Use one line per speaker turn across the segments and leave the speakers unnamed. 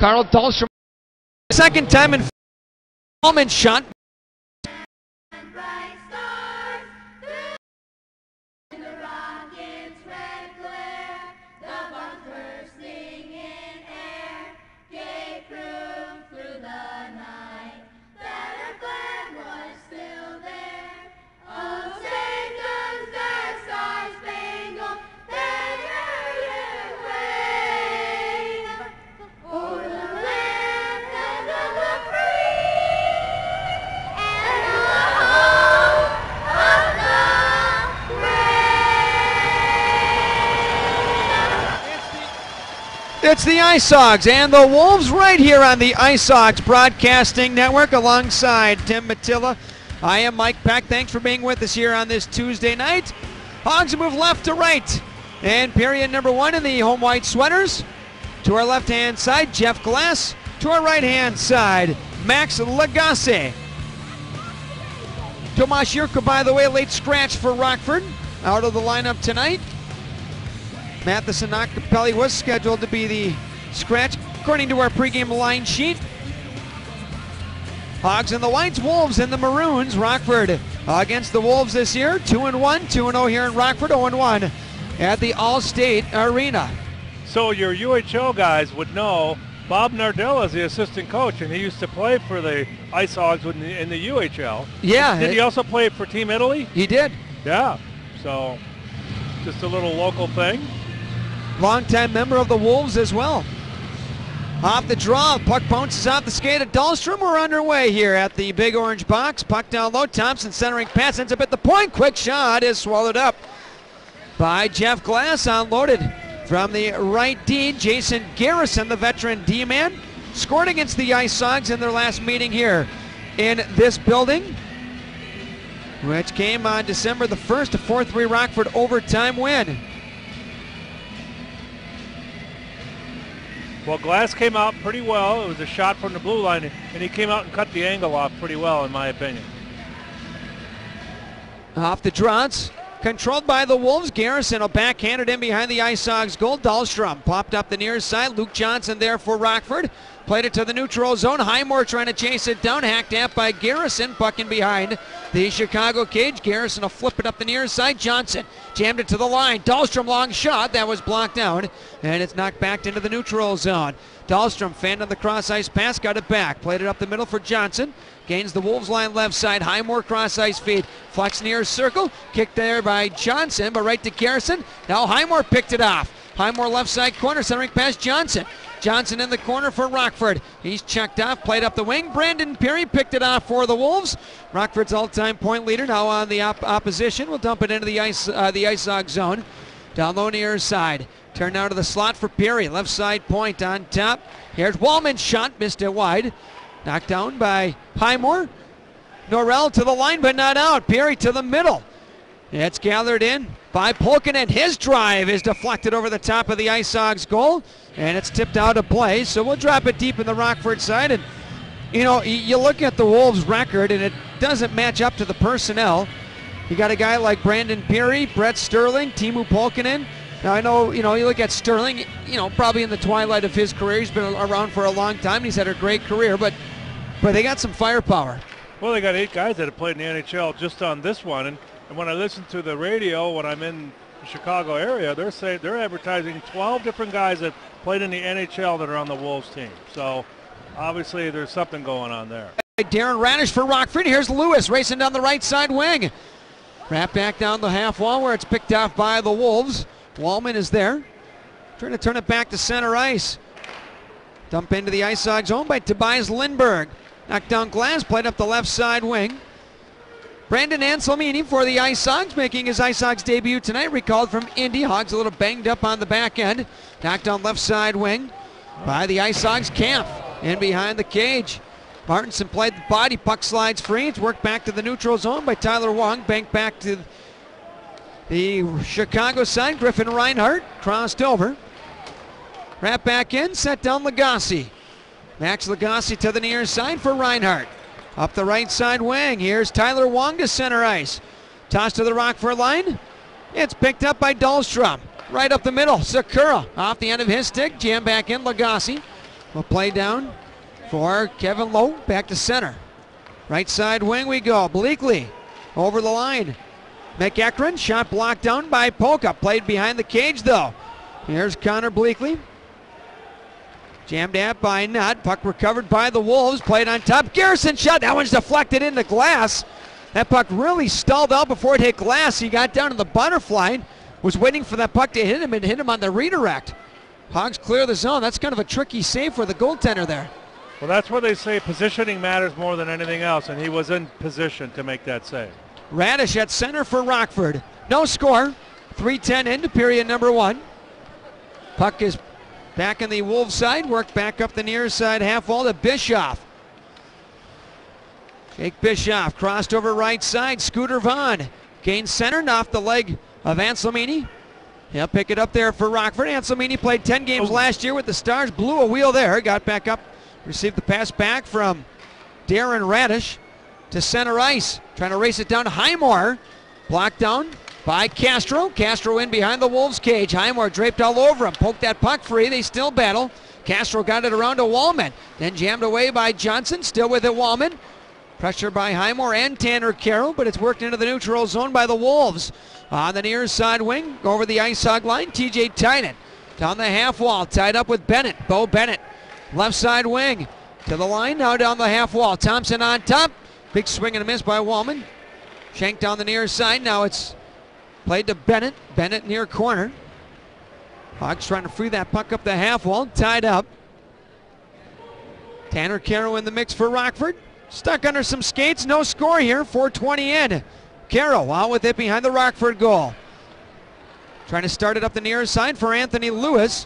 Carl Dahlstrom. Second time in Wallman shot. It's the Ice Hogs and the Wolves right here on the Ice Hogs Broadcasting Network alongside Tim Matilla. I am Mike Peck. Thanks for being with us here on this Tuesday night. Hogs move left to right. And period number one in the home white sweaters. To our left-hand side, Jeff Glass. To our right-hand side, Max Lagasse. Tomas Yurko, by the way, late scratch for Rockford. Out of the lineup tonight. Matheson Nakapelli was scheduled to be the scratch, according to our pregame line sheet. Hogs in the whites, Wolves in the maroons. Rockford against the Wolves this year, 2-1, 2-0 here in Rockford, 0-1 at the All-State Arena.
So your UHL guys would know Bob Nardella is the assistant coach, and he used to play for the Ice Hogs in the UHL.
Yeah.
Did he also play for Team Italy?
He did.
Yeah. So just a little local thing.
Longtime member of the Wolves as well. Off the draw, puck bounces off the skate of Dahlstrom. We're underway here at the Big Orange Box. Puck down low, Thompson centering pass, ends up at the point. Quick shot is swallowed up by Jeff Glass, unloaded from the right D. Jason Garrison, the veteran D-man, scored against the Ice Hogs in their last meeting here in this building, which came on December the 1st, a 4-3 Rockford overtime win.
Well, Glass came out pretty well. It was a shot from the blue line, and he came out and cut the angle off pretty well, in my opinion.
Off the draws, controlled by the Wolves. Garrison will backhand it in behind the Ice Hogs goal. Dahlstrom popped up the near side. Luke Johnson there for Rockford. Played it to the neutral zone. Highmore trying to chase it down. Hacked at by Garrison. Puck in behind the Chicago cage. Garrison will flip it up the near side. Johnson jammed it to the line. Dahlstrom long shot. That was blocked out. And it's knocked back into the neutral zone. Dahlstrom fanned on the cross ice pass. Got it back. Played it up the middle for Johnson. Gains the Wolves line left side. Highmore cross ice feed. Flex near circle. Kicked there by Johnson, but right to Garrison. Now Highmore picked it off. Highmore left side corner, centering past Johnson. Johnson in the corner for Rockford. He's checked off, played up the wing. Brandon Peary picked it off for the Wolves. Rockford's all-time point leader now on the opposition. We'll dump it into the Ice Hog zone. Down low near side. Turn now to the slot for Peary. Left side point on top. Here's Wallman's shot, missed it wide. Knocked down by Highmore. Norrell to the line, but not out. Peary to the middle. It's gathered in by Polkinen. His drive is deflected over the top of the Ice Hogs goal, and it's tipped out of play. So we'll drop it deep in the Rockford side. And, you know, you look at the Wolves' record, and it doesn't match up to the personnel. You got a guy like Brandon Peary, Brett Sterling, Teemu Polkinen. Now, I know, you look at Sterling, probably in the twilight of his career. He's been around for a long time. He's had a great career, but they got some firepower.
Well, they got 8 guys that have played in the NHL just on this one. And when I listen to the radio when I'm in the Chicago area, they're advertising 12 different guys that played in the NHL that are on the Wolves team. So obviously there's something going on there.
Darren Radish for Rockford. Here's Lewis racing down the right side wing. Wrap back down the half wall where it's picked off by the Wolves. Wallman is there. Trying to turn it back to center ice. Dump into the Ice Hogs zone by Tobias Lindberg. Knocked down Glass, played up the left side wing. Brandon Anselmini for the Ice Hogs, making his Ice Hogs debut tonight. Recalled from Indy. Hogs a little banged up on the back end. Knocked down left side wing by the Ice Hogs. Camp in behind the cage. Martinson played the body. Puck slides free. It's worked back to the neutral zone by Tyler Wong. Banked back to the Chicago side. Griffin Reinhardt crossed over. Wrap back in. Set down Lagasse. Max Lagasse to the near side for Reinhardt. Up the right side wing. Here's Tyler Wong to center ice. Toss to the Rockford line. It's picked up by Dahlstrom. Right up the middle. Sakura off the end of his stick. Jam back in. Lagasse will play down for Kevin Lowe. Back to center. Right side wing we go. Bleakley over the line. McEachran, shot blocked down by Polka. Played behind the cage though. Here's Connor Bleakley. Jammed at by Nutt. Puck recovered by the Wolves. Played on top. Garrison shot. That one's deflected into glass. That puck really stalled out before it hit glass. He got down to the butterfly. Was waiting for that puck to hit him and hit him on the redirect. Hogs clear the zone. That's kind of a tricky save for the goaltender there.
Well, that's where they say positioning matters more than anything else, and he was in position to make that save.
Radish at center for Rockford. No score. 3:10 into period number 1. Puck is back in the Wolves side. Worked back up the near side half wall to Bischoff. Jake Bischoff crossed over right side. Scooter Vaughn gains center and off the leg of Anselmini. He'll pick it up there for Rockford. Anselmini played 10 games last year with the Stars. Blew a wheel there. Got back up. Received the pass back from Darren Radish to center ice. Trying to race it down to Highmore. Blocked down by Castro. Castro in behind the Wolves cage. Highmore draped all over him. Poked that puck free. They still battle. Castro got it around to Wallman. Then jammed away by Johnson. Still with it, Wallman. Pressure by Highmore and Tanner Carroll, but it's worked into the neutral zone by the Wolves. On the near side wing, over the ice hog line, TJ Tynan. Down the half wall, tied up with Bennett. Bo Bennett, left side wing. To the line, now down the half wall. Thompson on top. Big swing and a miss by Wallman. Shanked down the near side. Now it's played to Bennett. Bennett near corner. Hogs trying to free that puck up the half wall. Tied up. Tanner Carroll in the mix for Rockford. Stuck under some skates. No score here. 4:20 in. Carroll out with it behind the Rockford goal. Trying to start it up the near side for Anthony Lewis.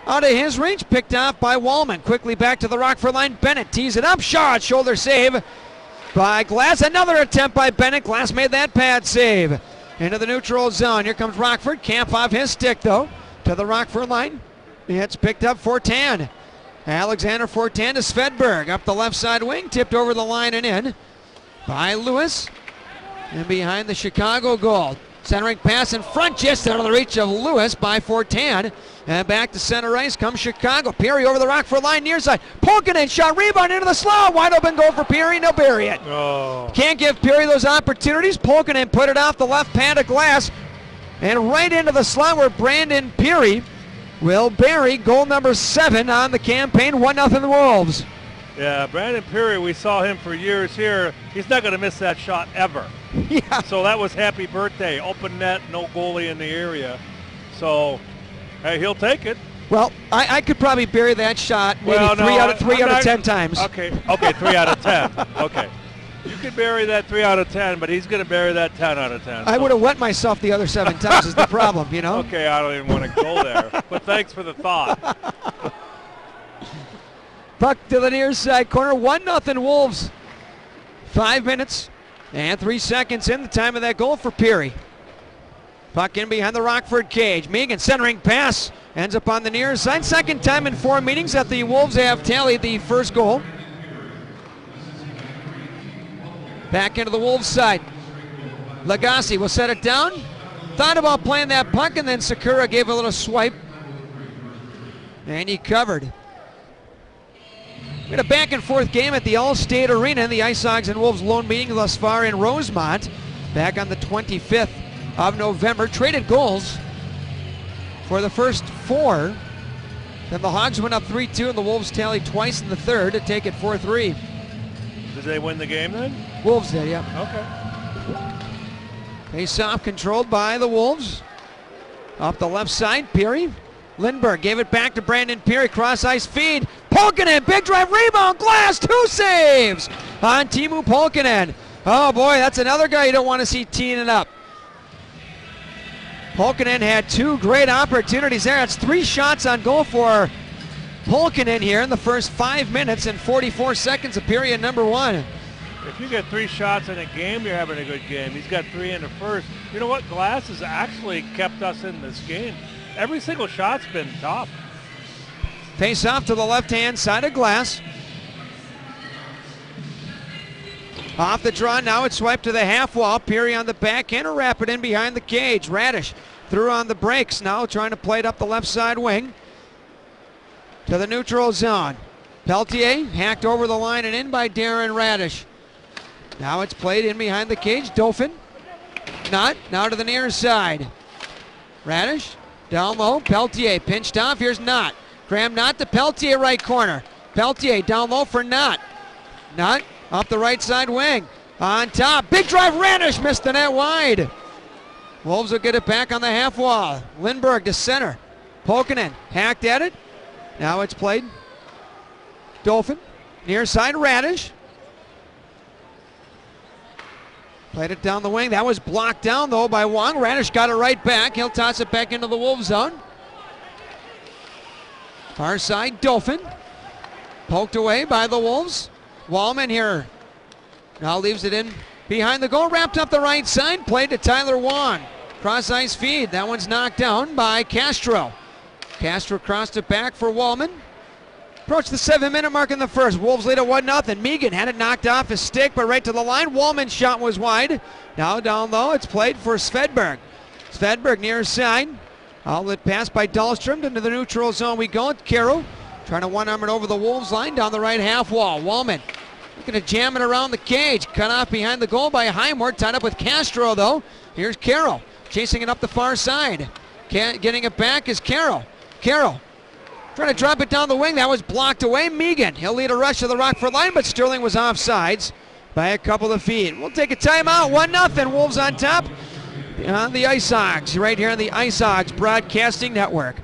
Out of his reach. Picked off by Wallman. Quickly back to the Rockford line. Bennett tees it up. Shot. Shoulder save by Glass. Another attempt by Bennett. Glass made that pad save. Into the neutral zone. Here comes Rockford. Camp off his stick though. To the Rockford line. It's picked up Fortan. Alexander Fortan to Svedberg. Up the left side wing. Tipped over the line and in by Lewis. And behind the Chicago goal. Centering pass in front, just out of the reach of Lewis by Fortan. And back to center ice comes Chicago. Peary over the Rockford line, near side. Polkinen shot, rebound into the slot. Wide open goal for Peary, no bury it.
Oh.
Can't give Peary those opportunities. Polkinen put it off the left pad of Glass. And right into the slot where Brandon Peary will bury goal number 7 on the campaign. 1-0 Wolves.
Yeah, Brandon Peary, we saw him for years here. He's not going to miss that shot ever.
Yeah.
So that was happy birthday. Open net, no goalie in the area. So, hey, he'll take it.
Well, I could probably bury that shot maybe three out of 10 times.
Okay, 3 out of 10. Okay. You could bury that 3 out of 10, but he's going to bury that 10 out of 10.
I would have wet myself the other 7 times is the problem, you know?
Okay, I don't even want to go there. But thanks for the thought.
Puck to the near side corner. 1-0 Wolves. 5 minutes and 3 seconds in the time of that goal for Peary. Puck in behind the Rockford cage. Megan centering pass. Ends up on the near side. Second time in 4 meetings that the Wolves have tallied the first goal. Back into the Wolves side. Lagasse will set it down. Thought about playing that puck, and then Sakura gave a little swipe. And he covered. We had a back and forth game at the All-State Arena in the Ice Hogs and Wolves lone meeting thus far in Rosemont. Back on the 25th of November. Traded goals for the first 4. Then the Hogs went up 3-2 and the Wolves tallied twice in the third to take it 4-3.
Did they win the game then?
Wolves did, yeah.
Okay.
Face-off controlled by the Wolves. Up the left side, Peary. Lindbergh gave it back to Brandon Peary. Cross-ice feed. Polkinen, big drive, rebound, Glass, 2 saves on Teemu Polkinen. Oh boy, that's another guy you don't want to see teeing it up. Polkinen had 2 great opportunities there. It's 3 shots on goal for Polkinen here in the first 5 minutes and 44 seconds of period number 1.
If you get 3 shots in a game, you're having a good game. He's got 3 in the first. You know what? Glass has actually kept us in this game. Every single shot's been tough.
Face off to the left-hand side of Glass. Off the draw, now it's swiped to the half wall. Peary on the backhand, or wrap it in behind the cage. Radish through on the brakes now, trying to play it up the left side wing. to the neutral zone. Peltier hacked over the line and in by Darren Radish. Now it's played in behind the cage. Dauphin. Not. Now to the near side. Radish. Down low. Peltier pinched off. Here's Knott. Graham Knott to Peltier, right corner. Peltier down low for Knott. Knott up the right side wing. On top. Big drive. Radish missed the net wide. Wolves will get it back on the half wall. Lindbergh to center. Pokanen hacked at it. Now it's played. Dauphin. Near side. Radish. Played it down the wing. That was blocked down, though, by Wong. Radish got it right back. He'll toss it back into the Wolves zone. Far side, Dauphin. Poked away by the Wolves. Wallman here. Now leaves it in behind the goal. Wrapped up the right side. Played to Tyler Wong. Cross ice feed. That one's knocked down by Castro. Castro crossed it back for Wallman. Approached the 7-minute mark in the first. Wolves lead at 1-0. Megan had it knocked off his stick, but right to the line. Wallman's shot was wide. Now down low, it's played for Svedberg. Svedberg near side. Outlet pass by Dahlstrom into the neutral zone. We go. Caro trying to one-arm it over the Wolves line down the right half wall. Wallman looking to jam it around the cage. Cut off behind the goal by Highmore. Tied up with Castro, though. Here's Caro chasing it up the far side. Getting it back is Caro. Caro trying to drop it down the wing. That was blocked away. Megan, he'll lead a rush to the Rockford line, but Sterling was offsides by a couple of feet. We'll take a timeout. 1-0. Wolves on top on the Ice Hogs right here on the Ice Hogs Broadcasting Network.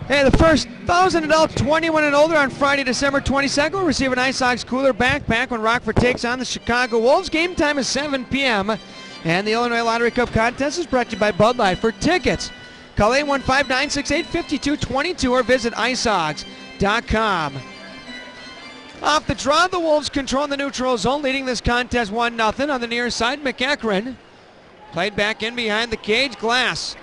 Hey, the first 1,000 adults 21 and older on Friday, December 22nd will receive an Ice Hogs cooler backpack when Rockford takes on the Chicago Wolves. Game time is 7 p.m. And the Illinois Lottery Cup contest is brought to you by Bud Light. For tickets, call 815-968-5222 or visit icehogs.com. Off the draw, the Wolves control the neutral zone, leading this contest 1-0 on the near side. McEachran played back in behind the cage. Glass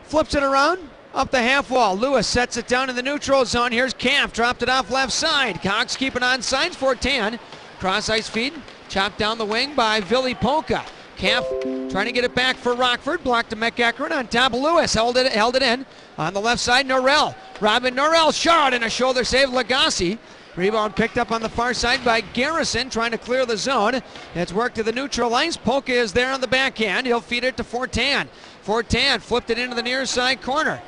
flips it around. Up the half wall. Lewis sets it down in the neutral zone. Here's Camp. Dropped it off left side. Cox keeping on sides for Tan. Cross ice feed. Chopped down the wing by Vili Polka. Camp trying to get it back for Rockford. Blocked to McEachran on top. Lewis held it in. On the left side, Norrell. Robin Norrell shot and a shoulder save. Lagasse. Rebound picked up on the far side by Garrison, trying to clear the zone. It's worked to the neutral ice. Polka is there on the backhand. He'll feed it to Fortan. Fortan flipped it into the near side corner.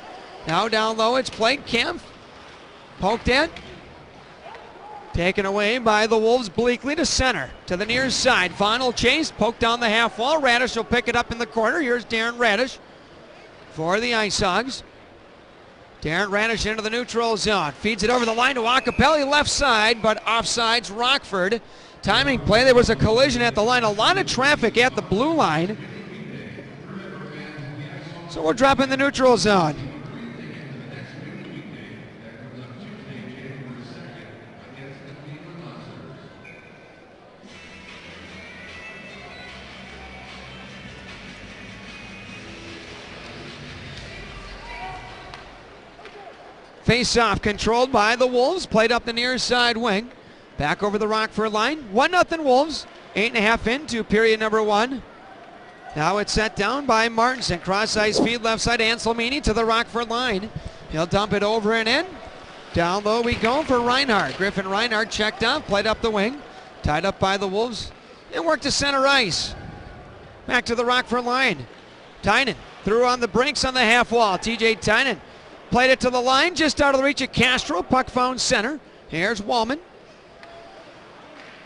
Now down low, it's played. Kemp poked in. Taken away by the Wolves. Bleakley to center. To the near side. Final chase. Poked down the half wall. Radish will pick it up in the corner. Here's Darren Radish for the Ice Hogs. Darren Radish into the neutral zone. Feeds it over the line to Acapelli left side, but offsides Rockford. Timing play. There was a collision at the line. A lot of traffic at the blue line. So we'll drop in the neutral zone. Face-off controlled by the Wolves. Played up the near side wing. Back over the Rockford line. 1-0 Wolves. 8.5 into period number 1. Now it's set down by Martinson. Cross ice feed left side. Anselmini to the Rockford line. He'll dump it over and in. Down low we go for Reinhardt. Griffin Reinhardt checked off. Played up the wing. Tied up by the Wolves. And worked to center ice. Back to the Rockford line. Tynan threw on the brinks on the half wall. TJ Tynan played it to the line, just out of the reach of Castro. Puck found center. Here's Wallman.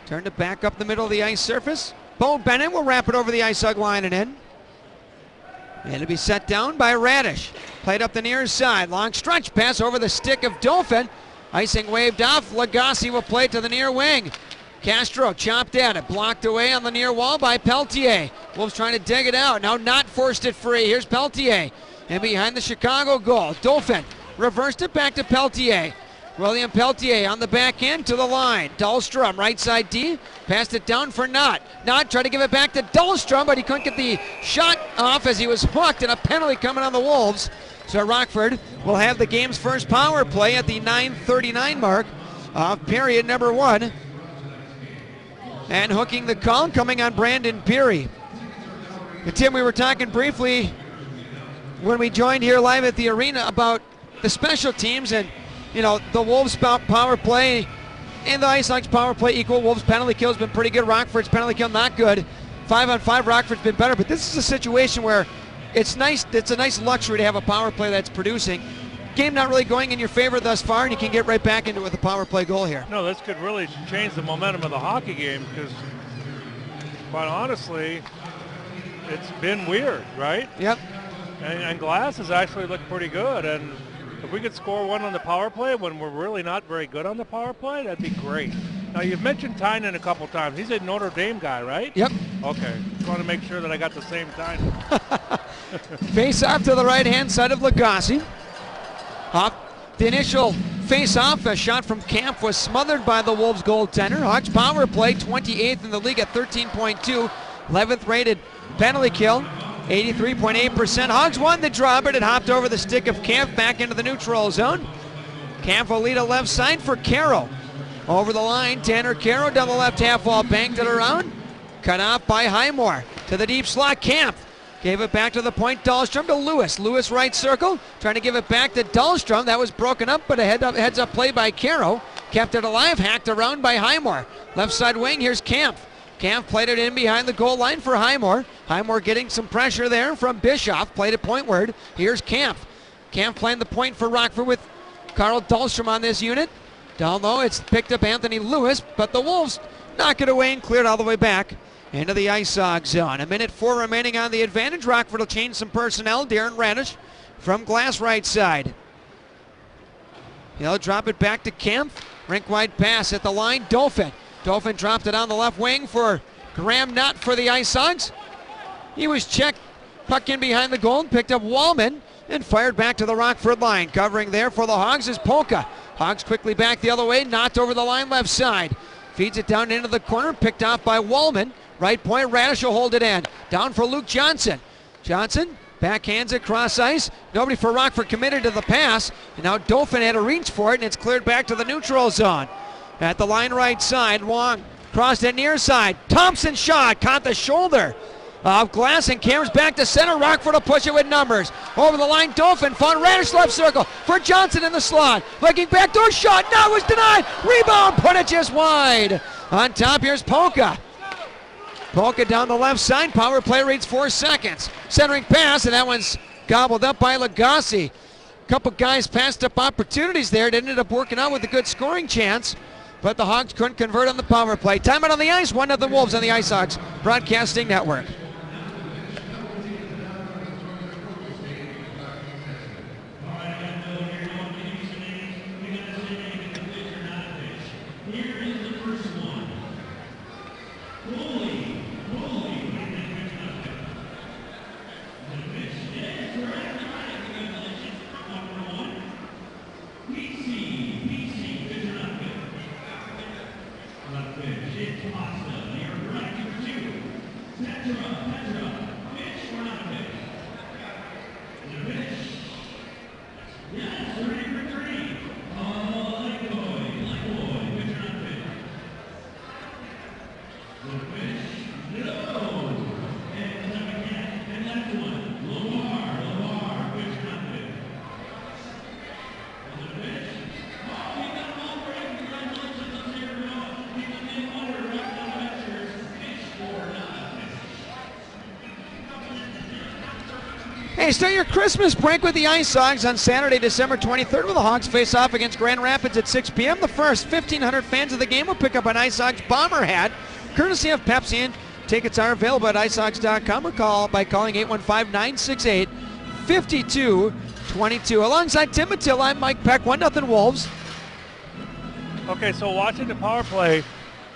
Turned it back up the middle of the ice surface. Bo Bennett will wrap it over the ice hug line and in. And it'll be set down by Radish. Played up the near side. Long stretch pass over the stick of Dolphin. Icing waved off. Lagasse will play to the near wing. Castro chopped at it. Blocked away on the near wall by Peltier. Wolves trying to dig it out. Now not forced it free. Here's Peltier. And behind the Chicago goal, Dolphin reversed it back to Peltier. William Peltier on the back end to the line. Dahlstrom, right side D, passed it down for Knott. Knott tried to give it back to Dahlstrom, but he couldn't get the shot off as he was hooked, and a penalty coming on the Wolves. So Rockford will have the game's first power play at the 9:39 mark of period number 1. And hooking the call coming on Brandon Peary. And Tim, we were talking briefly when we joined here live at the arena about the special teams, and you know, the Wolves power play and the Ice Hawks power play equal. Wolves penalty kill has been pretty good. Rockford's penalty kill not good. 5-on-5 Rockford's been better, but this is a situation where it's nice. It's a nice luxury to have a power play that's producing. Game not really going in your favor thus far, and you can get right back into it with a power play goal here.
No, this could really change the momentum of the hockey game because, quite honestly, it's been weird, right?
Yep.
And Glass has actually looked pretty good, and if we could score one on the power play when we're really not very good on the power play, that'd be great. Now, you've mentioned Tynan a couple times. He's a Notre Dame guy, right?
Yep.
Okay. Just want to make sure that I got the same Tynan.
Face off to the right-hand side of Lagasse. Off the initial face-off, a shot from Camp was smothered by the Wolves goaltender. Hawks power play, 28th in the league at 13.2. 11th rated penalty kill. 83.8%. Hogs won the draw, but it hopped over the stick of Camp back into the neutral zone. Camp will lead a left side for Caro. Over the line, Tanner Caro down the left half wall, banked it around. Cut off by Highmore. To the deep slot, Camp gave it back to the point, Dahlstrom to Lewis. Lewis right circle, trying to give it back to Dahlstrom. That was broken up, but a heads-up play by Caro. Kept it alive, hacked around by Highmore. Left side wing, here's Camp. Camp played it in behind the goal line for Highmore. Highmore getting some pressure there from Bischoff. Played it pointward. Here's Camp. Camp playing the point for Rockford with Carl Dahlstrom on this unit. Down low, it's picked up Anthony Lewis, but the Wolves knock it away and clear it all the way back into the Ice Hog zone. 1:04 remaining on the advantage. Rockford will change some personnel. Darren Radish from Glass right side. He'll drop it back to Camp. Rink wide pass at the line. Dolphin. Dolphin dropped it on the left wing for Graham Knott for the Ice Hogs. He was checked, puck in behind the goal, picked up Wallman, and fired back to the Rockford line. Covering there for the Hogs is Polka. Hogs quickly back the other way, knocked over the line left side. Feeds it down into the corner, picked off by Wallman. Right point, Radish will hold it in. Down for Luke Johnson. Johnson backhands it cross ice. Nobody for Rockford committed to the pass. And now Dolphin had to reach for it, and it's cleared back to the neutral zone. At the line right side, Wong crossed it near side. Thompson shot, caught the shoulder of Glass and carries back to center. Rockford will push it with numbers. Over the line, Dolphin found Radish left circle for Johnson in the slot. Looking backdoor shot, no, it was denied. Rebound, put it just wide. On top, here's Polka. Polka down the left side, power play reads 4 seconds. Centering pass, and that one's gobbled up by Lagasse. Couple guys passed up opportunities there. It ended up working out with a good scoring chance, but the Hogs couldn't convert on the power play. Timeout on the ice, 1-0 Wolves on the Ice Hogs Broadcasting Network. Okay, start your Christmas break with the Ice Hogs on Saturday, December 23rd, where the Hogs face off against Grand Rapids at 6 p.m. The first 1,500 fans of the game will pick up an Ice Hogs bomber hat, courtesy of Pepsi, and tickets are available at icehogs.com or call by calling 815-968-5222. Alongside Tim Matilla, I'm Mike Peck, 1-0 Wolves.
Okay, so watching the power play,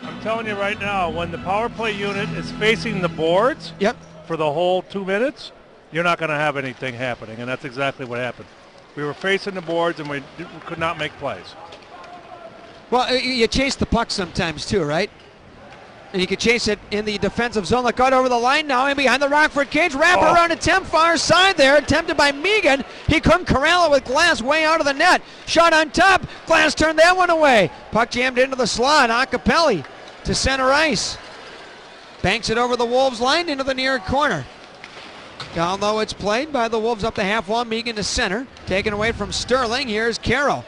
I'm telling you right now, when the power play unit is facing the boards for the whole 2 minutes, you're not going to have anything happening, and that's exactly what happened. We were facing the boards, and we could not make plays.
Well, you chase the puck sometimes too, right? And you can chase it in the defensive zone. Look out over the line now, in behind the Rockford cage. Wrap-around attempt far side there, attempted by Megan. He couldn't corral it with Glass way out of the net. Shot on top. Glass turned that one away. Puck jammed into the slot. Acapelli to center ice. Banks it over the Wolves line into the near corner. Down low it's played by the Wolves up the half wall. Megan to center. Taken away from Sterling. Here's Carroll.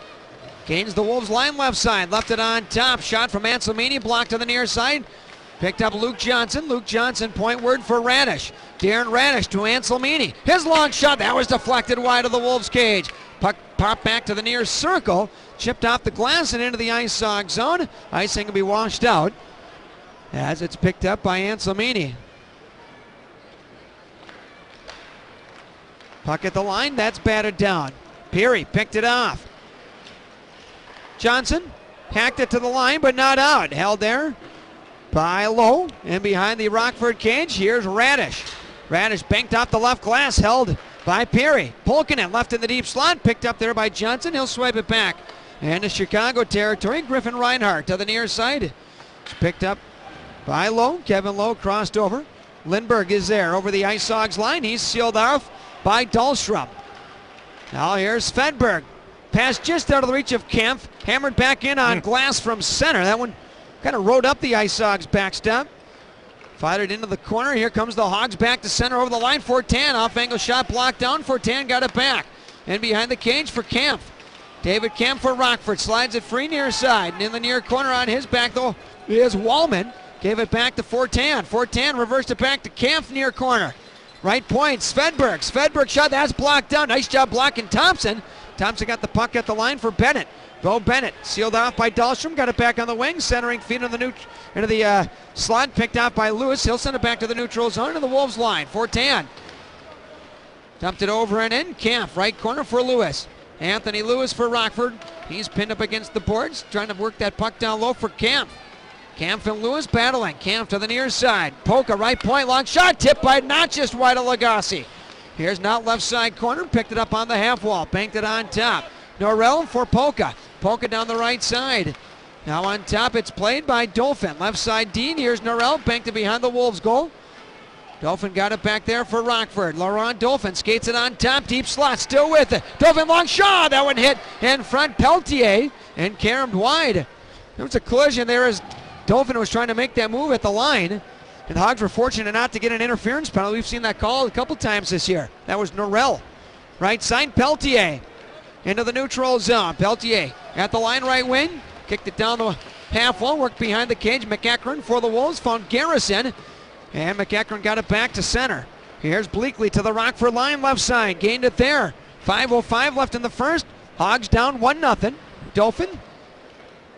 Gains the Wolves line left side. Left it on top. Shot from Anselmini. Blocked to the near side. Picked up Luke Johnson. Luke Johnson point word for Radish. Darren Radish to Anselmini. His long shot. That was deflected wide of the Wolves cage. Puck popped back to the near circle. Chipped off the glass and into the Ice Hog zone. Icing will be washed out as it's picked up by Anselmini. Puck at the line, that's batted down. Peary picked it off. Johnson hacked it to the line, but not out. Held there by Lowe, and behind the Rockford cage, here's Radish. Radish banked off the left glass, held by Peary. Polkinen left in the deep slot, picked up there by Johnson. He'll swipe it back. And to Chicago territory, Griffin Reinhardt to the near side. It's picked up by Lowe. Kevin Lowe crossed over. Lindbergh is there over the Ice Hogs line. He's sealed off by Dahlstrom. Now here's Svedberg. Pass just out of the reach of Kempf. Hammered back in on Glass from center. That one kind of rode up the Ice Hogs backstop. Fired it into the corner. Here comes the Hogs back to center over the line. Fortan off angle shot blocked down. Fortan got it back. And behind the cage for Kempf. David Kempf for Rockford. Slides it free near side. And in the near corner on his back though is Wallman. Gave it back to Fortan. Fortan reversed it back to Kempf near corner. Right point, Svedberg. Svedberg shot, that's blocked down. Nice job blocking Thompson. Thompson got the puck at the line for Bennett. Bo Bennett sealed off by Dahlstrom. Got it back on the wing. Centering feet into the slot. Picked out by Lewis. He'll send it back to the neutral zone to the Wolves line. Fortan dumped it over and in. Kempf, right corner for Lewis. Anthony Lewis for Rockford. He's pinned up against the boards. Trying to work that puck down low for Kempf. Kempf and Lewis battling. Kempf to the near side. Polka right point, long shot, tipped by not just wide of Lagasse. Here's Knott left side corner, picked it up on the half wall, banked it on top. Norrell for Polka. Polka down the right side. Now on top it's played by Dolphin. Left side Dean, here's Norrell, banked it behind the Wolves goal. Dolphin got it back there for Rockford. Laurent Dolphin skates it on top, deep slot, still with it. Dolphin long shot, that one hit in front, Peltier, and caromed wide. There was a collision there as Dolphin was trying to make that move at the line, and the Hogs were fortunate not to get an interference penalty. We've seen that call a couple times this year. That was Norrell. Right side, Peltier into the neutral zone. Peltier at the line right wing, kicked it down the half wall, worked behind the cage. McEachran for the Wolves, found Garrison, and McEachran got it back to center. Here's Bleakley to the Rockford line left side, gained it there. 5:05 left in the first. Hogs down 1-0. Dolphin.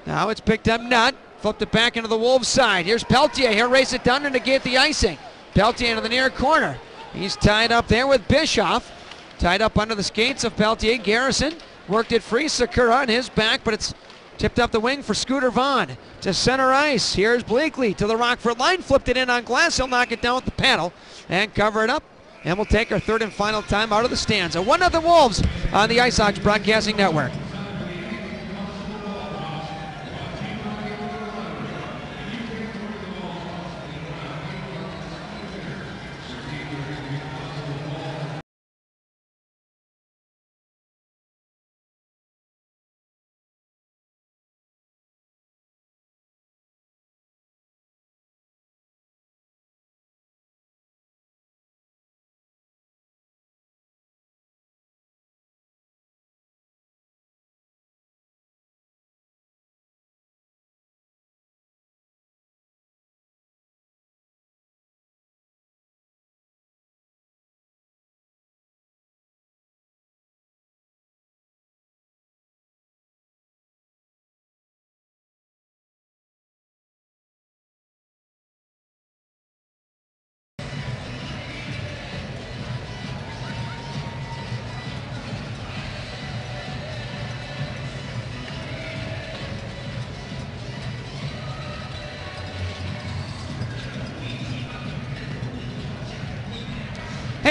Now it's picked up Nutt. Flipped it back into the Wolves side. Here's Peltier. He'll race it down to negate the icing. Peltier into the near corner. He's tied up there with Bischoff. Tied up under the skates of Peltier. Garrison worked it free. Sakura on his back, but it's tipped up the wing for Scooter Vaughn to center ice. Here's Bleakley to the Rockford line. Flipped it in on glass. He'll knock it down with the paddle and cover it up. And we'll take our third and final time out of the stands. A 1-0 Wolves on the Ice Hogs Broadcasting Network.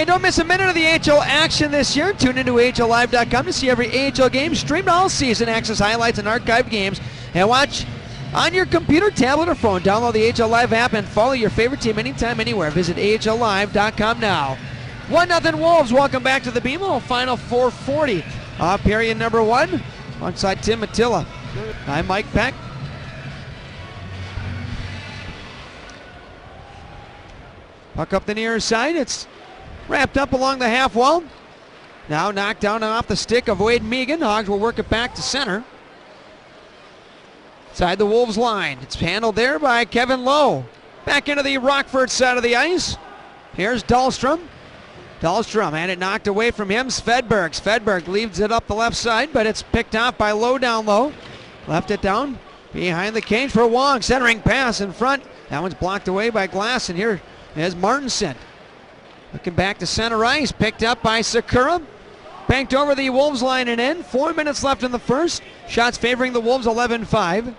Hey, don't miss a minute of the AHL action this year. Tune into AHLLive.com to see every AHL game streamed all season, access highlights and archived games, and watch on your computer, tablet, or phone. Download the AHL Live app and follow your favorite team anytime, anywhere. Visit AHLLive.com now. 1-0 Wolves. Welcome back to the BMO. Final 4:40 of period number 1. Alongside Tim Attila. I'm Mike Peck. Puck up the near side. It's wrapped up along the half wall. Now knocked down and off the stick of Wade Megan. Hogs will work it back to center. Inside the Wolves line. It's handled there by Kevin Lowe. Back into the Rockford side of the ice. Here's Dahlstrom. Dahlstrom had it knocked away from him. Svedberg leaves it up the left side, but it's picked off by Lowe down low. Left it down behind the cage for Wong. Centering pass in front. That one's blocked away by Glass, and here is Martinson. Looking back to center ice. Picked up by Sakura. Banked over the Wolves line and in. 4 minutes left in the first. Shots favoring the Wolves, 11-5.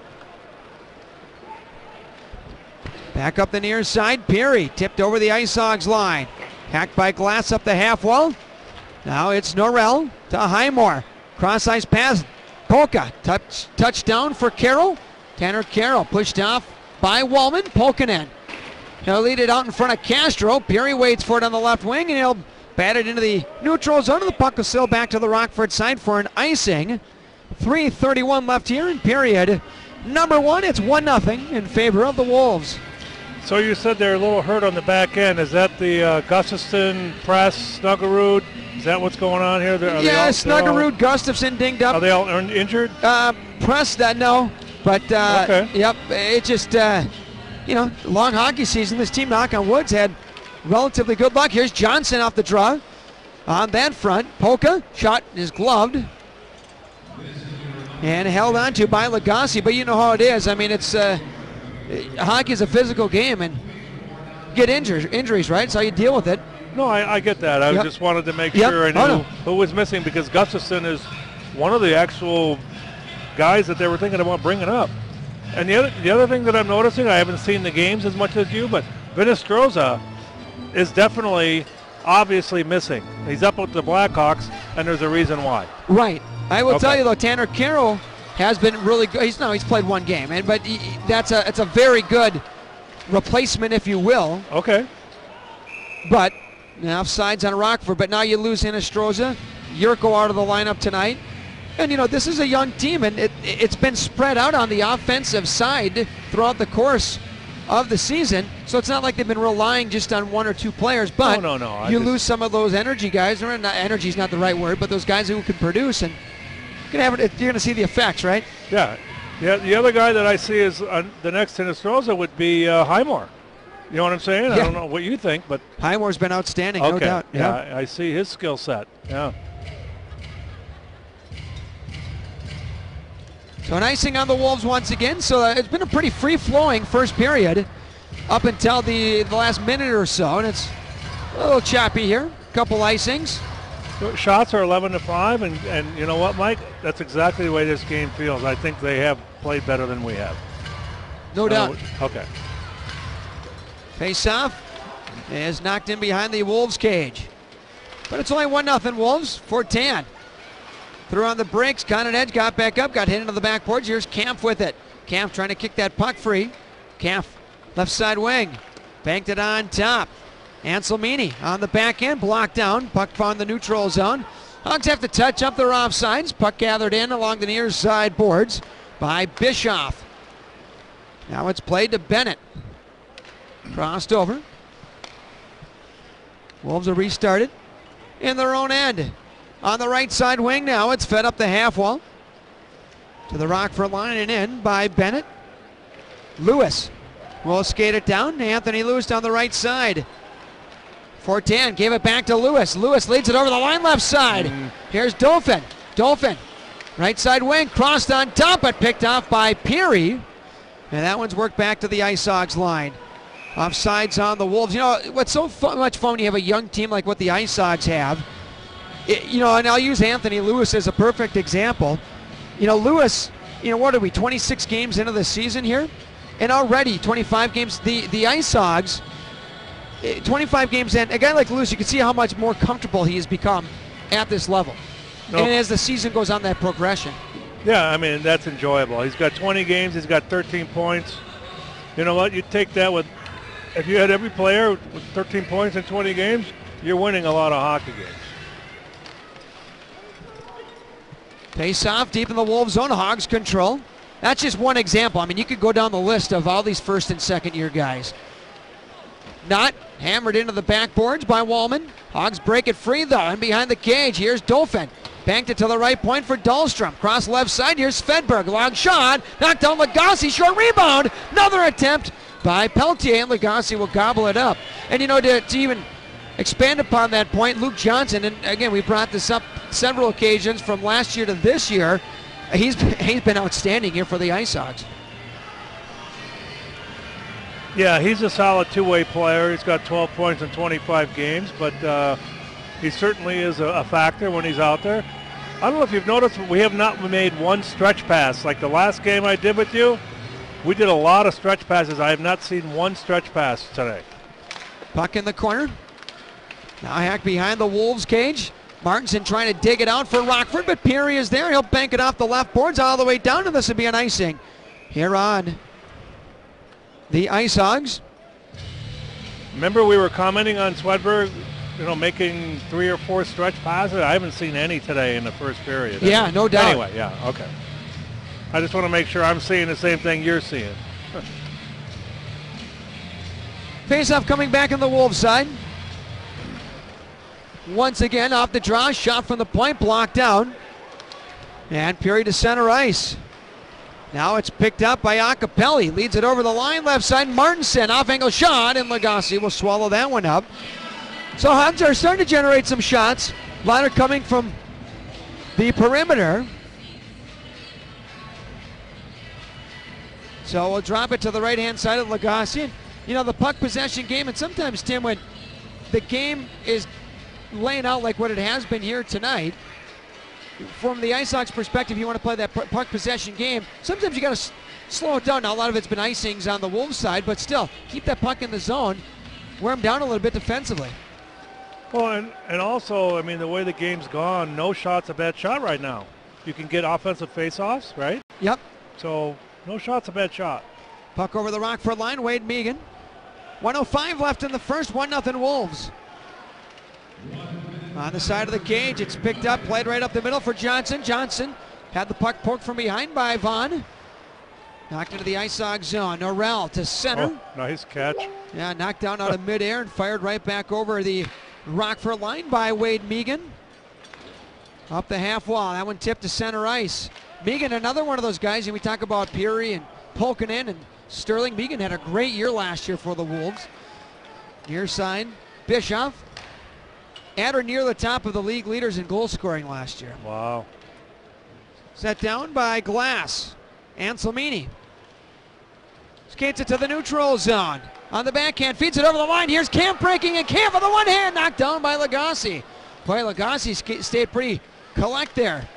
Back up the near side. Peary tipped over the Ice Hogs line. Hacked by Glass up the half wall. Now it's Norrell to Highmore. Cross ice pass. Polka. Touchdown for Carroll. Tanner Carroll pushed off by Wallman. Polkanen. He'll lead it out in front of Castro. Peary waits for it on the left wing, and he'll bat it into the neutral zone. The puck will still back to the Rockford side for an icing. 3:31 left here in period number 1. It's 1-0 in favor of the Wolves.
So you said they're a little hurt on the back end. Is that the Gustafson, Press, Snuggerud? Is that what's going on here?
Yeah, Snuggerud, Gustafson dinged up.
Are they all injured?
Press, no. But,
okay.
Yep, it just, long hockey season. This team, knock on wood's had relatively good luck. Here's Johnson off the draw. On that front, Polka, shot is gloved. And held on to by Lagasse, but you know how it is. I mean, it's... hockey is a physical game, and you get injuries, right? That's how you deal with it.
No, I get that. I just wanted to make sure I knew who was missing, because Gustafson is one of the actual guys that they were thinking about bringing up. And the other thing that I'm noticing, I haven't seen the games as much as you, but Liveström is definitely, obviously missing. He's up with the Blackhawks, and there's a reason why.
Right. I will tell you, though, Tanner Carroll has been really good. He's played one game, but it's a very good replacement, if you will.
Okay.
But offsides on Rockford. But now you lose Liveström. Yurko out of the lineup tonight. And this is a young team, and it's been spread out on the offensive side throughout the course of the season. So it's not like they've been relying just on one or two players. But
no.
You lose some of those energy guys. Or energy is not the right word, but those guys who can produce, and you're going to see the effects, right?
Yeah. The other guy that I see is the next Liveström would be Highmore. You know what I'm saying? I don't know what you think, but
Highmore's been outstanding, no doubt.
Yeah, I see his skill set. Yeah.
So an icing on the Wolves once again. So it's been a pretty free-flowing first period up until the last minute or so, and it's a little choppy here. A couple icings.
Shots are 11-5, and you know what, Mike? That's exactly the way this game feels. I think they have played better than we have.
No doubt.
Okay.
Face-off is knocked in behind the Wolves cage. But it's only 1-0 Wolves. Fortan threw on the brakes. Conant Edge got back up, got hit into the backboards. Here's Kampf with it. Kampf trying to kick that puck free. Kampf left side wing. Banked it on top. Anselmini on the back end, blocked down. Puck found the neutral zone. Hogs have to touch up their offsides. Puck gathered in along the near side boards by Bischoff. Now it's played to Bennett. Crossed over. Wolves are restarted in their own end. On the right side wing now, it's fed up the half wall. To the Rockford line and in by Bennett. Lewis will skate it down. Anthony Lewis down the right side. Fortan gave it back to Lewis. Lewis leads it over the line left side. Here's Dolphin. Dolphin, right side wing, crossed on top, but picked off by Peary. And that one's worked back to the Ice Hogs line. Offsides on the Wolves. What's so much fun when you have a young team like what the Ice Hogs have, and I'll use Anthony Lewis as a perfect example. Lewis, what are we, 26 games into the season here? And already 25 games. The Ice Hogs, 25 games in, a guy like Lewis, you can see how much more comfortable he has become at this level.
Nope.
And as the season goes on, that progression.
Yeah, I mean, that's enjoyable. He's got 20 games. He's got 13 points. You know what? You take that with, if you had every player with 13 points in 20 games, you're winning a lot of hockey games.
Face off deep in the Wolves zone. Hogs control. That's just one example. I mean, you could go down the list of all these first and second year guys. Not hammered into the backboards by Wallman. Hogs break it free though, and behind the cage, here's Dauphin. Banked it to the right point for Dahlstrom. Cross left side, here's Svedberg. Long shot, knocked down Lagasse, short rebound. Another attempt by Peltier, and Lagasse will gobble it up. And you know, to even expand upon that point, Luke Johnson, and again, we brought this up several occasions from last year to this year, he's been outstanding here for the Ice Hogs.
Yeah, he's a solid two-way player. He's got 12 points in 25 games, but he certainly is a factor when he's out there. I don't know if you've noticed, but we have not made one stretch pass. Like the last game I did with you, we did a lot of stretch passes. I have not seen one stretch pass today.
Puck in the corner. Now hack behind the Wolves cage. Martinson trying to dig it out for Rockford, but Peary is there. He'll bank it off the left boards all the way down, and this will be an icing here on the Ice Hogs.
Remember we were commenting on Swedberg, you know, making 3 or 4 stretch passes? I haven't seen any today in the first period.
Yeah, no doubt.
Anyway, yeah, okay. I just want to make sure I'm seeing the same thing you're seeing.
Face-off coming back on the Wolves side. Once again, off the draw, shot from the point, blocked out. And Peary to center ice. Now it's picked up by Acapelli. Leads it over the line, left side. Martinson, off-angle shot, and Lagasse will swallow that one up. So Hogs are starting to generate some shots. A lot are coming from the perimeter. So we'll drop it to the right-hand side of Lagasse. You know, the puck possession game, and sometimes, Tim, when the game is laying out like what it has been here tonight, from the Ice Hogs perspective, you want to play that puck possession game. Sometimes you got to slow it down. Now, a lot of it's been icings on the Wolves side, but still, keep that puck in the zone, wear them down a little bit defensively.
Well, and also, I mean, the way the game's gone, no shot's a bad shot right now. You can get offensive face-offs, right?
Yep.
So, no shot's a bad shot.
Puck over the Rockford line, Wade Megan. 1:05 left in the first, 1-0 Wolves. On the side of the cage, it's picked up, played right up the middle for Johnson. Johnson had the puck poked from behind by Vaughn. Knocked into the Ice Hog zone. Norrell to center.
Oh, nice catch.
Yeah, knocked down out of midair and fired right back over the Rockford line by Wade Megan. Up the half wall. That one tipped to center ice. Megan, another one of those guys, and we talk about Peary and Polkinen and Sterling. Megan had a great year last year for the Wolves. Near side, Bischoff. At or near the top of the league leaders in goal scoring last year.
Wow.
Set down by Glass. Anselmini skates it to the neutral zone. On the backhand, feeds it over the line. Here's Camp breaking, and Camp with the one hand, knocked down by Lagasse. Boy, Lagasse stayed pretty collect there.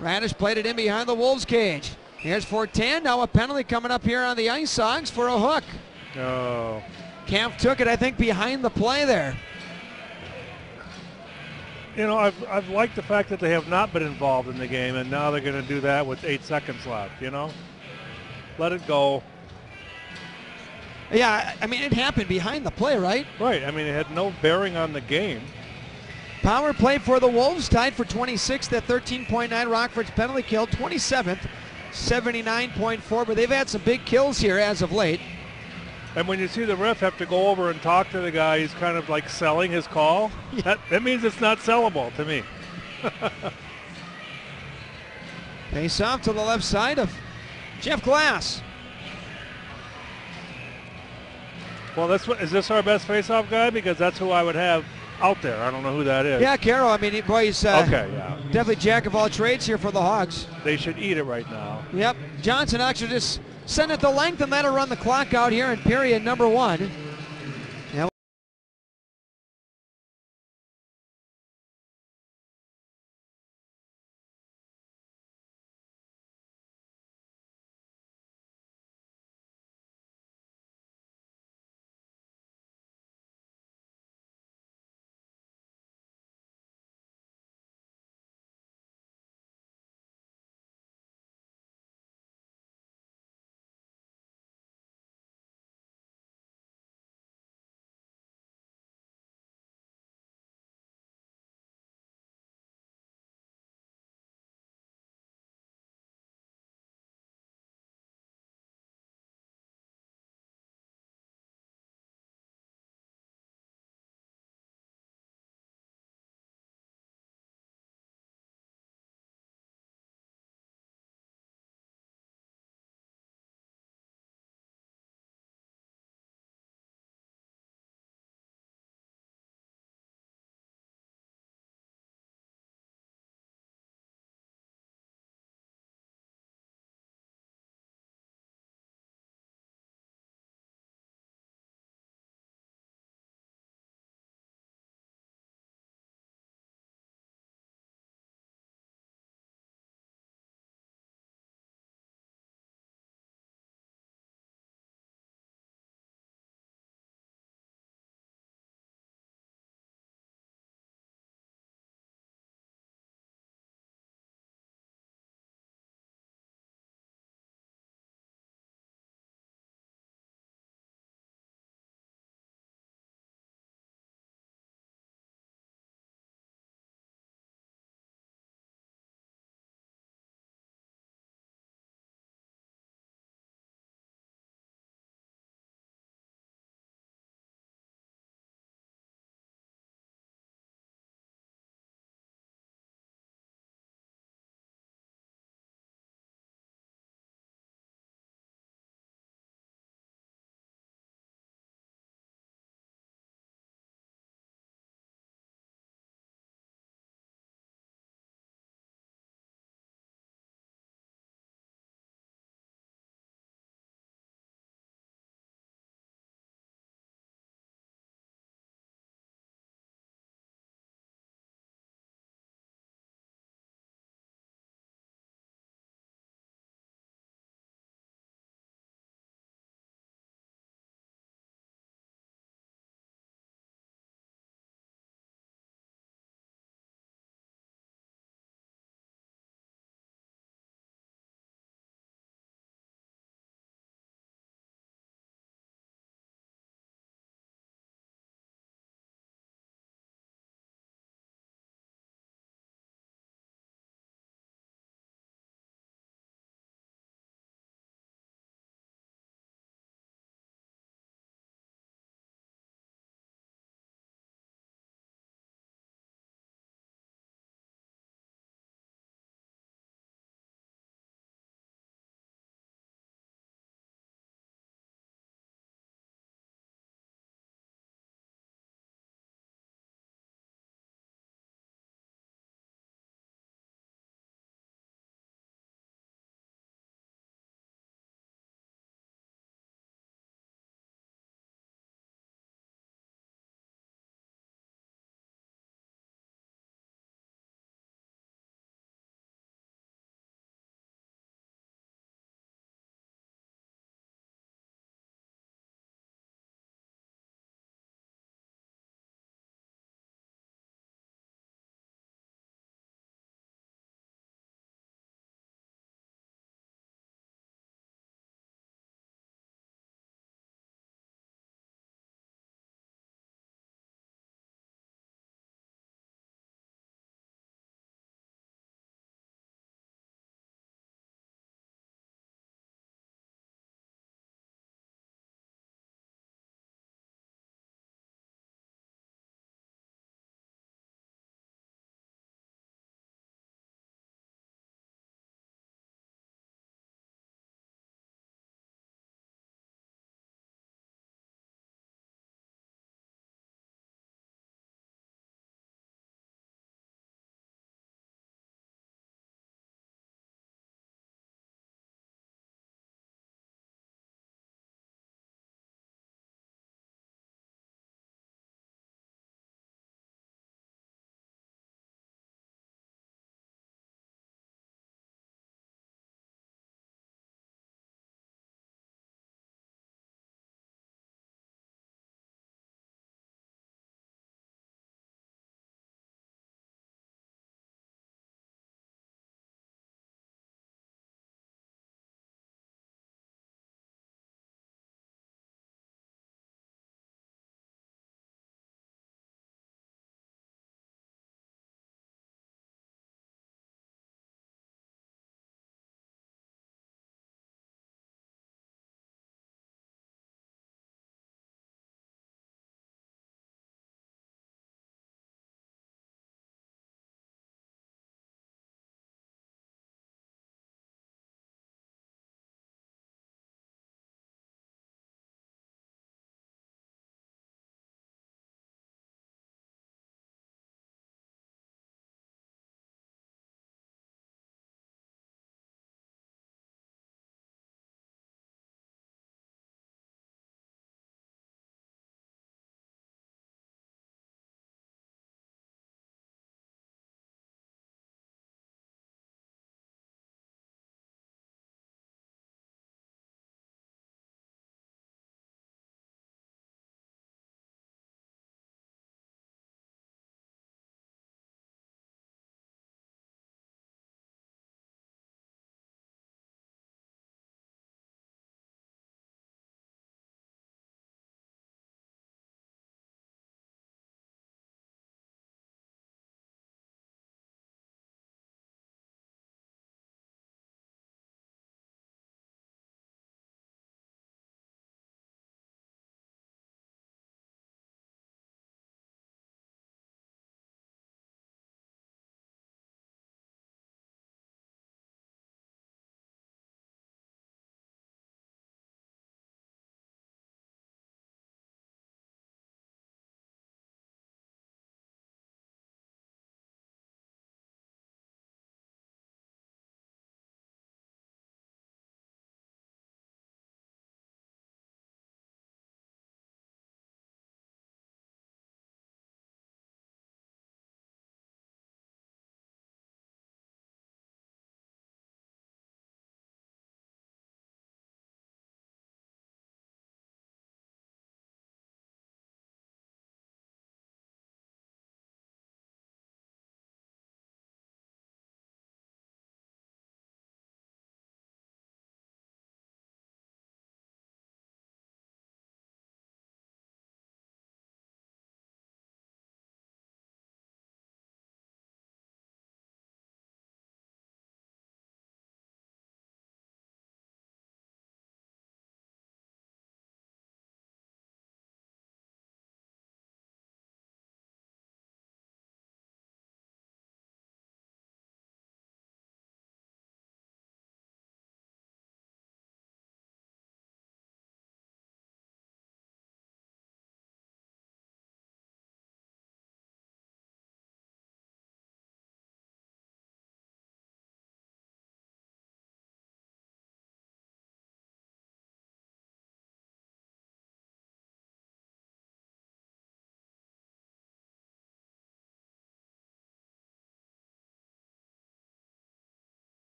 Radish played it in behind the Wolves cage. Here's Fortin. Now a penalty coming up here on the Ice Hogs for a hook.
Oh.
Camp took it, I think, behind the play there.
You know, I've liked the fact that they have not been involved in the game, and now they're going to do that with 8 seconds left, you know? Let it go.
Yeah, I mean, it happened behind the play, right?
Right. I mean, it had no bearing on the game.
Power play for the Wolves, tied for 26th at 13.9. Rockford's penalty kill, 27th, 79.4. But they've had some big kills here as of late.
And when you see the ref have to go over and talk to the guy, he's kind of like selling his call.
Yeah.
That means it's not sellable to me.
Face off to the left side of Jeff Glass.
Well, is this our best face-off guy? Because that's who I would have out there. I don't know who that is.
Yeah, Carroll. I mean, boy, he's
okay, yeah.
definitely jack of all trades here for the Hogs.
They should eat it right now.
Yep. Johnson actually just sent it the length, and that'll run the clock out here in period number 1.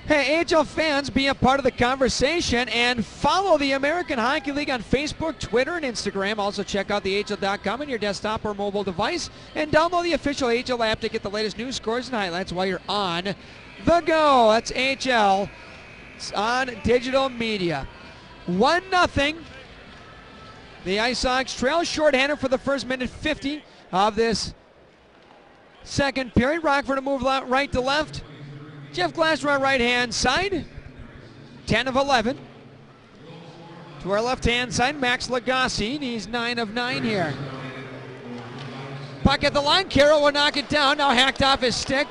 Hey, AHL fans, be a part of the conversation and follow the American Hockey League on Facebook, Twitter, and Instagram. Also, check out the AHL.com on your desktop or mobile device and download the official AHL app to get the latest news, scores, and highlights while you're on the go. That's AHL on digital media. 1-0. The Ice Hogs trail shorthanded for the first minute 50 of this second period. Rockford to move right to left. Jeff Glasser on right-hand side, 10 of 11. To our left-hand side, Max Lagasse. He's 9 of 9 here. Puck at the line. Carroll will knock it down. Now hacked off his stick.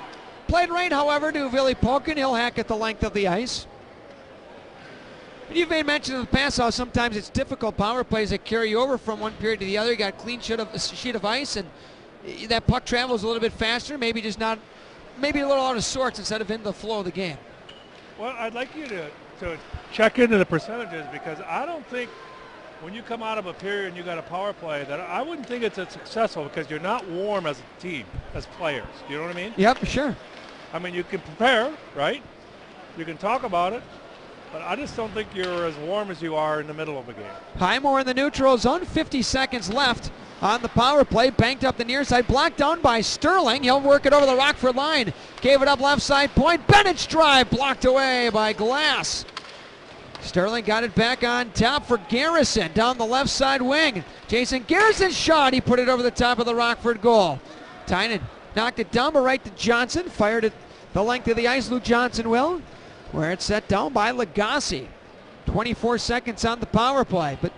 Played right, however, to Ville Polkin. He'll hack at the length of the ice. You've made mention in the past how sometimes it's difficult power plays that carry you over from one period to the other. You got a clean sheet of ice, and that puck travels a little bit faster. Maybe a little out of sorts instead of in the flow of the game.
Well, I'd like you to check into the percentages, because I don't think when you come out of a period and you got a power play, that I wouldn't think it's as successful, because you're not warm as a team, as players. You know what I mean?
Yep, sure.
I mean, you can prepare, right? You can talk about it, but I just don't think you're as warm as you are in the middle of a game.
Highmore in the neutral zone, 50 seconds left on the power play. Banked up the near side, blocked down by Sterling. He'll work it over the Rockford line. Gave it up left side point. Bennett's drive blocked away by Glass. Sterling got it back on top for Garrison down the left side wing. Jason Garrison's shot. He put it over the top of the Rockford goal. Tynan knocked it down, but right to Johnson. Fired it the length of the ice. Luke Johnson will. Where it's set down by Lagasse. 24 seconds on the power play. But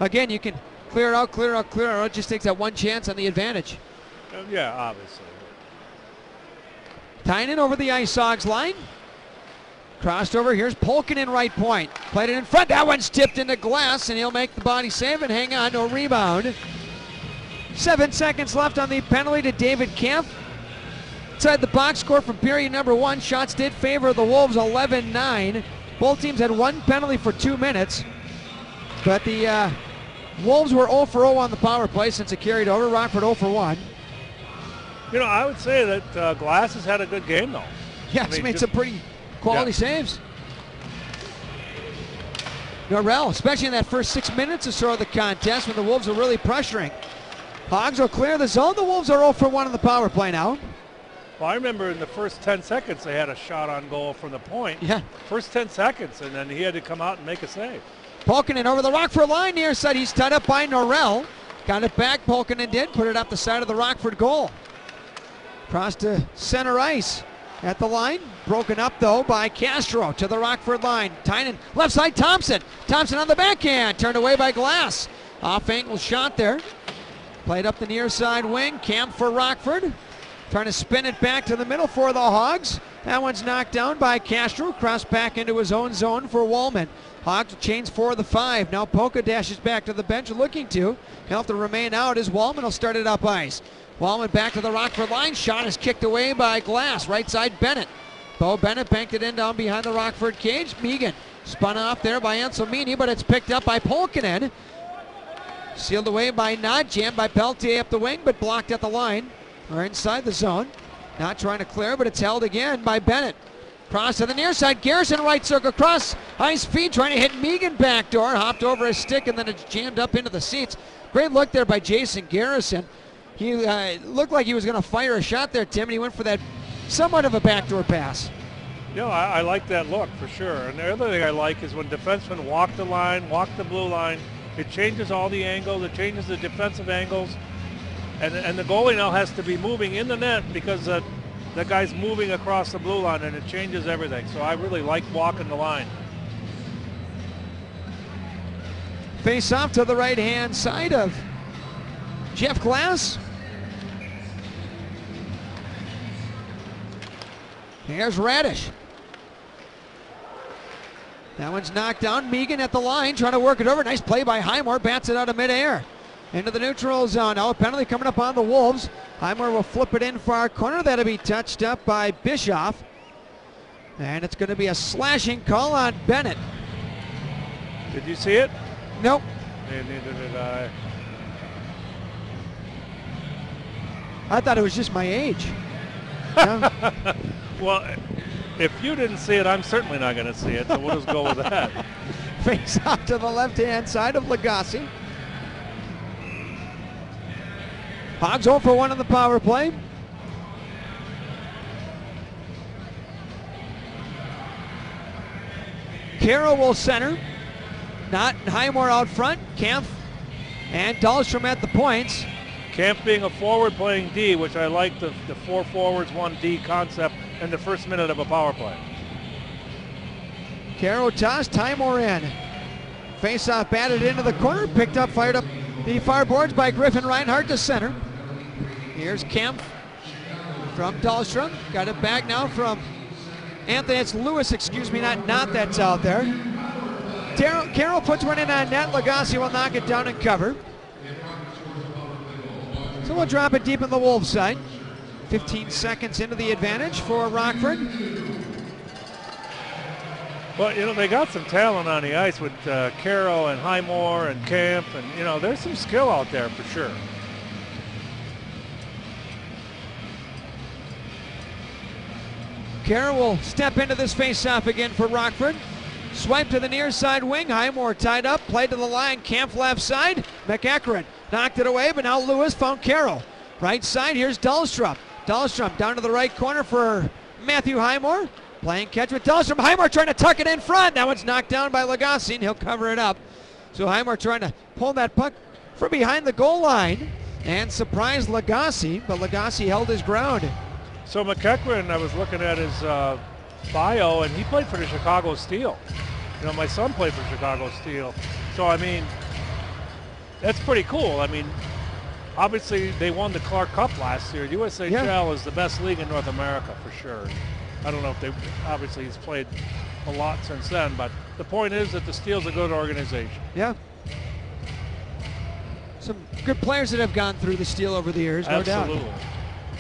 again, you can clear it out, clear it out, clear it out. It just takes that one chance on the advantage.
Yeah, obviously.
Tynan over the Ice Hogs line. Crossed over. Here's Polkin in right point. Played it in front. That one's tipped into Glass, and he'll make the body save and hang on. No rebound. 7 seconds left on the penalty to David Kemp. Inside the box score from period number 1. Shots did favor the Wolves 11-9. Both teams had one penalty for 2 minutes. But the Wolves were 0 for 0 on the power play since it carried over. Rockford 0 for 1.
You know, I would say that Glass has had a good game, though.
Yeah, he's made some pretty quality saves. Norrell, especially in that first 6 minutes or so of the contest when the Wolves are really pressuring. Hogs will clear the zone. The Wolves are 0 for 1 on the power play now.
Well, I remember in the first 10 seconds they had a shot on goal from the point.
Yeah.
First 10 seconds, and then he had to come out and make a save.
Polkinen over the Rockford line near side. He's tied up by Norrell. Got it back. Polkinen did. Put it up the side of the Rockford goal. Cross to center ice at the line. Broken up, though, by Castro to the Rockford line. Tynan, left side, Thompson. Thompson on the backhand. Turned away by Glass. Off-angle shot there. Played up the near side wing. Camp for Rockford. Trying to spin it back to the middle for the Hogs. That one's knocked down by Castro. Cross back into his own zone for Wallman. Hogs chains 4 of the 5. Now Polka dashes back to the bench looking to. He'll have to remain out as Wallman will start it up ice. Wallman back to the Rockford line. Shot is kicked away by Glass. Right side Bennett. Bo Bennett banked it in down behind the Rockford cage. Megan spun off there by Anselmini, but it's picked up by Polkinen. Sealed away by Nodjam, by Peltier up the wing, but blocked at the line. Or inside the zone. Not trying to clear, but it's held again by Bennett. Cross to the near side. Garrison right circle cross. High speed trying to hit Megan backdoor. Hopped over his stick and then it's jammed up into the seats. Great look there by Jason Garrison. He looked like he was going to fire a shot there, Tim, and he went for that somewhat of a backdoor pass.
Yeah, I like that look for sure. And the other thing I like is when defensemen walk the line, walk the blue line, it changes all the angles, it changes the defensive angles. And the goalie now has to be moving in the net because the guy's moving across the blue line, and it changes everything. So I really like walking the line.
Face off to the right-hand side of Jeff Glass. Here's Radish. That one's knocked down. Megan at the line trying to work it over. Nice play by Highmore. Bats it out of midair. Into the neutral zone. Now a penalty coming up on the Wolves. Highmore will flip it in far corner. That'll be touched up by Bischoff. And it's going to be a slashing call on Bennett.
Did you see it?
Nope.
Neither did I.
I thought it was just my age.
Well, If you didn't see it, I'm certainly not going to see it, so we'll just go with that.
Face off to the left-hand side of Lagasse. Hogs 0 for 1 on the power play. Carroll will center. Not Highmore out front. Kampf and Dahlstrom at the points.
Kampf being a forward playing D, which I like the 4 forwards, 1 D concept in the first minute of a power play.
Carroll tossed, Highmore in. Face-off batted into the corner, picked up, fired up the far boards by Griffin Reinhardt to center. Here's Kampf from Dahlstrom. Got it back now from Anthony. It's Lewis, excuse me, not that's out there. Carroll puts one in on net. Lagasse will knock it down and cover. So we'll drop it deep in the Wolves side. 15 seconds into the advantage for Rockford.
Well, you know, they got some talent on the ice with Carroll and Highmore and Kampf, and, you know, there's some skill out there for sure.
Carroll will step into this face-off again for Rockford. Swipe to the near side wing. Highmore tied up, played to the line. Kampf left side. McEachran knocked it away, but now Lewis found Carroll. Right side, here's Dahlstrom. Dahlstrom down to the right corner for Matthew Highmore. Playing catch with Dahlstrom. Highmore trying to tuck it in front. That one's knocked down by Lagasse, and he'll cover it up. So Highmore trying to pull that puck from behind the goal line and surprise Lagasse, but Lagasse held his ground.
So McEachran, I was looking at his bio, and he played for the Chicago Steel. You know, my son played for Chicago Steel. So, I mean, that's pretty cool. I mean, obviously they won the Clark Cup last year. USHL is the best league in North America for sure. I don't know if obviously he's played a lot since then, but the point is that the Steel's a good organization.
Yeah. Some good players that have gone through the Steel over the years, no doubt.
Absolutely.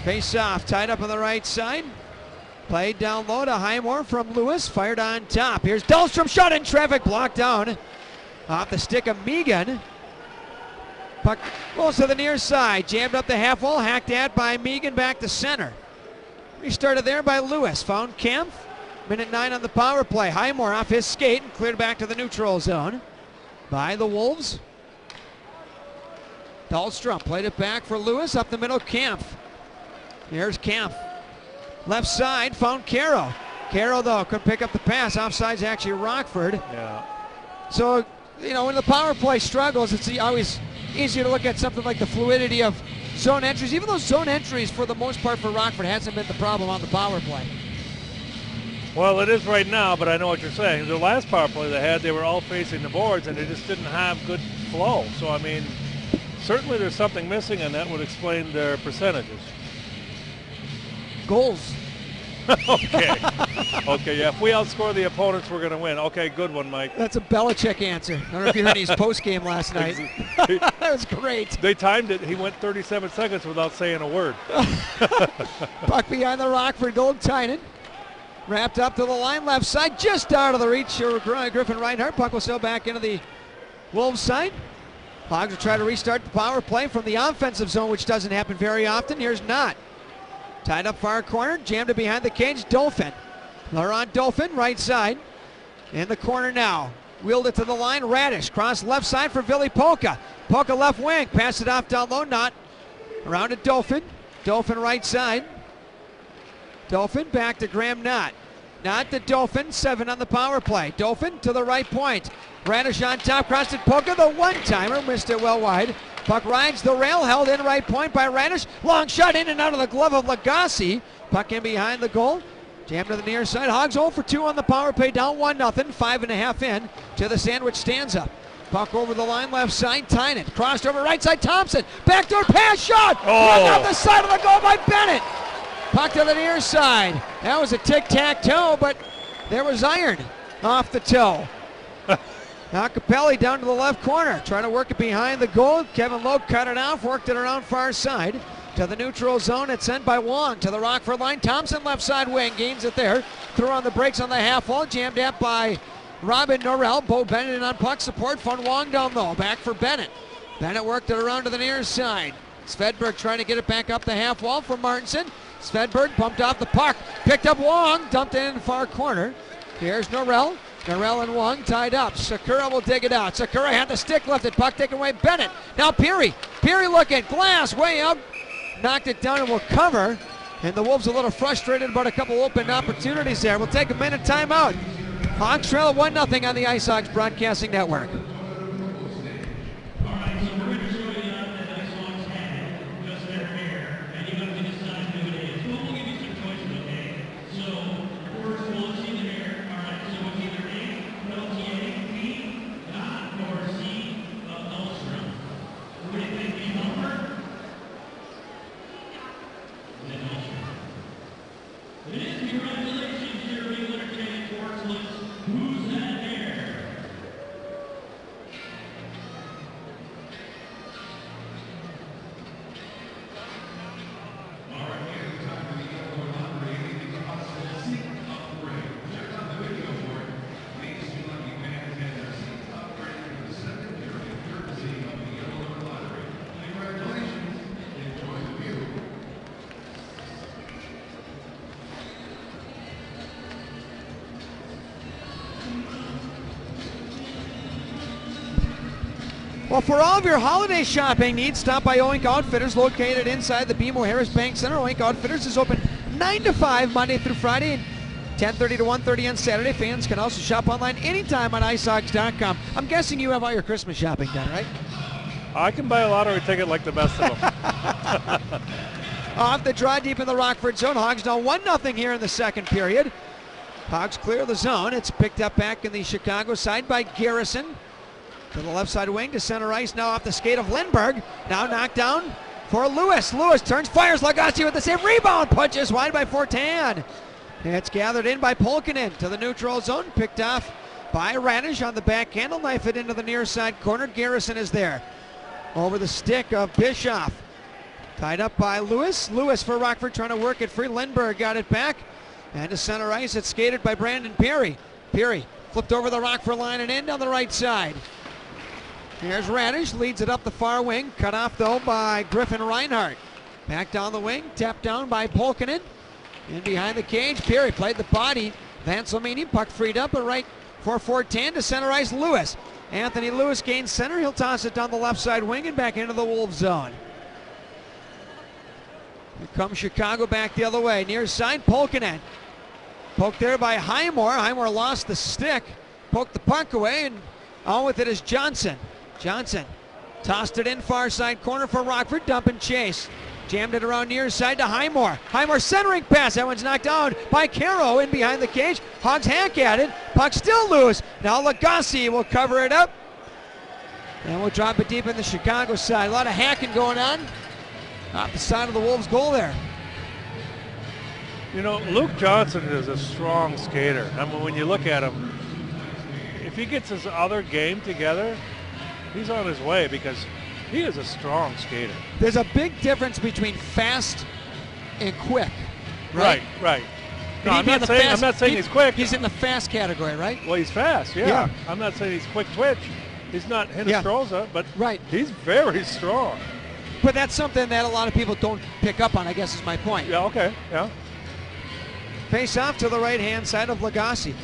Face off, tied up on the right side. Played down low to Highmore from Lewis, fired on top. Here's Dahlstrom, shot in traffic, blocked down. Off the stick of Megan. Puck rolls to the near side, jammed up the half wall, hacked at by Megan, back to center. Restarted there by Lewis, found Kampf. Minute 9 on the power play. Highmore off his skate and cleared back to the neutral zone by the Wolves. Dahlstrom played it back for Lewis, up the middle, Kampf. Here's Kampf. Left side, found Carroll. Carroll, though, couldn't pick up the pass. Offside's actually Rockford.
Yeah.
So, you know, when the power play struggles, it's always easier to look at something like the fluidity of zone entries. Even though zone entries, for the most part for Rockford, hasn't been the problem on the power play.
Well, it is right now, but I know what you're saying. The last power play they had, they were all facing the boards, and they just didn't have good flow. So, I mean, certainly there's something missing, and that would explain their percentages.
Goals.
Okay. Okay, yeah. If we outscore the opponents, we're going to win. Okay, good one, Mike.
That's a Belichick answer. I don't know if you heard his post game last night. That was great.
They timed it. He went 37 seconds without saying a word.
Puck behind the Rockford goal. Tynan wrapped up to the line, left side, just out of the reach of Griffin Reinhardt. Puck will sail back into the Wolves side. Hogs will try to restart the power play from the offensive zone, which doesn't happen very often. Here's Knott. Tied up far corner, jammed it behind the cage, Dolphin. Laurent Dolphin, right side. In the corner now. Wheeled it to the line, Radish. Cross left side for Billy Polka. Polka left wing, pass it off down low, Knott. Around to Dolphin. Dolphin right side. Dolphin back to Graham Knott. Knott to Dolphin, 7 on the power play. Dolphin to the right point. Radish on top, crossed it Polka, the one-timer, missed it well wide. Puck rides the rail, held in right point by Radish. Long shot in and out of the glove of Lagasse. Puck in behind the goal. Jammed to the near side. Hogs 0 for 2 on the power play, down 1-0. 5.5 in to the sandwich stanza. Puck over the line, left side, Tynan. Crossed over right side, Thompson. Backdoor pass, shot! Run off the side of the goal by Bennett. Puck to the near side. That was a tic-tac-toe, but there was iron off the toe. Now Capelli down to the left corner, trying to work it behind the goal. Kevin Lowe cut it off, worked it around far side to the neutral zone. It's sent by Wong to the Rockford line. Thompson left side wing, gains it there. Throw on the brakes on the half wall, jammed at by Robin Norrell. Bo Bennett in on puck support. Fun Wong down low, back for Bennett. Bennett worked it around to the near side. Svedberg trying to get it back up the half wall for Martinson. Svedberg bumped off the puck. Picked up Wong. Dumped it in the far corner. Here's Norrell. Norrell and Wong tied up. Sakura will dig it out. Sakura had the stick lifted. Puck taken away. Bennett. Now Peary. Peary looking. Glass way up. Knocked it down and will cover. And the Wolves a little frustrated about a couple open opportunities there. We'll take a minute timeout. Hawks trail 1-0 on the Ice Hawks Broadcasting Network. Well, for all of your holiday shopping needs, stop by Oink Outfitters, located inside the BMO Harris Bank Center. Oink Outfitters is open 9 to 5 Monday through Friday and 10:30 to 1:30 on Saturday. Fans can also shop online anytime on icehogs.com. I'm guessing you have all your Christmas shopping done, right?
I can buy a lottery ticket like the best of them.
Off the draw deep in the Rockford zone. Hogs now 1-0 here in the second period. Hogs clear the zone. It's picked up back in the Chicago side by Garrison. To the left side wing to center ice, now off the skate of Lindberg. Now knocked down for Lewis. Lewis turns, fires. Lagasse with the save. Rebound, punches wide by Fortin. It's gathered in by Polkinen to the neutral zone. Picked off by Radish on the backhand. He'll knife it into the near side corner. Garrison is there. Over the stick of Bischoff. Tied up by Lewis. Lewis for Rockford trying to work it free. Lindberg got it back. And to center ice, it's skated by Brandon Peary. Peary flipped over the Rockford line and in down the right side. Here's Radish, leads it up the far wing. Cut off, though, by Griffin Reinhardt. Back down the wing, tapped down by Polkinen. In behind the cage, Peary played the body. Vanselmini, puck freed up, and right for Fortin to center ice, Lewis. Anthony Lewis gains center. He'll toss it down the left side wing and back into the Wolves zone. Here comes Chicago back the other way. Near side, Polkinen. Poked there by Highmore. Highmore lost the stick. Poked the puck away, and on with it is Johnson. Johnson tossed it in far side corner for Rockford. Dump and chase. Jammed it around near side to Highmore. Highmore centering pass. That one's knocked down by Caro in behind the cage. Hogs hack at it. Puck still loose. Now Lagasse will cover it up. And we'll drop it deep in the Chicago side. A lot of hacking going on off the side of the Wolves goal there.
You know, Luke Johnson is a strong skater. I mean, when you look at him, if he gets his other game together, he's on his way because he is a strong skater.
There's a big difference between fast and quick, right?
Right. No, I'm not saying he's quick.
He's in the fast category, right?
Well, he's fast, yeah. I'm not saying he's quick twitch. He's not Hinostroza, but he's very strong.
But that's something that a lot of people don't pick up on, I guess is my point.
Yeah, okay, yeah.
Face off to the right-hand side of Lagasse.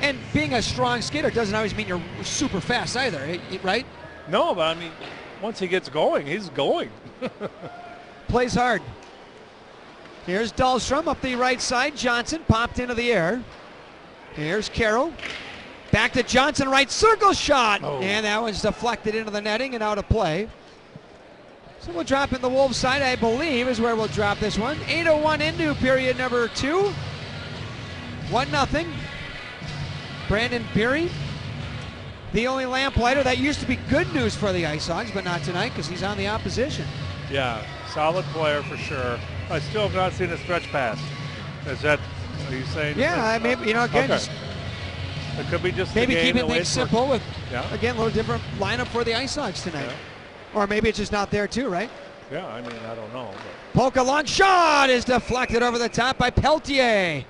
And being a strong skater doesn't always mean you're super fast either, right?
No, but I mean, once he gets going, he's going.
Plays hard. Here's Dahlstrom up the right side. Johnson popped into the air. Here's Carroll. Back to Johnson, right circle shot. Oh. And that was deflected into the netting and out of play. So we'll drop in the Wolves side, I believe, is where we'll drop this one. 8:01 into period number 2. 1-0. Brandon Peary, the only lamplighter. That used to be good news for the Ice Hogs, but not tonight because he's on the opposition.
Yeah, solid player for sure. I still have not seen a stretch pass. Is that, are you saying?
Yeah, maybe, again,
okay.
just
it could be just
maybe keeping things simple with,
again,
a little different lineup for the Ice Hogs tonight. Yeah. Or maybe it's just not there too, right?
Yeah, I mean, I don't know. But.
Polka long shot is deflected over the top by Peltier.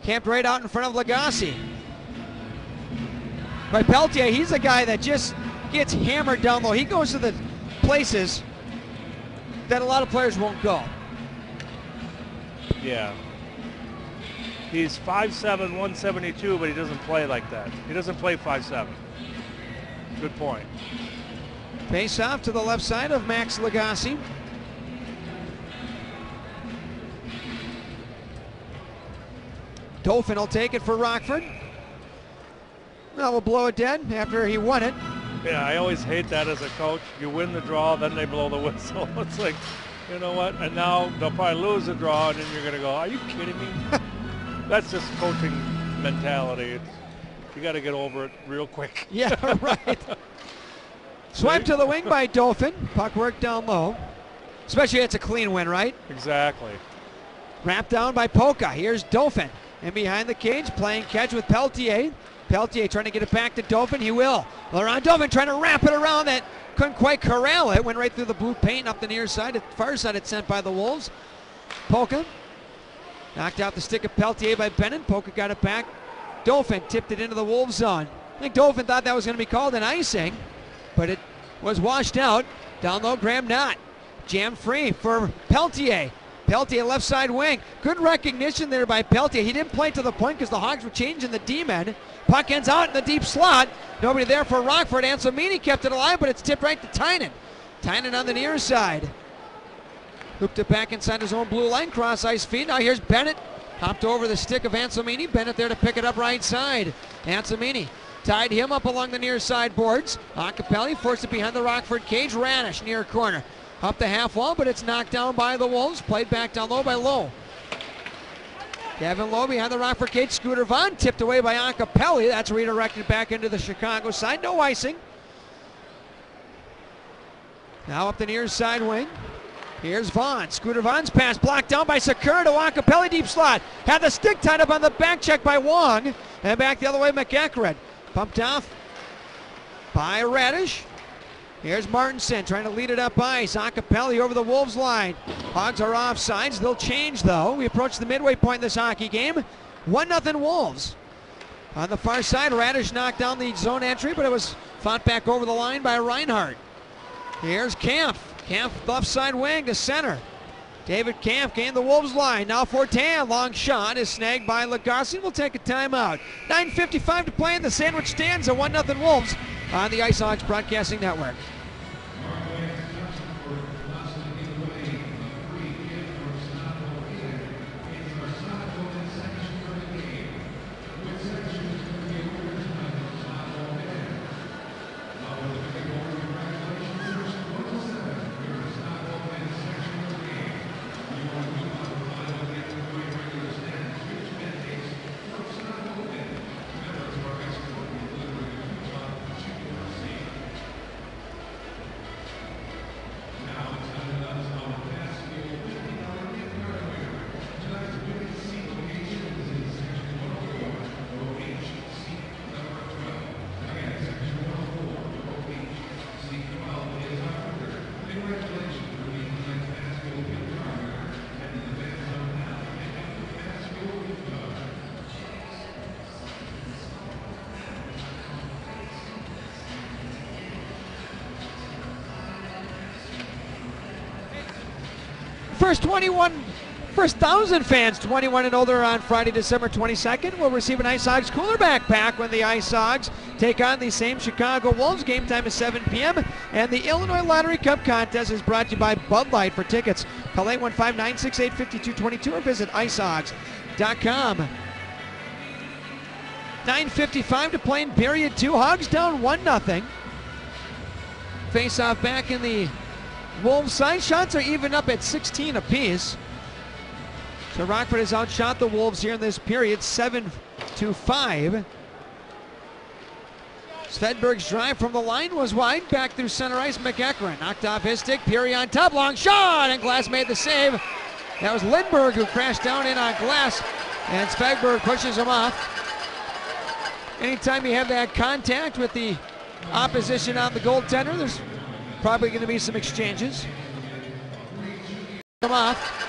Camped right out in front of Lagasse. By Peltier, he's a guy that just gets hammered down low. He goes to the places that a lot of players won't go.
Yeah. He's 5'7", 172, but he doesn't play like that. He doesn't play 5'7". Good point.
Face off to the left side of Max Lagasse. Dauphin will take it for Rockford. Well, we'll blow it dead after he won it.
Yeah, I always hate that as a coach. You win the draw, then they blow the whistle. It's like, you know what? And now they'll probably lose the draw, and then you're going to go, are you kidding me? That's just coaching mentality. You got to get over it real quick.
Yeah, right. Swipe to the wing by Dauphin. Puck worked down low. Especially it's a clean win, right?
Exactly.
Wrapped down by Polka. Here's Dauphin. And behind the cage, playing catch with Peltier. Peltier trying to get it back to Dauphin. He will. Laurent Dauphin trying to wrap it around that. Couldn't quite corral it. Went right through the blue paint up the near side. Far side it's sent by the Wolves. Polka knocked out the stick of Peltier by Bennett. Polka got it back. Dauphin tipped it into the Wolves zone. I think Dauphin thought that was going to be called an icing, but it was washed out. Down low, Graham Knott. Jam free for Peltier. Peltier left side wing. Good recognition there by Peltier. He didn't play to the point because the Hogs were changing the D-men. Puck ends out in the deep slot. Nobody there for Rockford. Anselmini kept it alive, but it's tipped right to Tynan. Tynan on the near side. Looped it back inside his own blue line. Cross ice feed. Now here's Bennett. Hopped over the stick of Anselmini. Bennett there to pick it up right side. Anselmini tied him up along the near side boards. Acapelli forced it behind the Rockford cage. Ranish near corner. Up the half wall, but it's knocked down by the Wolves. Played back down low by Lowe. Gavin Lowe behind the Rockford cage. Scooter Vaughn tipped away by Acapelli. That's redirected back into the Chicago side. No icing. Now up the near side wing. Here's Vaughn. Scooter Vaughn's pass blocked down by Sakura to Acapelli deep slot. Had the stick tied up on the back check by Wong. And back the other way, McEachran. Pumped off by Radish. Here's Martinson trying to lead it up ice. Acapelli over the Wolves line. Hogs are offsides. They'll change though. We approach the midway point in this hockey game. 1-0 Wolves. On the far side, Radish knocked down the zone entry, but it was fought back over the line by Reinhardt. Here's Kampf. Kampf left side wing to center. David Kampf gained the Wolves line. Now Fortin, long shot is snagged by Lagasse. We'll take a timeout. 9:55 to play in the sandwich stands at 1-0 Wolves on the Ice Hogs Broadcasting Network. First 1,000 fans 21 and older on Friday, December 22nd will receive an Ice Hogs cooler backpack when the Ice Hogs take on the same Chicago Wolves. Game time is 7 p.m. And the Illinois Lottery Cup contest is brought to you by Bud Light. For tickets, call 815-968-5222 or visit icehogs.com. 9:55 to play in period 2. Hogs down 1-0. Face-off back in the Wolves side. Shots are even up at 16 apiece. So Rockford has outshot the Wolves here in this period 7-5. Svedberg's drive from the line was wide. Back through center ice, McEachran knocked off his stick. Peary on top, long shot, and Glass made the save. That was Lindberg who crashed down in on Glass, and Svedberg pushes him off. Anytime you have that contact with the opposition on the goaltender, there's probably going to be some exchanges. Come off.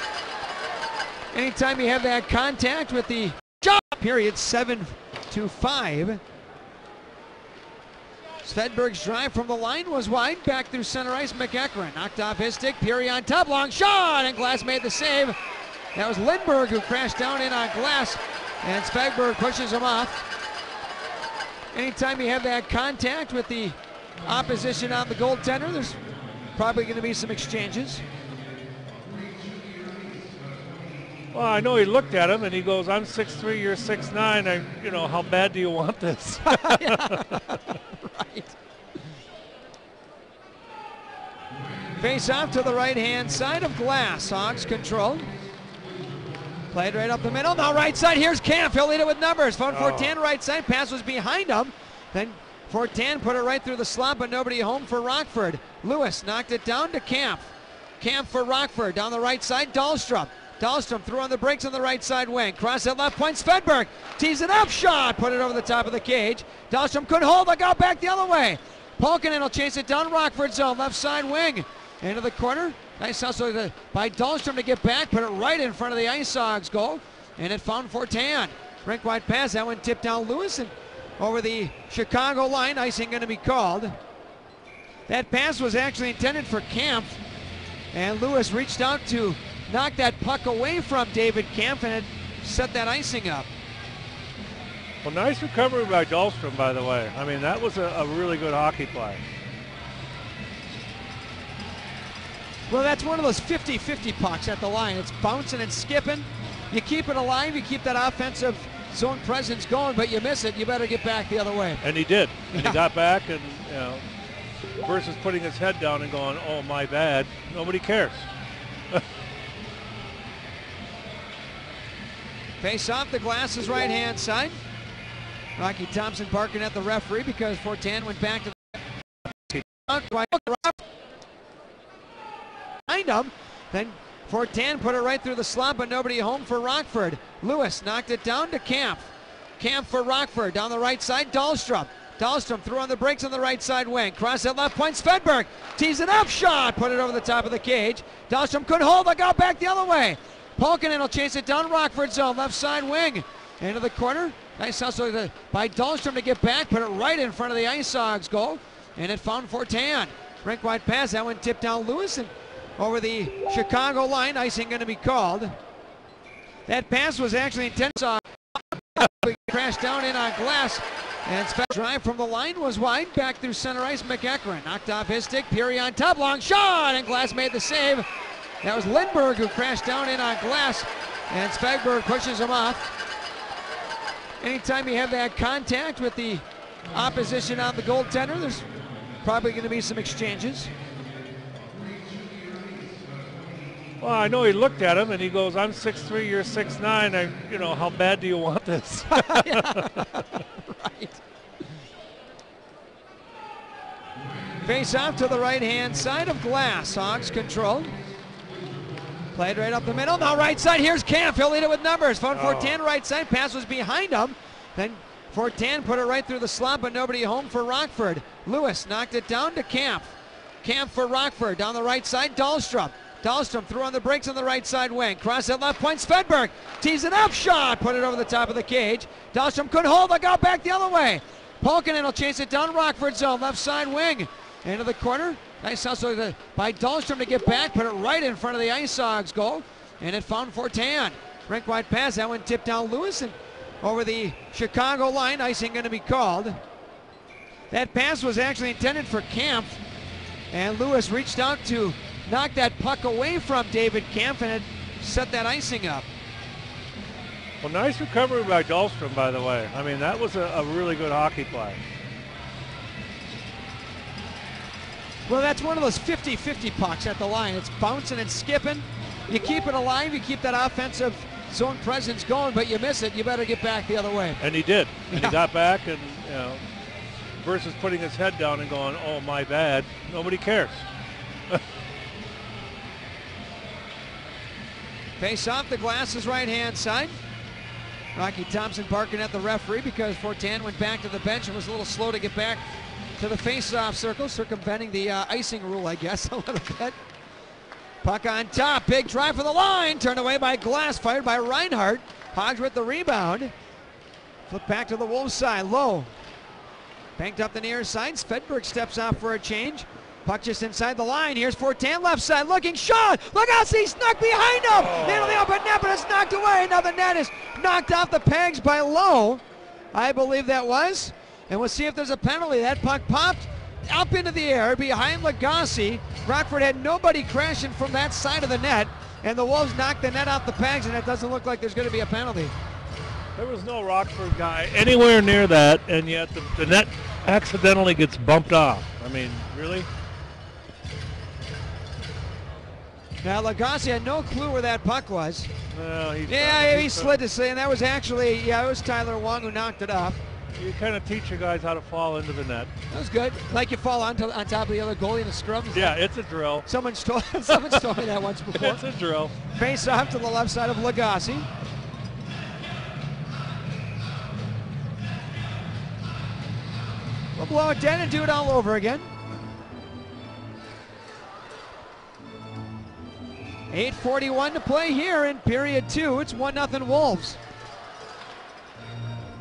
Anytime you have that contact with the shot, period 7-5. Svedberg's drive from the line was wide. Back through center ice, McEachran knocked off his stick. Peary on top, long shot, and Glass made the save. That was Lindberg who crashed down in on Glass, and Svedberg pushes him off. Anytime you have that contact with the opposition on the goaltender, there's probably going to be some exchanges.
Well, I know he looked at him and he goes, "I'm 6'3", you're 6'9". You know, how bad do you want this?"
Right. Face off to the right-hand side of Glass. Hawks controlled. Played right up the middle. Now right side. Here's Camp. He'll lead it with numbers. Phone Fortin right side. Pass was behind him. Then Fortin put it right through the slot, but nobody home for Rockford. Lewis knocked it down to Camp. Camp for Rockford. Down the right side, Dahlstrom. Dahlstrom threw on the brakes on the right side wing. Cross at left point. Svedberg tees it up. Shot. Put it over the top of the cage. Dahlstrom couldn't hold it. Got back the other way. Polkinen will chase it down Rockford zone. Left side wing. Into the corner. Nice hustle by Dahlstrom to get back. Put it right in front of the Ice Hogs goal. And it found Fortin. Rink wide pass. That one tipped down Lewis and over the Chicago line. Icing going to be called. That pass was actually intended for Camp. And Lewis reached out to knock that puck away from David Camp and it set that icing up.
Well, nice recovery by Dahlstrom, by the way. I mean, that was a really good hockey play.
Well, that's one of those 50-50 pucks at the line. It's bouncing and skipping. You keep it alive, you keep that offensive zone presence going, but you miss it, you better get back the other way.
And he did. And he got back and, you know, versus putting his head down and going, "Oh, my bad." Nobody cares.
Face off the Glass's right-hand side. Rocky Thompson barking at the referee because Fortin went back to the behind him. Then Fortin put it right through the slot, but nobody home for Rockford. Lewis knocked it down to Camp. Camp for Rockford. Down the right side, Dahlstrom. Dahlstrom threw on the brakes on the right side wing. Cross at left point, Svedberg tees it up. Shot. Put it over the top of the cage. Dahlstrom couldn't hold it. Got back the other way. Polkinen will chase it down Rockford zone. Left side wing. Into the corner. Nice hustle by Dahlstrom to get back. Put it right in front of the Ice Hogs goal. And it found Fortin. Rink wide pass. That one tipped down Lewis and over the Chicago line. Icing going to be called. That pass was actually intended. Crashed down in on Glass. And drive from the line was wide. Back through center ice, McEachran knocked off his stick. Peary on top, long shot, and Glass made the save. That was Lindberg who crashed down in on Glass, and Svedberg pushes him off. Anytime you have that contact with the opposition on the goaltender, there's probably going to be some exchanges.
Well, I know he looked at him and he goes, "I'm 6'3", you're 6'9". You know, how bad do you want this?"
Right. Face off to the right-hand side of Glass. Hawks controlled. Played right up the middle. Now right side. Here's Camp. He'll lead it with numbers. Phone Fortin right side. Pass was behind him. Then Fortin put it right through the slot, but nobody home for Rockford. Lewis knocked it down to Camp. Camp for Rockford. Down the right side, Dahlstrom. Dahlstrom threw on the brakes on the right side wing. Cross at left point, Svedberg tees it up. Shot. Put it over the top of the cage. Dahlstrom couldn't hold it. Got back the other way. Polkinen will chase it down Rockford zone. Left side wing. Into the corner. Nice hustle by Dahlstrom to get back. Put it right in front of the Ice Hogs goal. And it found Fortin. Rink wide pass. That one tipped down Lewis and over the Chicago line. Icing going to be called. That pass was actually intended for Camp. And Lewis reached out to knock that puck away from David Camp and it set that icing up.
Well, nice recovery by Dahlstrom, by the way. I mean, that was a really good hockey play.
Well, that's one of those 50-50 pucks at the line. It's bouncing and skipping. You keep it alive, you keep that offensive zone presence going, but you miss it, you better get back the other way.
And he did. And he got back and, you know, versus putting his head down and going, "Oh, my bad." Nobody cares.
Face off the Glass's right-hand side. Rocky Thompson barking at the referee because Fortin went back to the bench and was a little slow to get back to the face-off circle, circumventing the icing rule, I guess, a little bit. Puck on top, big drive for the line, turned away by Glass, fired by Reinhardt. Hogs with the rebound. Flip back to the Wolves side, low. Banked up the near side. Svedberg steps off for a change. Puck just inside the line. Here's Fortin, left side, looking, shot! Lagasse snuck behind him! Into the open net, but it's knocked away. Now the net is knocked off the pegs by Lowe. I believe that was. And we'll see if there's a penalty. That puck popped up into the air behind Lagasse. Rockford had nobody crashing from that side of the net, and the Wolves knocked the net off the pegs, and it doesn't look like there's going to be a penalty.
There was no Rockford guy anywhere near that, and yet the net accidentally gets bumped off. I mean, really?
Now Lagasse had no clue where that puck was.
Well,
he slid to say, and that was actually, it was Tyler Wong who knocked it off.
You kind of teach your guys how to fall into the net.
That was good. Like you fall on top of the other goalie in a scrum.
Yeah, it's a drill.
Someone's told me that once before.
It's a drill.
Face off to the left side of Lagasse. We'll blow it dead and do it all over again. 8:41 to play here in period 2. It's 1-0 Wolves.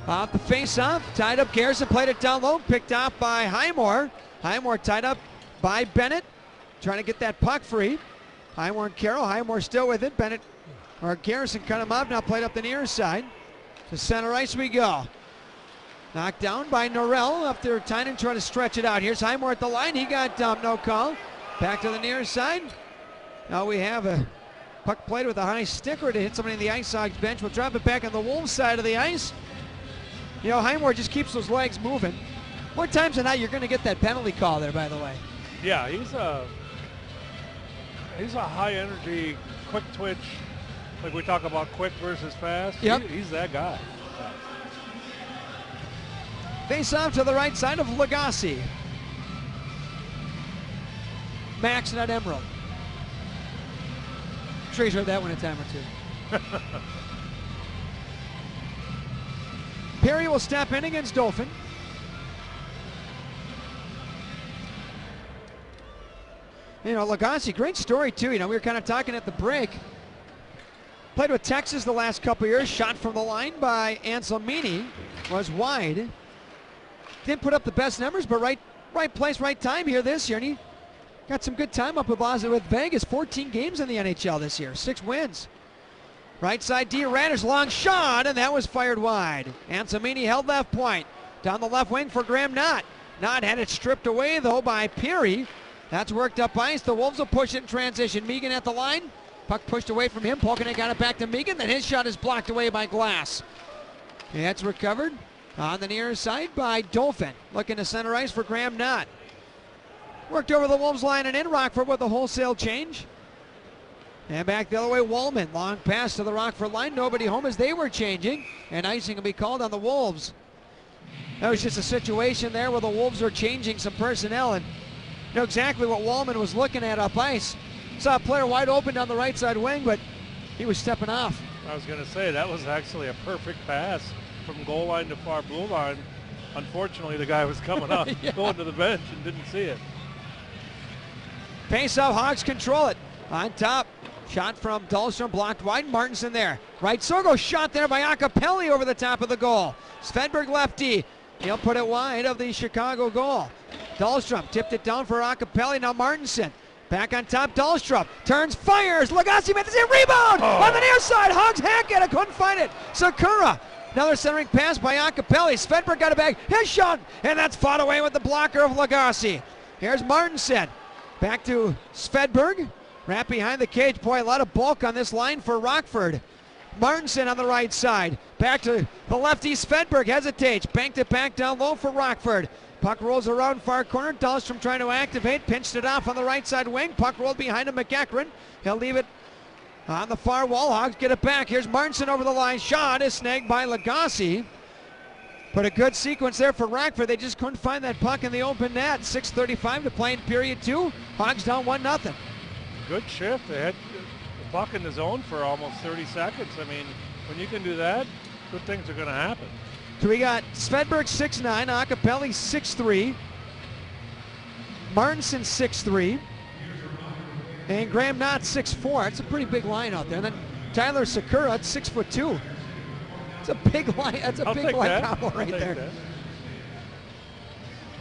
Off the face-off, tied up Garrison, played it down low, picked off by Highmore. Highmore tied up by Bennett, trying to get that puck free. Highmore and Carroll, Highmore still with it. Bennett, or Garrison cut him off, now played up the near side. To center ice we go. Knocked down by Norrell after Tynan trying to stretch it out. Here's Highmore at the line, he got no call. Back to the near side. Now we have a puck played with a high sticker to hit somebody in the Ice Hogs bench. We'll drop it back on the Wolves side of the ice. You know, Highmore just keeps those legs moving. More times than not, you're going to get that penalty call there, by the way.
Yeah, he's a high-energy, quick twitch. Like we talk about quick versus fast.
Yep.
He's that guy.
Face off to the right side of Lagasse. Max, not Emerald. I'm sure he's heard that one a time or two. Perry will step in against Dolphin. You know, Lagasse, great story too. You know, we were kind of talking at the break. Played with Texas the last couple years. Shot from the line by Anselmini was wide. Didn't put up the best numbers, but right place, right time here this year. And he got some good time up with Vegas. 14 games in the NHL this year, 6 wins. Right side, D. Radish, long shot, and that was fired wide. Anselmini held left point. Down the left wing for Graham Knott. Knott had it stripped away, though, by Peary. That's worked up ice. The Wolves will push it in transition. Megan at the line. Puck pushed away from him. Polkanen got it back to Megan. Then his shot is blocked away by Glass. And that's recovered on the near side by Dolphin. Looking to center ice for Graham Knott. Worked over the Wolves line and in. Rockford with a wholesale change. And back the other way, Wallman. Long pass to the Rockford line. Nobody home as they were changing. And icing will be called on the Wolves. That was just a situation there where the Wolves are changing some personnel. And you know exactly what Wallman was looking at up ice. Saw a player wide open down the right side wing, but he was stepping off.
I was going to say, that was actually a perfect pass from goal line to far blue line. Unfortunately, the guy was coming up,
yeah.
Going to the bench and didn't see it.
Face off, Hogs control it. On top, shot from Dahlstrom, blocked wide. Martinson there. Right circle shot there by Acapelli over the top of the goal. Svedberg lefty. He'll put it wide of the Chicago goal. Dahlstrom tipped it down for Acapelli. Now Martinson. Back on top, Dahlstrom turns, fires. Lagasse made the rebound on the near side. Hogs hack at it, couldn't find it. Sakura. Another centering pass by Acapelli. Svedberg got it back. His shot, and that's fought away with the blocker of Lagasse. Here's Martinson. Back to Svedberg. Wrapped behind the cage. Boy, a lot of bulk on this line for Rockford. Martinson on the right side. Back to the lefty. Svedberg hesitates. Banked it back down low for Rockford. Puck rolls around far corner. Dahlstrom trying to activate. Pinched it off on the right side wing. Puck rolled behind him. McEachran. He'll leave it on the far wall. Hogs get it back. Here's Martinson over the line. Shot is snagged by Lagasse. But a good sequence there for Rockford. They just couldn't find that puck in the open net. 6:35 to play in period 2. Hogs down 1-0.
Good shift. They had the puck in the zone for almost 30 seconds. I mean, when you can do that, good things are going to happen.
So we got Svedberg 6'9", Acapelli 6'3", Martinson 6'3", and Graham Knott 6'4". It's a pretty big line out there. And then Tyler Sakura at 6'2". It's a big line. That's a big line combo right there.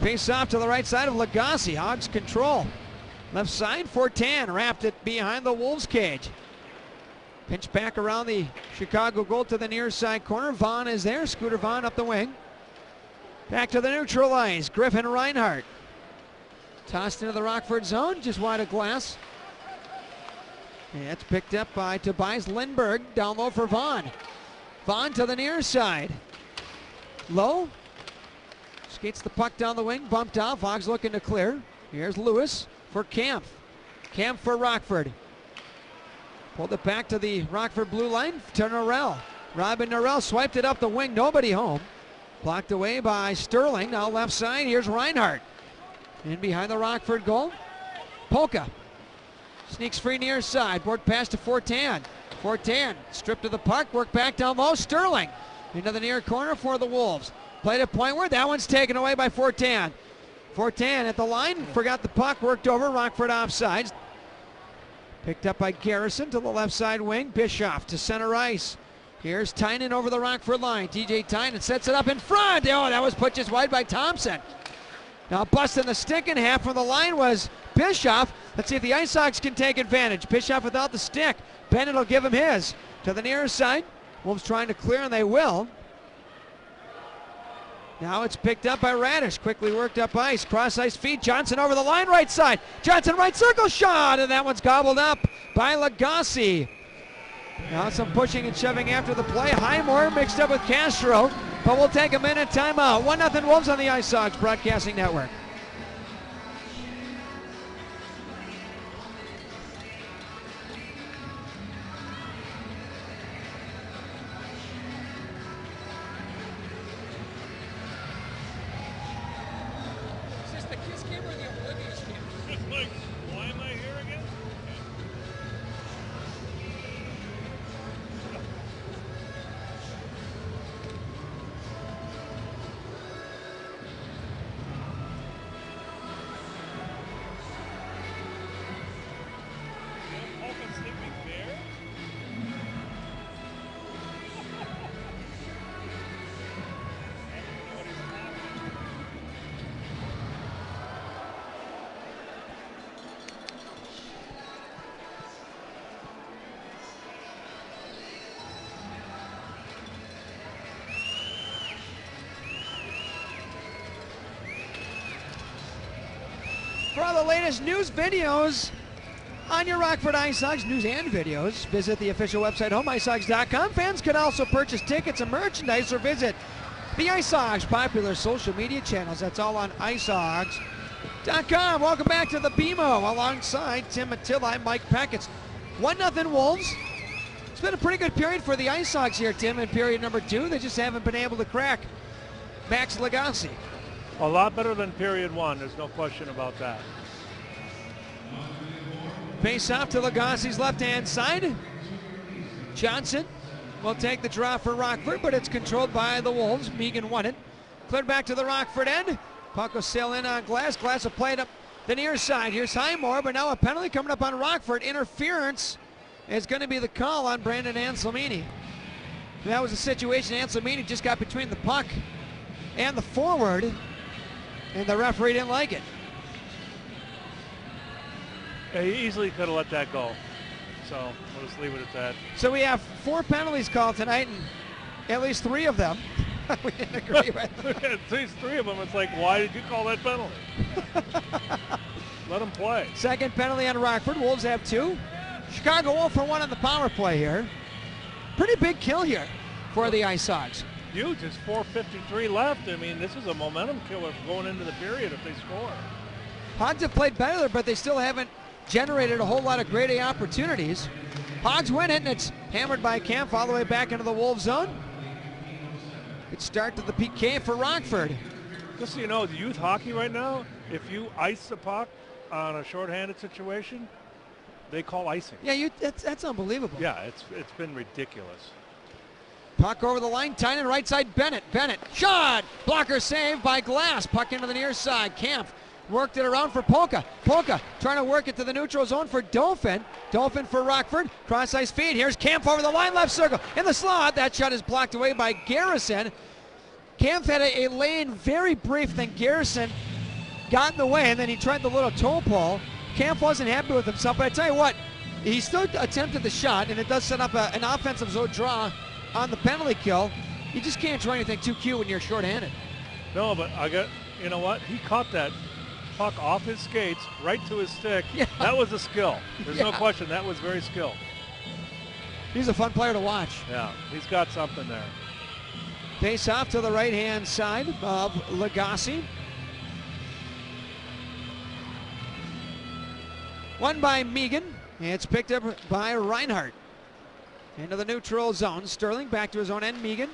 Face off to the right side of Lagasse. Hogs control. Left side, Fortin wrapped it behind the Wolves cage. Pinch back around the Chicago goal to the near side corner. Vaughn is there. Scooter Vaughn up the wing. Back to the neutral ice. Griffin Reinhardt. Tossed into the Rockford zone, just wide of glass. And it's picked up by Tobias Lindberg. Down low for Vaughn. Vaughn to the near side. Low. Skates the puck down the wing, bumped off. Hogs looking to clear. Here's Lewis for Kampf. Kampf for Rockford. Pulled it back to the Rockford blue line to Norrell. Robin Norrell swiped it up the wing. Nobody home. Blocked away by Sterling. Now left side. Here's Reinhardt. In behind the Rockford goal. Polka. Sneaks free near side. Board pass to Fortin. Fortin stripped of the puck. Work back down low. Sterling into the near corner for the Wolves. Played at pointward. That one's taken away by Fortin. Fortin at the line. Forgot the puck. Worked over. Rockford offsides. Picked up by Garrison to the left side wing. Bischoff to center ice. Here's Tynan over the Rockford line. TJ Tynan sets it up in front. Oh, that was put just wide by Thompson. Now busting the stick in half from the line was Bischoff. Let's see if the Ice Sox can take advantage. Bischoff without the stick. Bennett will give him his. To the near side. Wolves trying to clear, and they will. Now it's picked up by Radish. Quickly worked up ice. Cross ice feed. Johnson over the line, right side. Johnson right circle shot, and that one's gobbled up by Lagasse. Now some pushing and shoving after the play. Highmore mixed up with Castro, but we'll take a minute timeout. 1-0 Wolves on the Ice Sox Broadcasting Network.
Why am I here again?
For all the latest news videos on your Rockford Ice Sox, news and videos, visit the official website, homeicesox.com. Fans can also purchase tickets and merchandise or visit the Ice Sox popular social media channels. That's all on icesox.com. Welcome back to the BMO alongside Tim Attila. I'm Mike Peck. 1-0 Wolves. It's been a pretty good period for the Ice Sox here, Tim, in period number 2. They just haven't been able to crack Max Lagasse.
A lot better than period 1. There's no question about that.
Face off to Lagasse's left-hand side. Johnson will take the draw for Rockford, but it's controlled by the Wolves. Megan won it. Cleared back to the Rockford end. Puck will sail in on Glass. Glass will play it up the near side. Here's Highmore, but now a penalty coming up on Rockford. Interference is going to be the call on Brandon Anselmini. That was a situation. Anselmini just got between the puck and the forward, and the referee didn't like it.
Yeah, he easily could have let that go. So we'll just leave it at that.
So we have 4 penalties called tonight, and at least 3 of them we didn't agree with.
At least 3 of them. It's like, why did you call that penalty? Let them play.
Second penalty on Rockford. Wolves have 2. Chicago 0 for 1 on the power play here. Pretty big kill here for the Ice Sox.
Huge. It's 4:53 left. I mean, this is a momentum killer going into the period if they score.
Hogs have played better, but they still haven't generated a whole lot of grade A opportunities. Hogs win it, and it's hammered by Kampf all the way back into the Wolves zone. Good start to the PK for Rockford.
Just so you know, the youth hockey right now, if you ice the puck on a shorthanded situation, they call icing.
Yeah, that's unbelievable.
Yeah, it's been ridiculous.
Puck over the line, Tynan right side, Bennett. Shot! Blocker saved by Glass. Puck into the near side. Kampf worked it around for Polka. Polka trying to work it to the neutral zone for Dolphin. Dolphin for Rockford. Cross ice feed. Here's Kampf over the line, left circle. In the slot. That shot is blocked away by Garrison. Kampf had a lane very brief, then Garrison got in the way, and then he tried the little toe pull. Camp wasn't happy with himself, but I tell you what, he still attempted the shot, and it does set up an offensive zone draw on the penalty kill. You just can't try anything too cute when you're shorthanded.
No, but you know what? He caught that puck off his skates right to his stick.
Yeah.
That was a skill. There's no
Yeah.
question. That was very skilled.
He's a fun player to watch.
Yeah, he's got something there.
Face off to the right-hand side of Lagasse. Won by Megan. It's picked up by Reinhardt. Into the neutral zone. Sterling back to his own end. Megan.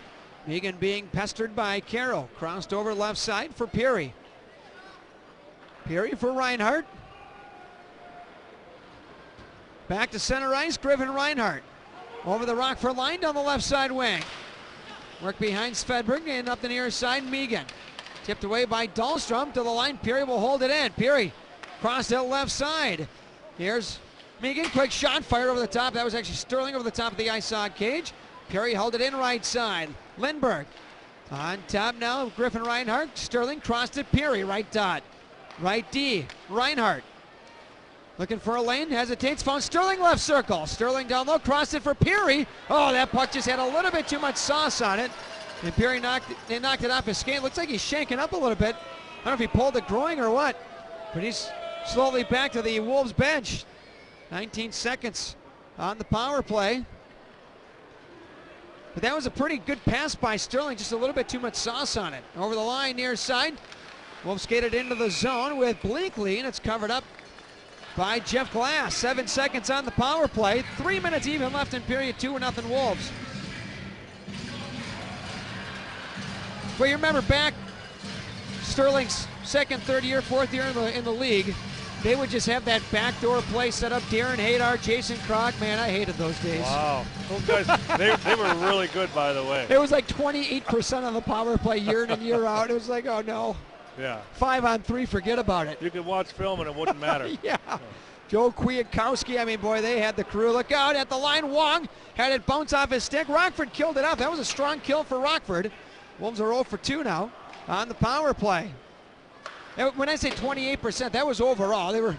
Megan being pestered by Carroll. Crossed over left side for Peary. Peary for Reinhardt. Back to center ice. Griffin Reinhardt. Over the Rockford line down the left side wing. Work behind Svedberg and up the near side. Megan. Tipped away by Dahlstrom to the line. Peary will hold it in. Peary crossed out left side. Here's Megan. Quick shot fired over the top. That was actually Sterling over the top of the ice cage. Peary held it in right side. Lindbergh on top now. Griffin Reinhardt. Sterling crossed it. Peary right dot. Right D. Reinhardt. Looking for a lane, hesitates, found Sterling left circle. Sterling down low, crossed it for Peary. Oh, that puck just had a little bit too much sauce on it. And Peary knocked it off his skate. Looks like he's shanking up a little bit. I don't know if he pulled the groin or what, but he's slowly back to the Wolves bench. 19 seconds on the power play. But that was a pretty good pass by Sterling, just a little bit too much sauce on it. Over the line, near side. Wolves skated into the zone with Bleakley, and it's covered up by Jeff Glass. 7 seconds on the power play. 3 minutes even left in period 2-0 Wolves. Well, you remember back Sterling's second, third year, fourth year in the league, they would just have that backdoor play set up. Darren Hadar, Jason Krog. Man, I hated those days.
Wow. Those guys, they were really good, by the way.
It was like 28% on the power play year in and year out. It was like, oh no.
Yeah.
5-on-3, forget about it.
You could watch film and it wouldn't matter.
Yeah. Joe Kwiatkowski, I mean, boy, they had the crew. Look out at the line. Wong had it bounce off his stick. Rockford killed it off. That was a strong kill for Rockford. Wolves are 0 for 2 now on the power play. When I say 28%, that was overall. They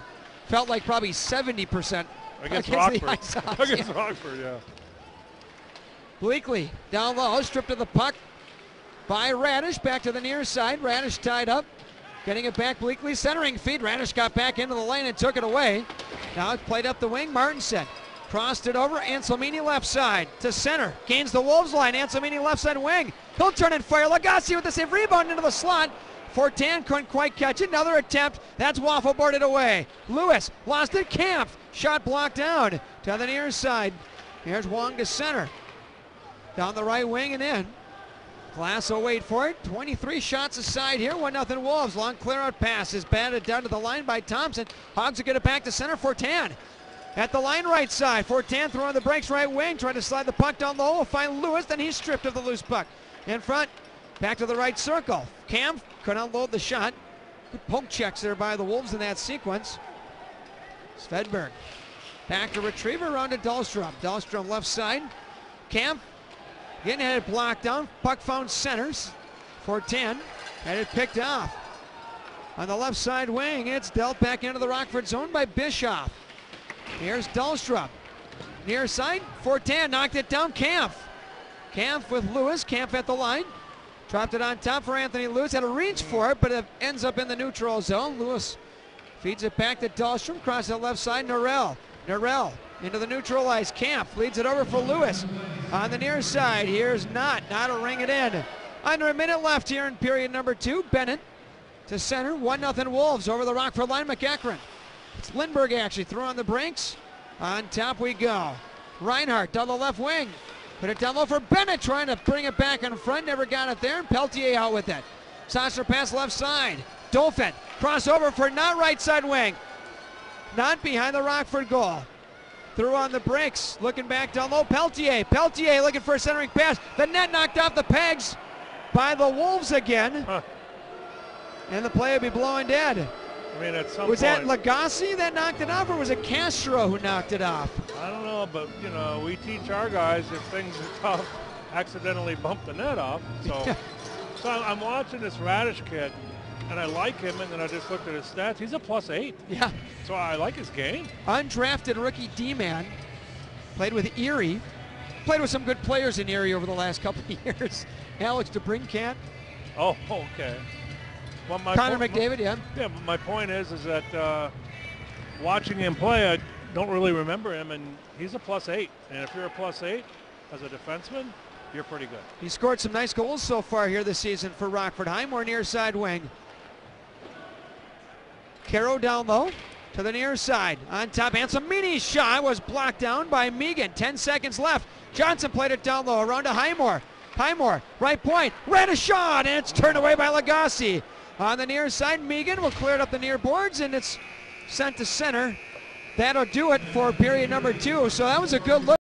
felt like probably 70%
against
Rockford.
Against Rockford, yeah.
Bleakley down low, stripped of the puck by Radish. Back to the near side. Radish tied up. Getting it back, Bleakley, centering feed. Radish got back into the lane and took it away. Now it's played up the wing. Martinson crossed it over. Anselmini left side to center. Gains the Wolves line. Anselmini left side wing. He'll turn and fire. Lagasse with the save. Rebound into the slot. Fortan couldn't quite catch it. Another attempt. That's waffle boarded away. Lewis lost it. Camp. Shot blocked down to the near side. Here's Wong to center. Down the right wing and in. Glass will wait for it. 23 shots aside here. 1-0 Wolves. Long clear out pass is batted down to the line by Thompson. Hogs will get it back to center. Fortan at the line right side. Fortan throwing the brakes right wing. Trying to slide the puck down low. Will find Lewis. Then he's stripped of the loose puck. In front. Back to the right circle. Cam could unload the shot. Good poke checks there by the Wolves in that sequence. Svedberg back to retriever around to Dahlstrom. Dahlstrom left side. Cam getting headed blocked down. Puck found centers. Fortan had it picked off. On the left side wing, it's dealt back into the Rockford zone by Bischoff. Here's Dahlstrom. Near side, Fortan knocked it down. Kampf with Lewis. Kampf at the line. Dropped it on top for Anthony Lewis. Had a reach for it, but it ends up in the neutral zone. Lewis feeds it back to Dahlstrom. Cross the left side, Norrell into the neutral ice. Camp leads it over for Lewis. On the near side, here's Not to ring it in. Under a minute left here in period number 2. Bennett to center. 1-0 Wolves over the Rockford line. McEachran. It's Lindbergh actually throw on the brakes. On top we go. Reinhardt down the left wing. Put it down low for Bennett, trying to bring it back in front. Never got it there. Peltier out with it. Saucer pass left side. Dolphin crossover for Not right side wing. Not behind the Rockford goal. Through on the brakes. Looking back down low. Peltier looking for a centering pass. The net knocked off the pegs by the Wolves again. And the play will be blowing dead.
I mean, at some
was
point,
that Lagasse that knocked it off, or was it Castro who knocked it off?
I don't know, but you know, we teach our guys if things are tough, accidentally bump the net off. So, so I'm watching this Radish kid, And I like him, and then I just looked at his stats. He's a +8.
Yeah.
So I like his game.
Undrafted rookie D-man. Played with Erie. Played with some good players in Erie over the last couple of years. Alex DeBrincat.
Oh, okay. Well,
Connor McDavid, yeah.
Yeah, but my point is that watching him play, I don't really remember him, and he's a +8. And if you're a +8 as a defenseman, you're pretty good.
He scored some nice goals so far here this season for Rockford. Highmore near side wing. Caro down low to the near side. On top, Ansamini's shot was blocked down by Megan. 10 seconds left. Johnson played it down low around to Highmore. Highmore, right point, ran a shot, and it's turned away by Lagasse. On the near side, Megan will clear it up the near boards, and it's sent to center. That'll do it for period number 2. So that was a good look.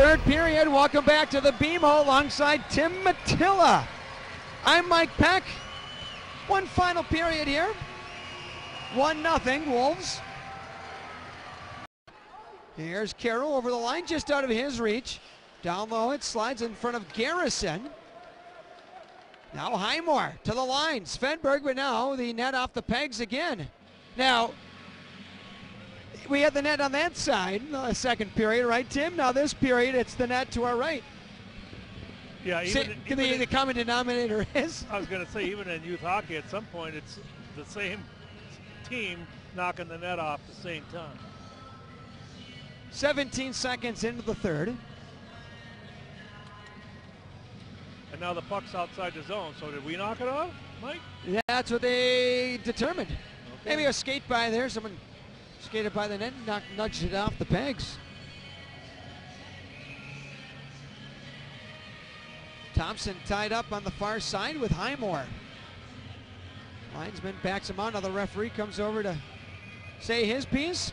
third period. Welcome back to the BMO alongside Tim Matilla. I'm Mike Peck. One final period here. 1-0 Wolves. Here's Carroll over the line, just out of his reach. Down low, it slides in front of Garrison. Now Highmore to the line. Svedberg, but now the net off the pegs again. Now, we had the net on that side in the second period, right, Tim? Now this period, it's the net to our right.
Yeah,
the common denominator is?
I was going to say, even in youth hockey, at some point, it's the same team knocking the net off at the same time.
17 seconds into the third.
And now the puck's outside the zone, so did we knock it off, Mike?
Yeah, that's what they determined.
Okay.
Maybe a skate by there. Someone skated by the net and nudged it off the pegs. Thompson tied up on the far side with Highmore. Linesman backs him on. Now the referee comes over to say his piece.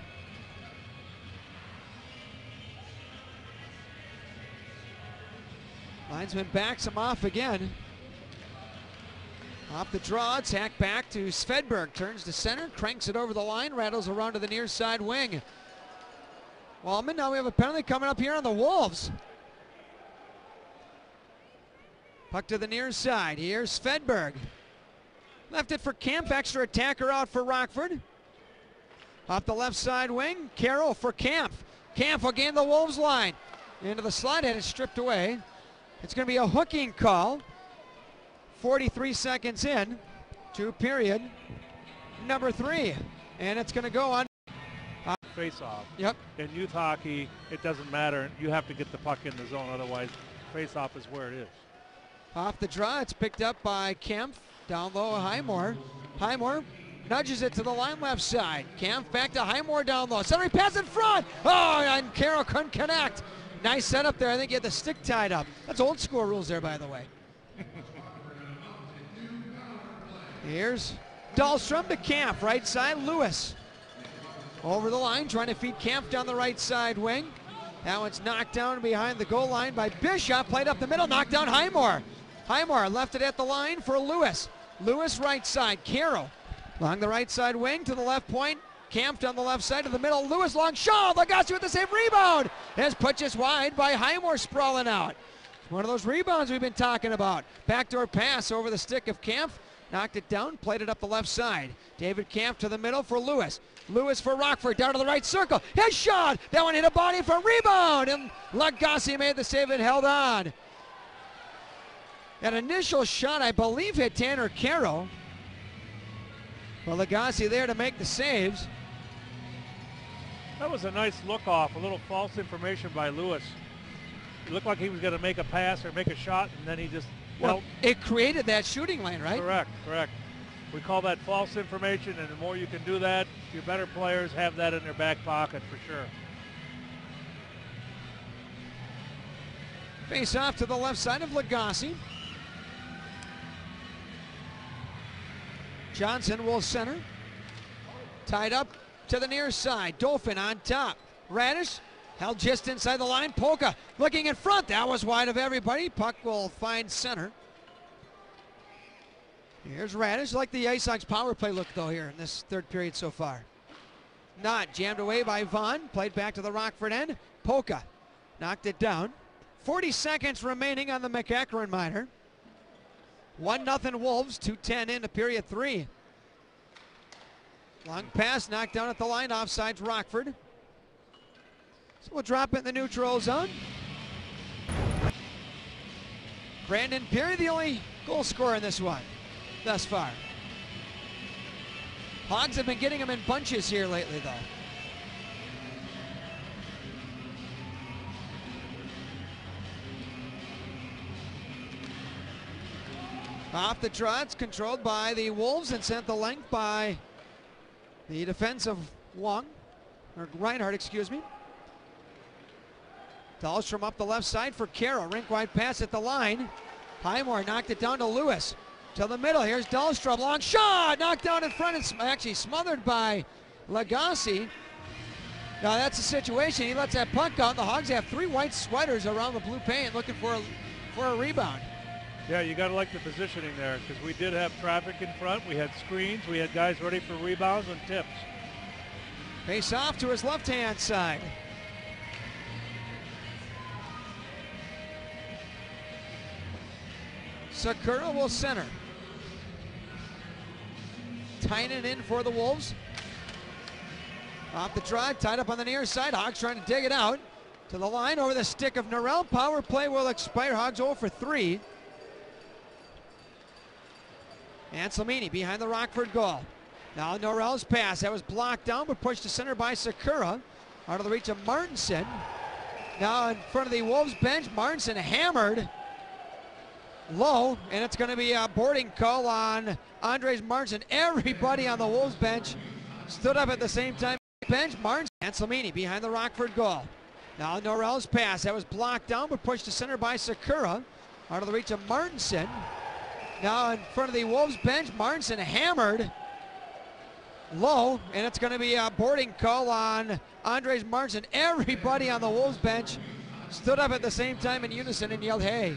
Linesman backs him off again. Off the draw, it's hacked back to Svedberg. Turns to center, cranks it over the line, rattles around to the near side wing. Wallman, now we have a penalty coming up here on the Wolves. Puck to the near side. Here's Svedberg. Left it for Camp, extra attacker out for Rockford. Off the left side wing, Carroll for Camp. Camp will gain the Wolves line. Into the slot, and it's stripped away. It's going to be a hooking call. 43 seconds in to period number 3. And it's going to go on.
Face-off.
Yep.
In youth hockey, it doesn't matter. You have to get the puck in the zone, otherwise face-off is where it is.
Off the draw, it's picked up by Kempf. Down low, Highmore. Highmore nudges it to the line left side. Kempf back to Highmore down low. Centering pass in front. Oh, and Carroll couldn't connect. Nice setup there. I think he had the stick tied up. That's old school rules there, by the way. Here's Dahlstrom to Camp, right side. Lewis over the line, trying to feed Camp down the right side wing. That one's knocked down behind the goal line by Bishop. Played up the middle, knocked down Highmore. Highmore left it at the line for Lewis. Lewis right side. Carroll along the right side wing to the left point. Camped on the left side to the middle. Lewis long shot. Lagasse with the save. Rebound. It's put just wide by Highmore, sprawling out. One of those rebounds we've been talking about. Backdoor pass over the stick of Camp. Knocked it down, played it up the left side. David Camp to the middle for Lewis. Lewis for Rockford, down to the right circle. His shot! That one hit a body for a rebound! And Lagasse made the save and held on. An initial shot, I believe, hit Tanner Carroll. Well, Lagasse there to make the saves.
That was a nice look off, a little false information by Lewis. It looked like he was going to make a pass or make a shot, and then he just...
Well, it created that shooting lane, right?
Correct. We call that false information, and the more you can do that, your better players have that in their back pocket for sure.
Face off to the left side of Lagasse. Johnson will center. Tied up to the near side. Dolphin on top. Radish held just inside the line. Polka looking in front. That was wide of everybody. Puck will find center. Here's Radish. Like the Ice Sox power play look, though, here in this third period so far. Not jammed away by Vaughn. Played back to the Rockford end. Polka knocked it down. 40 seconds remaining on the McEachern minor. 1-0 Wolves. 2:10 into period 3. Long pass knocked down at the line. Offsides Rockford. So we'll drop it in the neutral zone. Brandon Perry, the only goal scorer in this one thus far. Hogs have been getting them in bunches here lately, though. Off the draw, it's controlled by the Wolves and sent the length by the defensive Reinhardt, excuse me. Dahlstrom up the left side for Carroll. Rink wide pass at the line. Highmore knocked it down to Lewis. To the middle, here's Dahlstrom. Long shot! Knocked down in front and actually smothered by Lagasse. Now that's the situation. He lets that puck out. The Hogs have 3 white sweaters around the blue paint looking for a rebound.
Yeah, you got to like the positioning there because we did have traffic in front. We had screens. We had guys ready for rebounds and tips.
Face off to his left-hand side. Sakura will center. Tynan in for the Wolves. Off the drive, tied up on the near side. Hogs trying to dig it out. To the line, over the stick of Norrell. Power play will expire. Hogs 0 for 3. And Slamini behind the Rockford goal. Now Norrell's pass. That was blocked down, but pushed to center by Sakura. Out of the reach of Martinson. Now in front of the Wolves bench, Martinson hammered low, and it's going to be a boarding call on Andres Martinson. Everybody on the Wolves bench stood up at the same time. Bench, Martinson and Slamini behind the Rockford goal. Now Norrell's pass. That was blocked down, but pushed to center by Sakura. Out of the reach of Martinson. Now in front of the Wolves bench, Martinson hammered low, and it's going to be a boarding call on Andres Martinson. Everybody on the Wolves bench stood up at the same time in unison and yelled, "Hey!"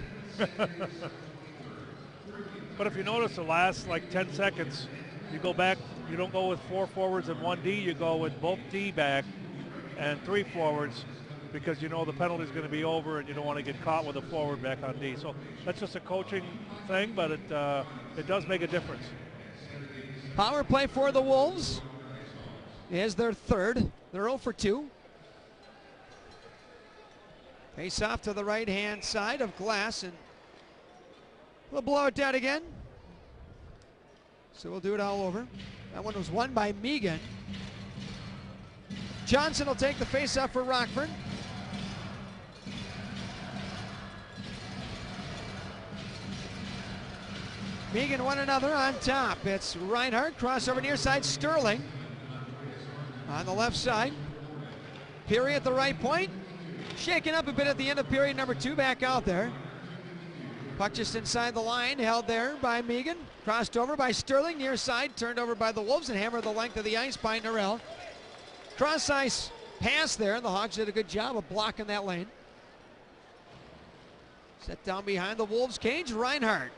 But if you notice the last like 10 seconds, you go back, you don't go with 4 forwards and 1 D, you go with both D back and 3 forwards because you know the penalty is going to be over and you don't want to get caught with a forward back on D. So that's just a coaching thing, but it does make a difference.
Power play for the Wolves is their third. They're 0 for 2. Face off to the right-hand side of Glass, and we'll blow it down again. So we'll do it all over. That one was won by Megan. Johnson will take the face-off for Rockford. Megan won another on top. It's Reinhardt, crossover near side, Sterling on the left side. Peary at the right point. Shaken up a bit at the end of period number 2, back out there. Puck just inside the line, held there by Megan. Crossed over by Sterling, near side, turned over by the Wolves and hammered the length of the ice by Norrell. Cross ice pass there, and the Hogs did a good job of blocking that lane. Set down behind the Wolves cage, Reinhardt.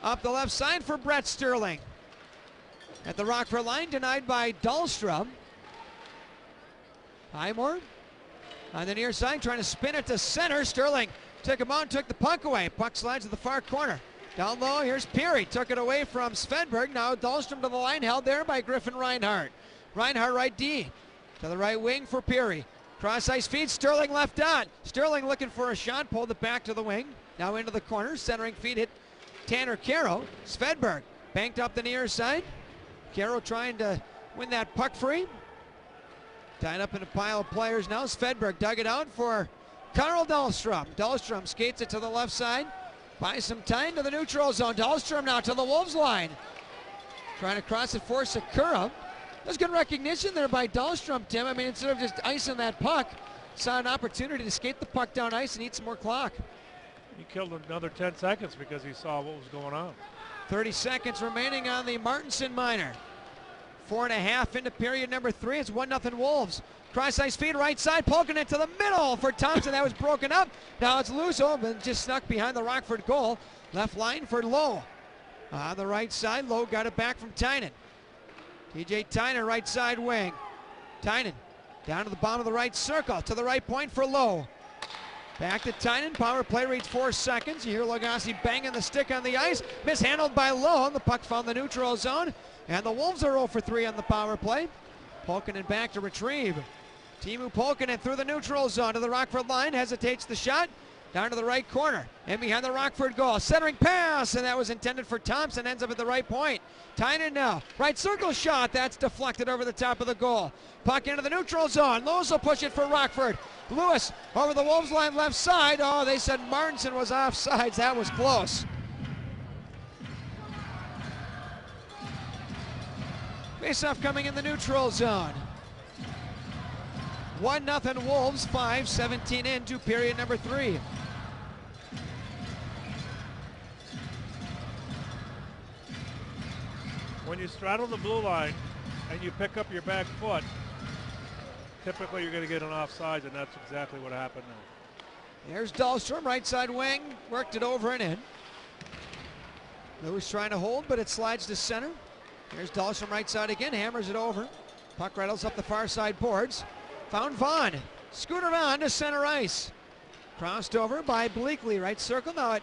Up the left side for Brett Sterling. At the Rockford line, denied by Dahlstrom. Highmore on the near side, trying to spin it to center. Sterling took him on, took the puck away. Puck slides to the far corner. Down low, here's Peary. Took it away from Svedberg. Now Dahlstrom to the line, held there by Griffin Reinhardt. Reinhardt right D. To the right wing for Peary. Cross ice feed, Sterling left on. Sterling looking for a shot, pulled it back to the wing. Now into the corner, centering feed hit Tanner Caro. Svedberg banked up the near side. Caro trying to win that puck free. Tied up in a pile of players now. Svedberg dug it out for Carl Dahlstrom. Dahlstrom skates it to the left side. Buys some time to the neutral zone. Dahlstrom now to the Wolves line. Trying to cross it for Sakura. There's good recognition there by Dahlstrom, Tim. I mean, instead of just icing that puck, saw an opportunity to skate the puck down ice and eat some more clock.
He killed another 10 seconds because he saw what was going on.
30 seconds remaining on the Martinson minor. 4.5 into period number 3. It's 1-0 Wolves. Cross ice feed right side, poking it to the middle for Thompson. That was broken up. Now it's loose, but just snuck behind the Rockford goal. Left line for Lowe. On the right side, Lowe got it back from Tynan. TJ Tynan, right side wing. Tynan down to the bottom of the right circle. To the right point for Lowe. Back to Tynan. Power play reads 4 seconds. You hear Lagasse banging the stick on the ice. Mishandled by Lowe. The puck found the neutral zone. And the Wolves are 0 for 3 on the power play. Polkinen back to retrieve. Timu Polkinen through the neutral zone to the Rockford line. Hesitates the shot. Down to the right corner. And behind the Rockford goal. Centering pass. And that was intended for Thompson. Ends up at the right point. Tynan now. Right circle shot. That's deflected over the top of the goal. Puck into the neutral zone. Lewis will push it for Rockford. Lewis over the Wolves line left side. Oh, they said Martinson was offsides. That was close. Face-off coming in the neutral zone. 1-0 Wolves, 5:17 into period number 3.
When you straddle the blue line and you pick up your back foot, typically you're going to get an offsides, and that's exactly what happened there.
Here's Dahlstrom, right side wing, worked it over and in. Lewis trying to hold, but it slides to center. Here's Dahlstrom right side again, hammers it over. Puck rattles up the far side boards. Found Vaughn. Scooter Vaughn to center ice. Crossed over by Bleakley, right circle. Now it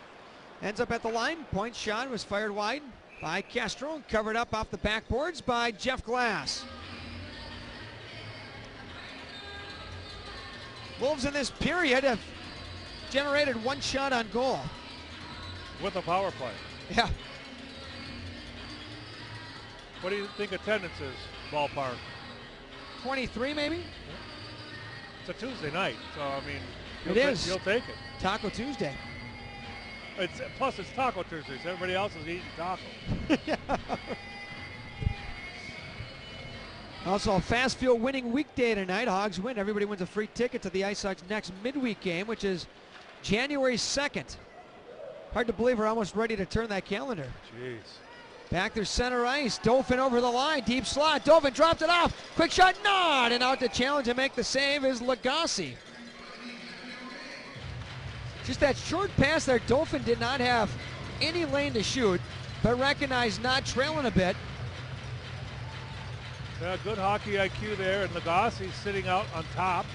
ends up at the line. Point shot was fired wide by Castro, covered up off the backboards by Jeff Glass. Wolves in this period have generated one shot on goal.
With a power play.
Yeah.
What do you think attendance is, ballpark?
23 maybe?
It's a Tuesday night, so I mean,
you'll
take it.
Taco Tuesday.
Plus it's Taco Tuesday, so everybody else is eating taco.
Also, a fast fuel winning weekday tonight. Hogs win. Everybody wins a free ticket to the Ice Sox next midweek game, which is January 2nd. Hard to believe we're almost ready to turn that calendar.
Jeez.
Back through center ice. Dauphin over the line. Deep slot. Dauphin dropped it off. Quick shot. Not. And out to challenge and make the save is Lagasse. Just that short pass there. Dauphin did not have any lane to shoot, but recognized not trailing a bit.
Yeah, good hockey IQ there, and Lagasse sitting out on top.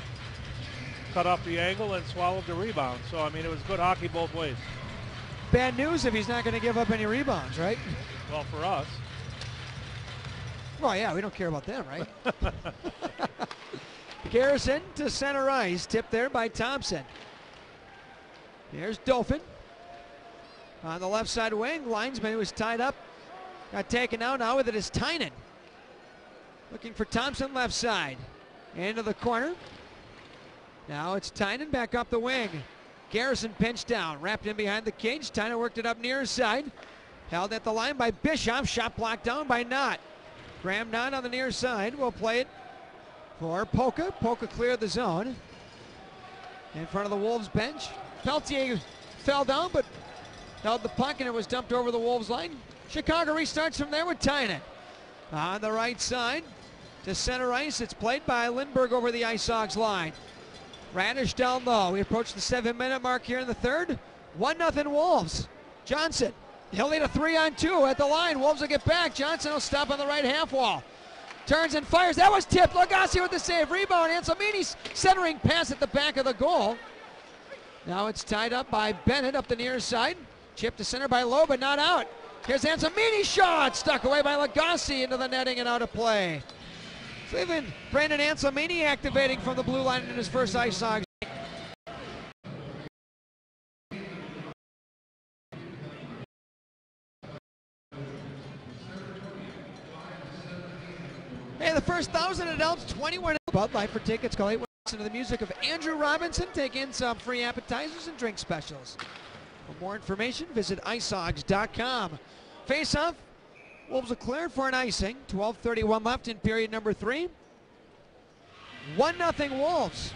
Cut off the angle and swallowed the rebound. So, I mean, it was good hockey both ways.
Bad news if he's not going to give up any rebounds, right?
Well, for us.
Well, yeah, we don't care about them, right? Garrison to center ice, tipped there by Thompson. Here's Dauphin. On the left side wing, linesman who was tied up. Got taken out, now with it is Tynan. Looking for Thompson left side. Into the corner. Now it's Tynan back up the wing. Garrison pinched down, wrapped in behind the cage. Tynan worked it up near side. Held at the line by Bischoff. Shot blocked down by Knott. Graham Knott on the near side will play it for Polka. Polka cleared the zone. In front of the Wolves bench. Peltier fell down but held the puck and it was dumped over the Wolves line. Chicago restarts from there with Tynan. On the right side to center ice. It's played by Lindbergh over the Ice Sox line. Radish down low. We approach the 7-minute mark here in the third. 1-0 Wolves. Johnson. He'll need a 3-on-2 at the line. Wolves will get back. Johnson will stop on the right half wall. Turns and fires. That was tipped. Lagasse with the save. Rebound. Anselmini's centering pass at the back of the goal. Now it's tied up by Bennett up the near side. Chipped to center by Lowe, but not out. Here's Anselmini's shot. Stuck away by Lagasse into the netting and out of play. So even Brandon Anselmini activating from the blue line in his first Ice Sox. Hey, the first 1,000 adults, 21 Bud Light for tickets. Call 816 to the music of Andrew Robinson. Take in some free appetizers and drink specials. For more information, visit icesogs.com. Face-off. Wolves are cleared for an icing. 12:31 left in period number 3. 1-0 Wolves.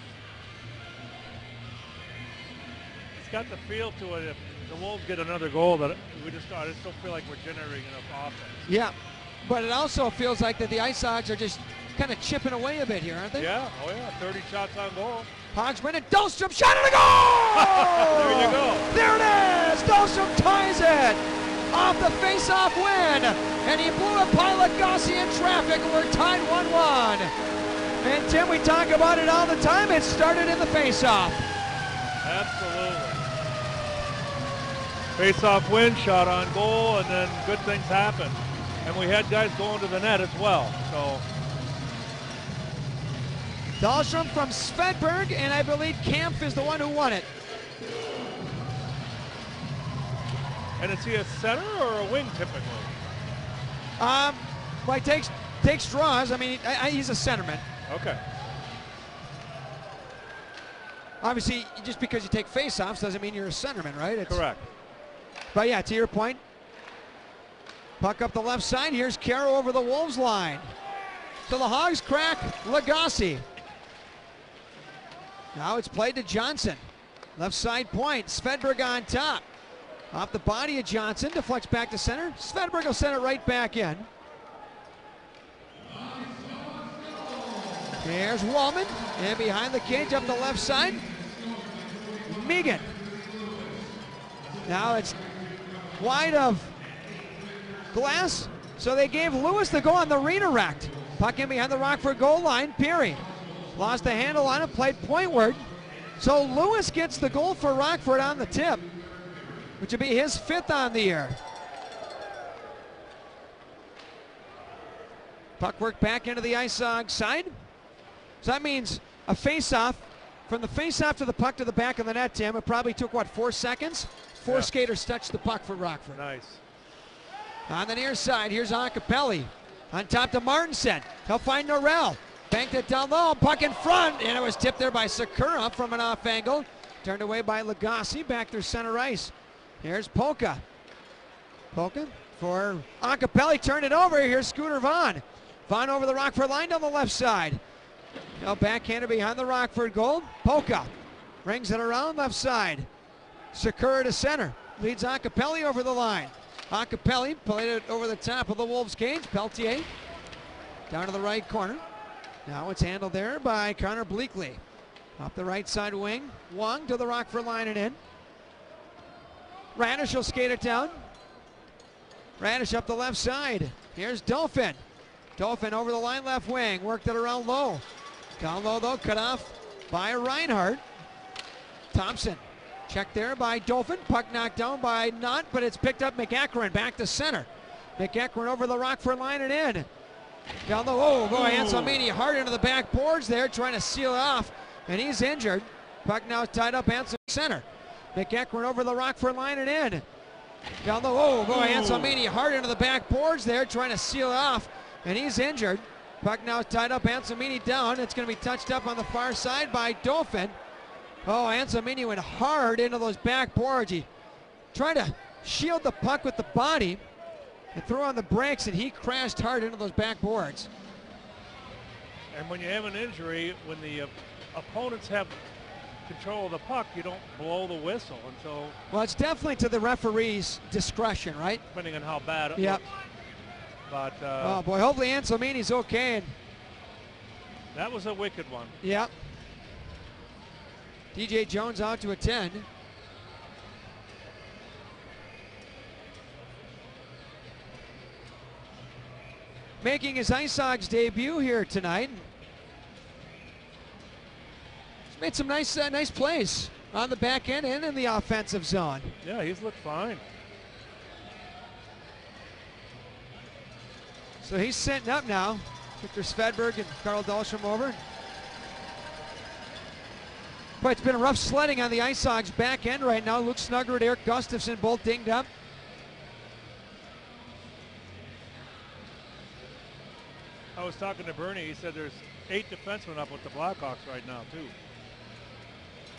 It's got the feel to it. If the Wolves get another goal, that I just don't feel like we're generating enough offense.
Yeah, but it also feels like that the Ice Sox are just kind of chipping away a bit here, aren't they?
Yeah, oh yeah, 30 shots on goal.
Hogs win it. Dahlstrom shot at the goal!
There you go.
There it is! Dahlstrom ties it! Off the face-off win, and he blew it by Lagasse in traffic, and we're tied 1-1. And Tim, we talk about it all the time. It started in the face-off.
Absolutely. Face-off win, shot on goal, and then good things happen. And we had guys going to the net as well. So
Dahlstrom from Svedberg, and I believe Kampf is the one who won it.
And is he a center or a wing typically?
Well, he takes draws. I mean, he's a centerman.
Okay.
Obviously, just because you take face-offs doesn't mean you're a centerman, right?
Correct.
But yeah, to your point, puck up the left side. Here's Caro over the Wolves line. So the Hogs crack Lagasse. Now it's played to Johnson. Left side point. Svedberg on top. Off the body of Johnson, deflects back to center. Svedberg will send it right back in. Here's Wallman, and behind the cage up the left side, Megan. Now it's wide of glass, so they gave Lewis the go on the redirect. Puck in behind the Rockford goal line, Peary lost the handle on it, played pointward. So Lewis gets the goal for Rockford on the tip, which would be his 5th on the year. Puck worked back into the ISOG side. So that means a face-off. From the face-off to the puck to the back of the net, Tim, it probably took, what, 4 seconds? Four skaters touched the puck for Rockford.
Nice.
On the near side, here's Acapelli. On top to Martinson. He'll find Norrell. Banked it down low, puck in front, and it was tipped there by Sakura from an off angle. Turned away by Lagasse, back through center ice. Here's Polka. Polka for Acapelli, turned it over. Here's Scooter Vaughn. Vaughn over the Rockford line down the left side. Now backhander behind the Rockford goal. Polka rings it around left side. Sakura to center. Leads Acapelli over the line. Acapelli played it over the top of the Wolves cage. Peltier down to the right corner. Now it's handled there by Connor Bleakley. Up the right side wing. Wong to the Rockford line and in. Radish will skate it down. Radish up the left side. Here's Dolphin. Dolphin over the line left wing. Worked it around low. Down low though, cut off by Reinhardt. Thompson. Checked there by Dolphin. Puck knocked down by Knott, but it's picked up McEachran back to center. McEachran over the Rockford line and in. Down the low, boy, Anselmini hard into the back boards there, trying to seal it off, and he's injured. Puck now tied up, Anselmini center. McEachran over the Rockford line and in. Down the low, boy, Anselmini hard into the back boards there, trying to seal it off, and he's injured. Puck now tied up, Anselmini down. It's going to be touched up on the far side by Dolphin. Oh, Anselmini went hard into those back boards. He tried to shield the puck with the body and throw on the brakes, and he crashed hard into those back boards.
And when you have an injury, when the opponents have control of the puck, you don't blow the whistle until...
Well, it's definitely to the referee's discretion, right?
Depending on how bad it
yep.
looks. But,
oh, boy, hopefully Anselmini's okay. And
that was a wicked one.
Yep. DJ Jones out to attend. Making his ISOG's debut here tonight. He's made some nice plays on the back end and in the offensive zone.
Yeah, he's looked fine.
So he's setting up now. Victor Svedberg and Carl Dahlstrom over. But it's been rough sledding on the ISOG's back end right now. Luke Snugger and Eric Gustafson both dinged up.
I was talking to Bernie. He said there's 8 defensemen up with the Blackhawks right now, too.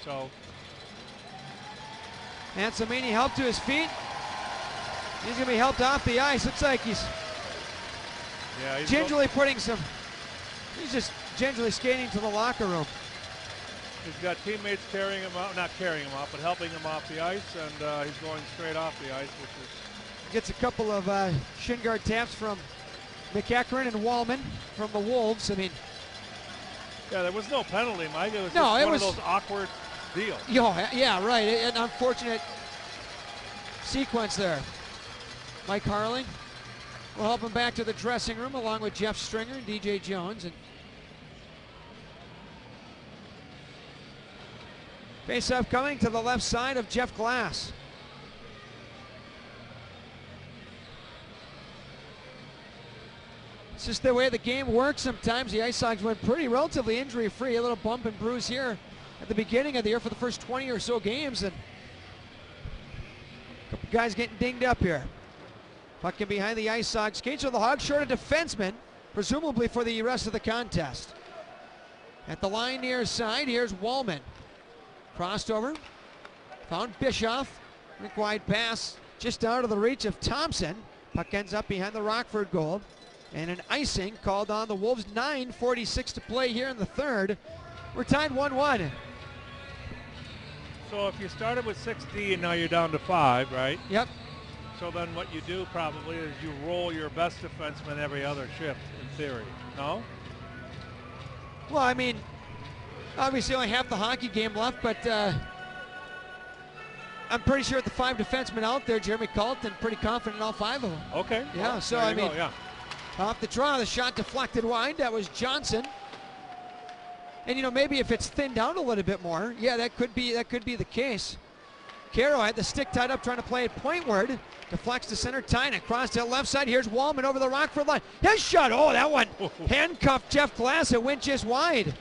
So.
Anselmini helped to his feet. He's going to be helped off the ice. Looks like he's gingerly putting some. He's just gingerly skating to the locker room.
He's got teammates carrying him out, not carrying him off, but helping him off the ice, and he's going straight off the ice, which is.
Gets a couple of shin guard taps from McEachran and Wallman from the Wolves. I mean,
yeah, there was no penalty, Mike. It was
no,
just
it
one
was
of those awkward deals.
Yeah, right. An unfortunate sequence there. Mike Harling will help him back to the dressing room along with Jeff Stringer and DJ Jones. And face-off coming to the left side of Jeff Glass. It's just the way the game works sometimes. The ISOGs went relatively injury-free. A little bump and bruise here at the beginning of the year for the first 20 or so games. And a couple guys getting dinged up here. Puck in behind the ISOGs cage. So the Hogs short a defenseman, presumably for the rest of the contest. At the line near side, here's Wallman. Crossed over. Found Bischoff. Quick wide pass just out of the reach of Thompson. Puck ends up behind the Rockford goal. And an icing called on the Wolves. 9:46 to play here in the third. We're tied 1-1.
So if you started with 6D and now you're down to 5, right?
Yep.
So then what you do probably is you roll your best defenseman every other shift, in theory. No?
Well, I mean, obviously only half the hockey game left, but I'm pretty sure with the 5 defensemen out there, Jeremy Colton, pretty confident in all 5 of them.
Okay.
Yeah,
well,
so I mean,
go, yeah.
off the draw, the shot deflected wide. That was Johnson. And you know, maybe if it's thinned out a little bit more, yeah, that could be the case. Caro had the stick tied up trying to play it pointward. Deflects to center, Tynan across to the left side. Here's Wallman over the Rockford line. His shot, oh, that one handcuffed Jeff Glass. It went just wide.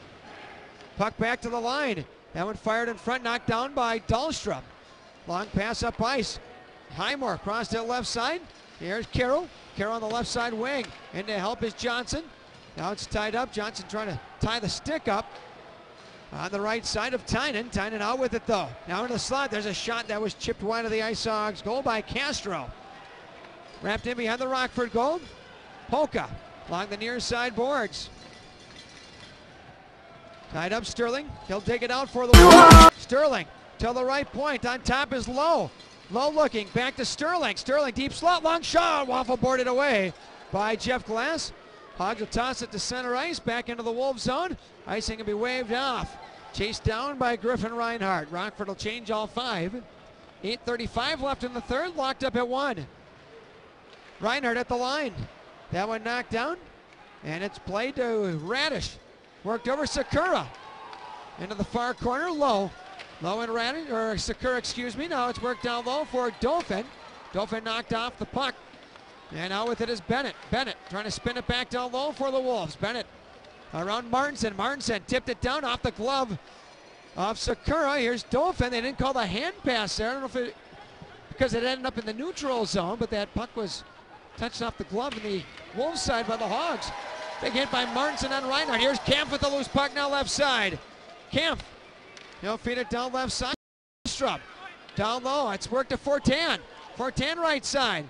Puck back to the line. That one fired in front, knocked down by Dahlstrom. Long pass up ice. Highmore across to the left side. Here's Caro. Caro on the left side wing. And to help is Johnson. Now it's tied up. Johnson trying to tie the stick up. On the right side of Tynan. Tynan out with it though. Now in the slot, there's a shot that was chipped wide of the Ice Hogs goal by Castro. Wrapped in behind the Rockford goal. Polka along the near side boards. Tied up Sterling. He'll dig it out for the Sterling to the right point. On top is Lowe. Lowe looking back to Sterling. Sterling deep slot, long shot. Waffle boarded away by Jeff Glass. Hogs will toss it to center ice, back into the Wolves zone. Icing can be waved off. Chased down by Griffin Reinhardt. Rockford will change all 5. 8:35 left in the third, locked up at 1. Reinhardt at the line. That one knocked down, and it's played to Radish. Worked over Sakura. Into the far corner, Lowe. Lowe and Radish, or Sakura, excuse me. Now it's worked down low for Dauphin. Dauphin knocked off the puck. And out with it is Bennett. Bennett trying to spin it back down low for the Wolves. Bennett around Martinson. Martinson tipped it down off the glove of Sakura. Here's Dauphin. They didn't call the hand pass there. I don't know if it, because it ended up in the neutral zone, but that puck was touched off the glove in the Wolves side by the Hogs. Big hit by Martinson on Reinhardt. Here's Kampf with the loose puck now left side. Kampf, he'll feed it down left side. Liveström down low. It's worked to Fortan. Fortan right side.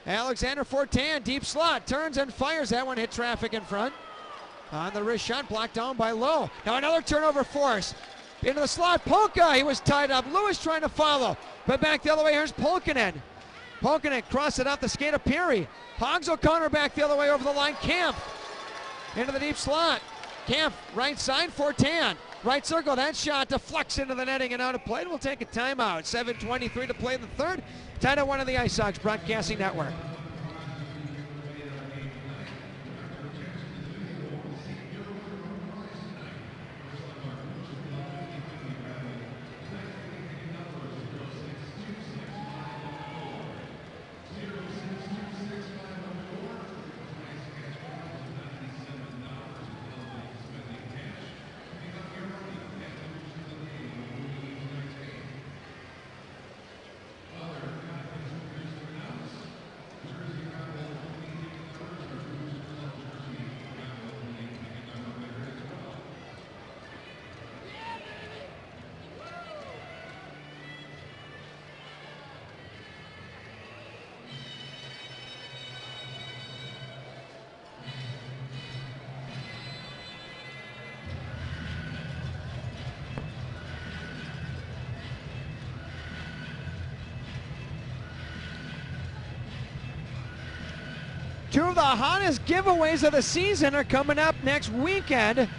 Alexander Fortan, deep slot, turns and fires. That one hit traffic in front. On the wrist shot, blocked down by Lowe. Now another turnover force. Into the slot, Polka, he was tied up. Lewis trying to follow, but back the other way, here's Polkanen. Polkanen crossed it off the skate of Perry. Hogs O'Connor back the other way over the line. Kampf into the deep slot. Kampf, right side, Fortan. Right circle, that shot deflects into the netting and out of play. We'll take a timeout. 7:23 to play in the third. Tied at 1 of the Ice Hogs Broadcasting Network. Two of the hottest giveaways of the season are coming up next weekend.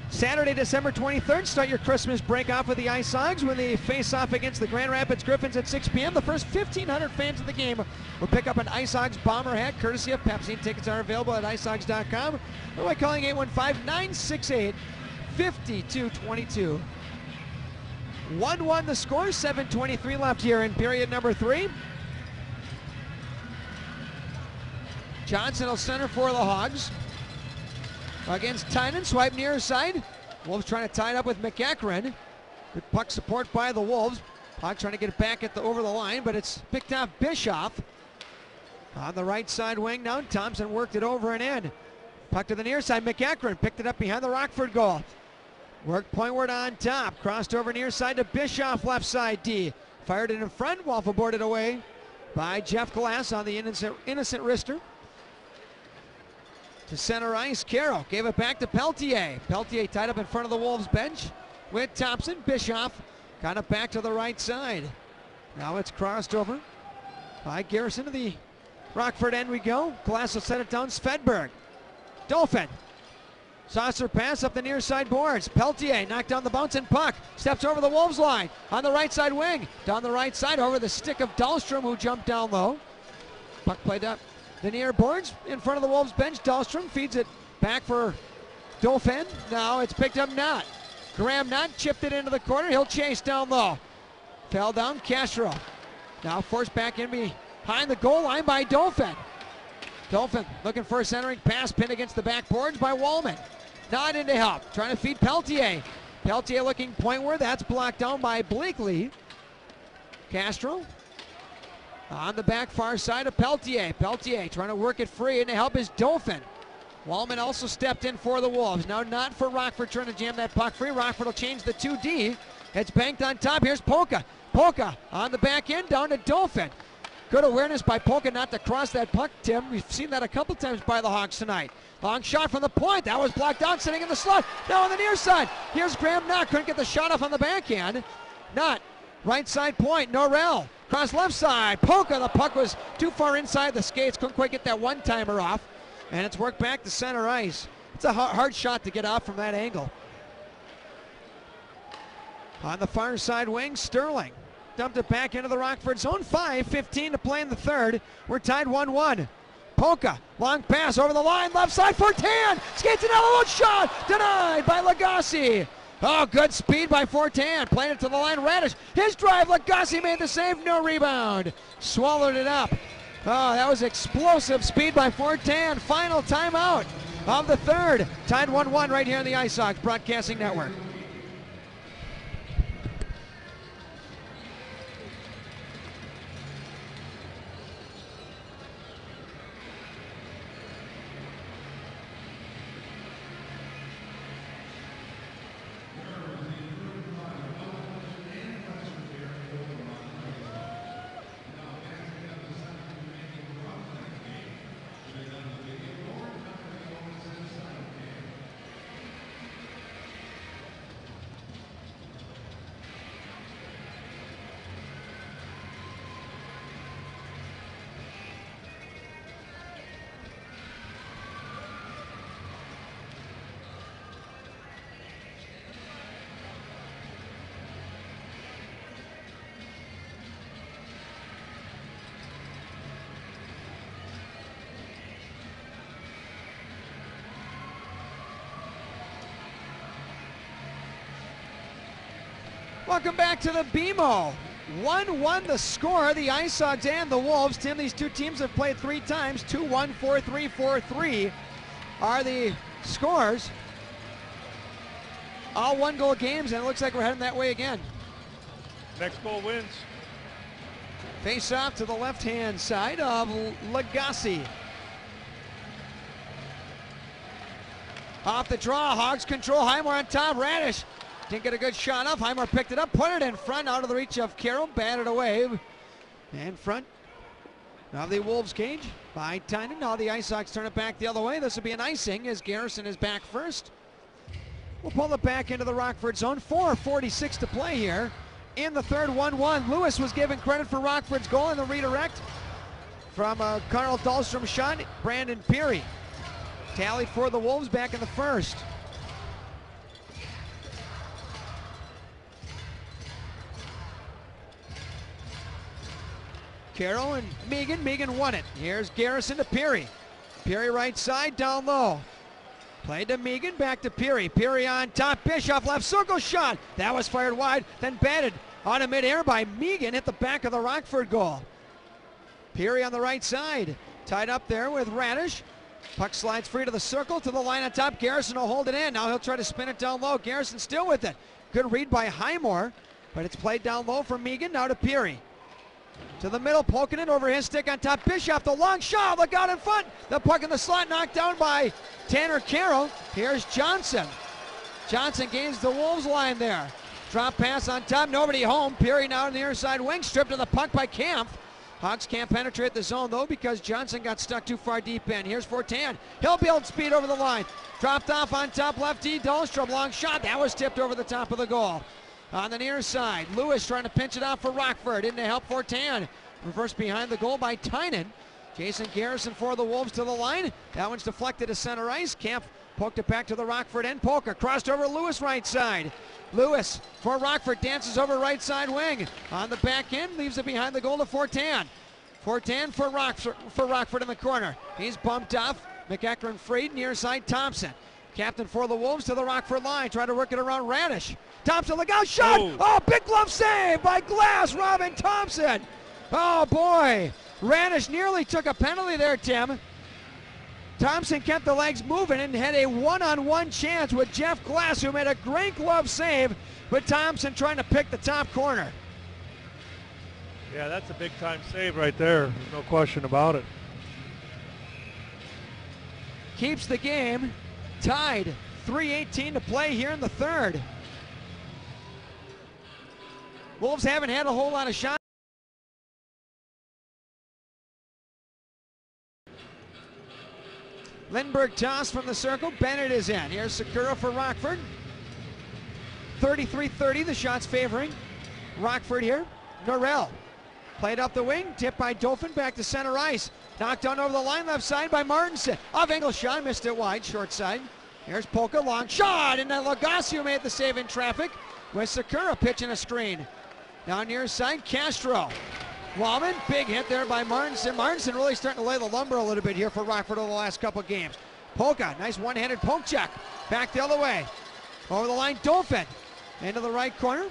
Saturday, December 23rd, start your Christmas break off with the Ice Hogs when they face off against the Grand Rapids Griffins at 6 p.m. The first 1,500 fans of the game will pick up an Ice Hogs bomber hat courtesy of Pepsi. Tickets are available at icehogs.com or by calling 815-968-5222. 1-1 the score, 7:23 left here in period number 3. Johnson will center for the Hogs. Against Tynan, swipe near side. Wolves trying to tie it up with McEachran. Good puck support by the Wolves. Puck trying to get it back at the over the line, but it's picked off Bischoff. On the right side wing now, Thompson worked it over and in. Puck to the near side, McEachran picked it up behind the Rockford goal. Worked pointward on top, crossed over near side to Bischoff, left side D. Fired it in front, Waffle boarded away by Jeff Glass on the innocent wrister. To center ice, Caro gave it back to Peltier. Peltier tied up in front of the Wolves bench with Thompson. Bischoff got it back to the right side. Now it's crossed over by Garrison to the Rockford end we go. Glass will set it down, Svedberg. Dauphin Saucer pass up the near side boards. Peltier knocked down the bouncing puck. Steps over the Wolves line on the right side wing. Down the right side over the stick of Dahlstrom, who jumped down low. Puck played up the near boards in front of the Wolves bench. Dahlstrom feeds it back for Dauphin. Now it's picked up Knott. Graham Knott chipped it into the corner. He'll chase down low. Fell down Castro. Now forced back in behind the goal line by Dauphin. Dauphin looking for a centering pass, pinned against the backboards by Wallman. Not into help, trying to feed Peltier. Peltier looking pointward, that's blocked down by Bleakley. Castro on the back far side of Peltier. Peltier trying to work it free, and to help is Dauphin. Wallman also stepped in for the Wolves. Now not for Rockford, trying to jam that puck free. Rockford will change the 2D. It's banked on top. Here's Polka. Polka on the back end, down to Dauphin. Good awareness by Polka not to cross that puck, Tim. We've seen that a couple times by the Hawks tonight. Long shot from the point. That was blocked out, sitting in the slot. Now on the near side. Here's Graham Knott. Couldn't get the shot off on the backhand. Knott, right side point. Norrell, cross left side. Polka, the puck was too far inside the skates. Couldn't quite get that one-timer off. And it's worked back to center ice. It's a hard shot to get off from that angle. On the far side wing, Sterling dumped it back into the Rockford zone. 5:15 to play in the third. We're tied 1-1. Polka, long pass over the line, left side for Fortan. Skates another little shot, denied by Lagasse. Oh, good speed by Fortan. Played it to the line, Radish. His drive, Lagasse made the save, no rebound. Swallowed it up. Oh, that was explosive speed by Fortan. Final timeout of the third. Tied 1-1 right here on the Ice Hawks Broadcasting Network. Welcome back to the BMO. 1-1 the score, the Ice Hogs and the Wolves. Tim, these two teams have played 3 times. 2-1, 4-3, 4-3 are the scores. All 1-goal games, and it looks like we're heading that way again.
Next goal wins.
Face off to the left-hand side of Lagasse. Off the draw, Hogs control. Highmore on top, Radish didn't get a good shot off. Highmore picked it up, put it in front, out of the reach of Carroll, batted away. In front of the Wolves cage by Tynan. Now the Ice Hawks turn it back the other way. This will be an icing as Garrison is back first. We'll pull it back into the Rockford zone. 4:46 to play here in the third. 1-1. Lewis was given credit for Rockford's goal in the redirect from a Carl Dahlstrom shot. Brandon Peary tallied for the Wolves back in the first. Carroll and Megan. Megan won it. Here's Garrison to Peary. Peary right side, down low. Played to Megan, back to Peary. Peary on top, Bischoff left circle shot. That was fired wide, then batted out of midair by Megan, hit the back of the Rockford goal. Peary on the right side, tied up there with Radish. Puck slides free to the circle, to the line on top. Garrison will hold it in. Now he'll try to spin it down low. Garrison still with it. Good read by Highmore, but it's played down low from Megan, now to Peary. To the middle, poking it over his stick on top. Bischoff, the long shot, look out in front. The puck in the slot, knocked down by Tanner Carroll. Here's Johnson. Johnson gains the Wolves line there. Drop pass on top, nobody home. Peary now on the near side wing, stripped of the puck by Kampf. Hawks can't penetrate the zone though because Johnson got stuck too far deep in. Here's Fortan. He'll build speed over the line. Dropped off on top lefty. Dahlstrom, long shot. That was tipped over the top of the goal. On the near side, Lewis trying to pinch it out for Rockford. In to help Fortan. Reversed behind the goal by Tynan. Jason Garrison for the Wolves to the line. That one's deflected to center ice. Camp Poked it back to the Rockford end. Polka crossed over Lewis right side. Lewis for Rockford dances over right side wing. On the back end, leaves it behind the goal to Fortan. Fortan for Rockford in the corner. He's bumped off. McEachran freed near side Thompson. Captain for the Wolves to the Rockford line. Try to work it around Radish. Thompson, look out, shot! Oh, big glove save by Glass, Robin Thompson. Oh boy, Radish nearly took a penalty there, Tim. Thompson kept the legs moving and had a one-on-one chance with Jeff Glass, who made a great glove save, but Thompson trying to pick the top corner.
Yeah, that's a big-time save right there. No question about it.
Keeps the game tied. 3:18 to play here in the third. Wolves haven't had a whole lot of shots. Lindbergh toss from the circle. Bennett is in. Here's Sakura for Rockford. 33-30, the shots favoring Rockford here. Norrell played up the wing, tipped by Dauphin, back to center ice. Knocked on over the line, left side by Martinson. Off angle shot, missed it wide, short side. Here's Polka, long shot, and then Lagacio made the save in traffic with Sakura pitching a screen. Down near side, Castro. Wallman, big hit there by Martinson. Martinson really starting to lay the lumber a little bit here for Rockford over the last couple games. Polka, nice one-handed poke check. Back the other way. Over the line, Dauphin. Into the right corner.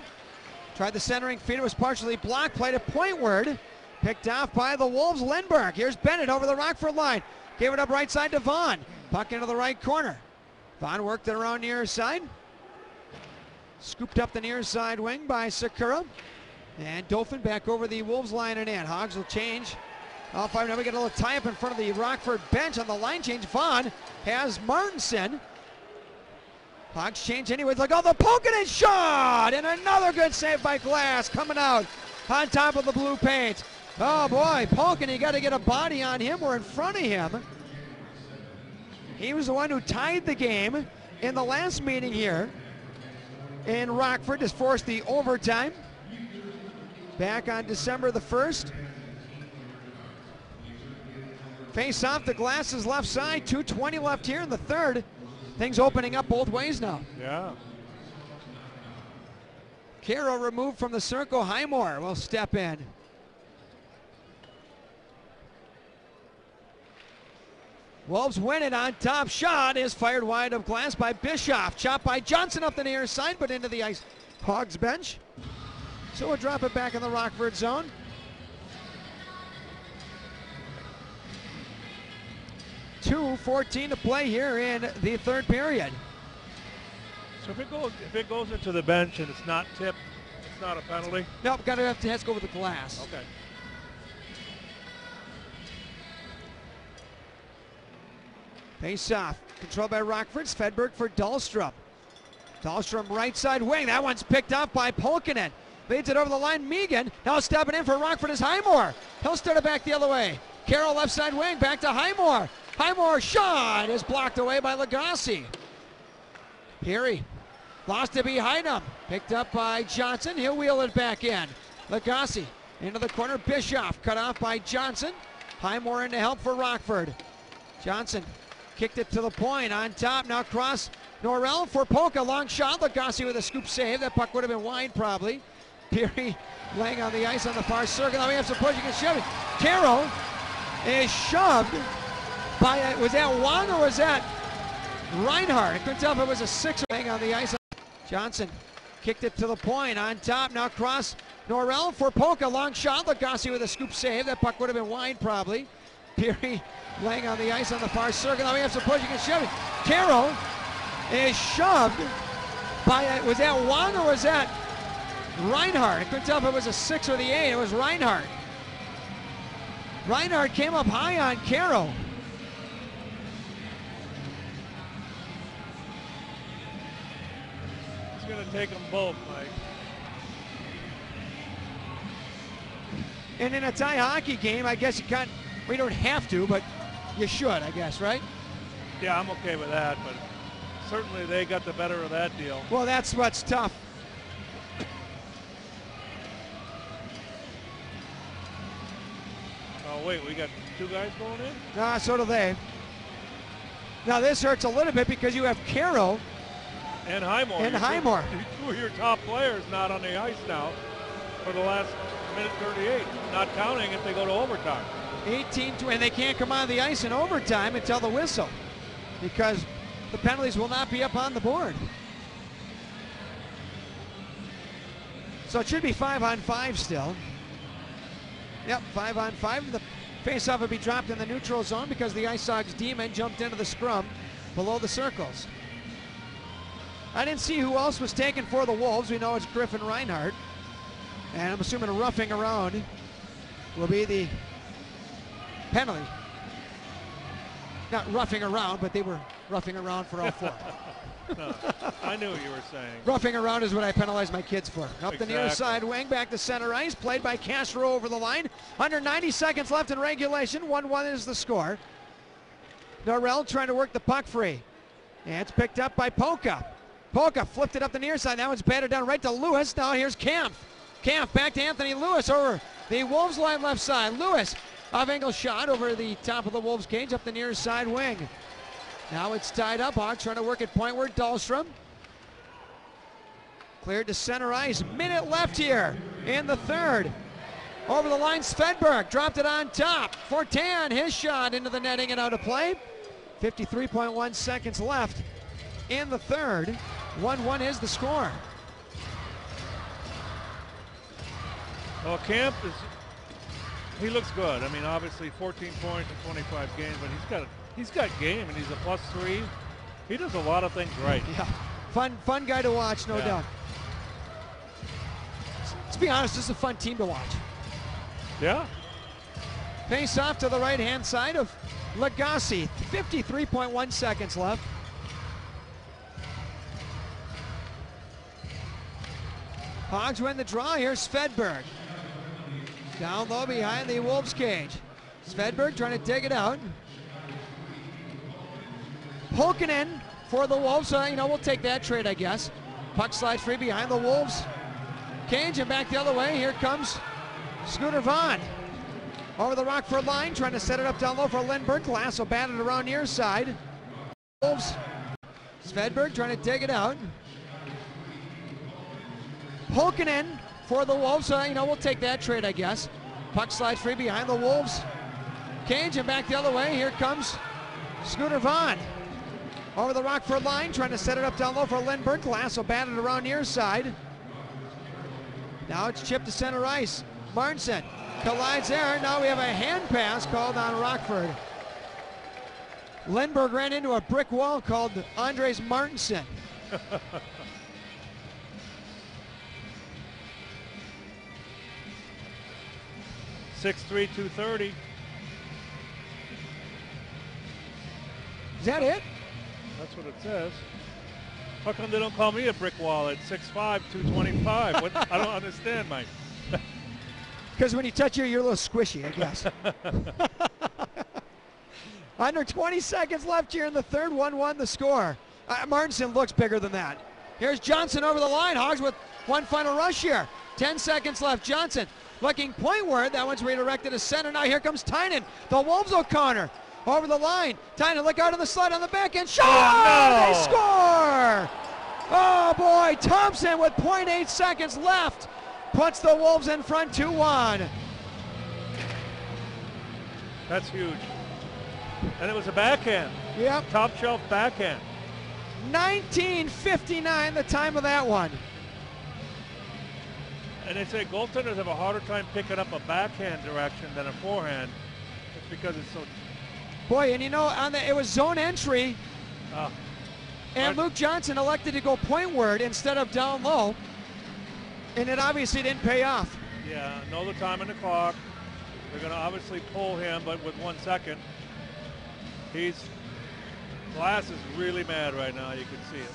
Tried the centering feed, it was partially blocked. Played it pointward. Picked off by the Wolves, Lindbergh. Here's Bennett over the Rockford line. Gave it up right side to Vaughn. Puck into the right corner. Vaughn worked it around near side. Scooped up the near side wing by Sakura. And Dauphin back over the Wolves line and in. Hogs will change. All five. Now we get a little tie-up in front of the Rockford bench on the line change. Vaughn has Martinson. Hogs change anyways. Look, oh, the poking and shot! And another good save by Glass coming out on top of the blue paint. Oh boy, Polkin, you got to get a body on him. We're in front of him. He was the one who tied the game in the last meeting here in Rockford to force the overtime back on December the 1st. Face off the Glass's left side, 2:20 left here in the third. Things opening up both ways now.
Yeah.
Caro removed from the circle. Highmore will step in. Wolves win it on top. Shot is fired wide of Glass by Bischoff. Chopped by Johnson up the near side, but into the ice. Hogs bench. So we'll drop it back in the Rockford zone. .2:14 to play here in the third period.
So if it goes into the bench and it's not tipped, it's not a penalty?
Nope, has to go with the Glass.
Okay.
Face off, controlled by Rockford. Svedberg for Dahlstrom. Dahlstrom right side wing. That one's picked up by Polkinen. Leads it over the line. Megan now stepping in for Rockford is Highmore. He'll start it back the other way. Carroll left side wing, back to Highmore. Highmore shot is blocked away by Lagasse. Peary lost it behind him. Picked up by Johnson. He'll wheel it back in. Lagasse into the corner. Bischoff cut off by Johnson. Highmore in to help for Rockford. Johnson kicked it to the point on top. Now cross Norrell for Polka. Long shot. Lagasse with a scoop save. That puck would have been wide probably. Peary laying on the ice on the far circle. Now we have some pushing and shoving. Carroll is shoved by, was that Wong or was that Reinhardt? I couldn't tell if it was a six or laying on the ice. Johnson kicked it to the point on top. Now cross Norrell for Polka. Long shot. Lagasse with a scoop save. That puck would have been wide probably. Peary laying on the ice on the far circle. Now we have some pushing and shoving. Carroll is shoved by, was that Wong or was that Reinhardt? I couldn't tell if it was a 6 or the 8. It was Reinhardt. Reinhardt came up high on Carroll.
It's going to take them both, Mike.
And in a tie hockey game, I guess you can't, we don't have to, but you should, I guess, right?
Yeah, I'm okay with that, but certainly they got the better of that deal.
Well, that's what's tough.
Oh, wait, we got two guys going in?
So do they. Now this hurts a little bit because you have Caro
and Highmore.
And Highmore.
Two of your top players not on the ice now for the last minute 38, not counting if they go to overtime.
18-20, and they can't come on the ice in overtime until the whistle because the penalties will not be up on the board. So it should be 5-on-5 still. Yep, 5-on-5. The faceoff would be dropped in the neutral zone because the Ice Sox D-men jumped into the scrum below the circles. I didn't see who else was taken for the Wolves. We know it's Griffin Reinhardt. And I'm assuming a roughing around will be the penalty. Not roughing around, but they were roughing around for all four.
No, I knew what you were saying.
Roughing around is what I penalize my kids for. Up
Exactly.
the near side wing, back to center ice, played by Castro over the line. Under 90 seconds left in regulation, 1-1 is the score. Norrell trying to work the puck free. And it's picked up by Polka. Polka flipped it up the near side. That one's batted down right to Lewis. Now here's Kampf. Kampf back to Anthony Lewis over the Wolves line left side. Lewis, off-angle shot over the top of the Wolves cage up the near side wing. Now it's tied up. Hawks trying to work it pointward. Dahlstrom cleared to center ice. Minute left here in the third. Over the line, Svedberg dropped it on top. Fortan, his shot into the netting and out of play. 53.1 seconds left in the third. 1-1 is the score.
Well, Camp he looks good. I mean, obviously 14 points in 25 games, but he's got game, and he's a +3. He does a lot of things right.
Yeah, fun guy to watch, no doubt. Let's be honest, this is a fun team to watch.
Yeah.
Face off to the right-hand side of Lagasse. 53.1 seconds left. Hogs win the draw. Here's Svedberg. Down low behind the Wolves cage. Svedberg trying to dig it out. Polkinen for the Wolves. We'll take that trade, I guess. Puck slides free behind the Wolves cage and back the other way. Here comes Scooter Vaughn. Over the Rockford line, trying to set it up down low for Lindbergh. Lasso batted around near side. Wolves. Svedberg trying to dig it out. Polkinen for the Wolves. We'll take that trade, I guess. Puck slides free behind the Wolves cage and back the other way. Here comes Scooter Vaughn. Over the Rockford line, trying to set it up down low for Lindbergh. Lasso batted around near side. Now it's chipped to center ice. Martinson collides there. Now we have a hand pass called on Rockford. Lindbergh ran into a brick wall called Andres Martinson.
6'3", 230.
Is that it?
That's what it says. How come they don't call me a brick wall at 6'5", 225? What? I don't understand, Mike.
Because when you touch you're a little squishy, I guess. Under 20 seconds left here in the third, 1-1 the score. Martinson looks bigger than that. Here's Johnson over the line. Hogs with one final rush here. 10 seconds left. Johnson looking pointward. That one's redirected to center. Now here comes Tynan. The Wolves O'Connor over the line. Tynan, look out on the slide on the back end. Shot!
Oh, no.
They score! Oh boy, Thompson with 0.8 seconds left puts the Wolves in front 2-1.
That's huge. And it was a backhand.
Yep.
Top shelf backhand.
19:59 the time of that one.
And they say goaltenders have a harder time picking up a backhand direction than a forehand. It's because it's so...
Boy, and it was zone entry. And
Right.
Luke Johnson elected to go pointward instead of down low. And it obviously didn't pay off.
Yeah, know the time on the clock. They're going to obviously pull him, but with 1 second. Glass is really mad right now. You can see it.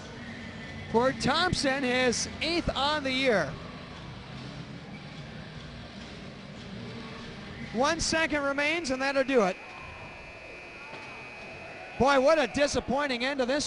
For Thompson, his 8th on the year. 1 second remains, and that'll do it. Boy, what a disappointing end to this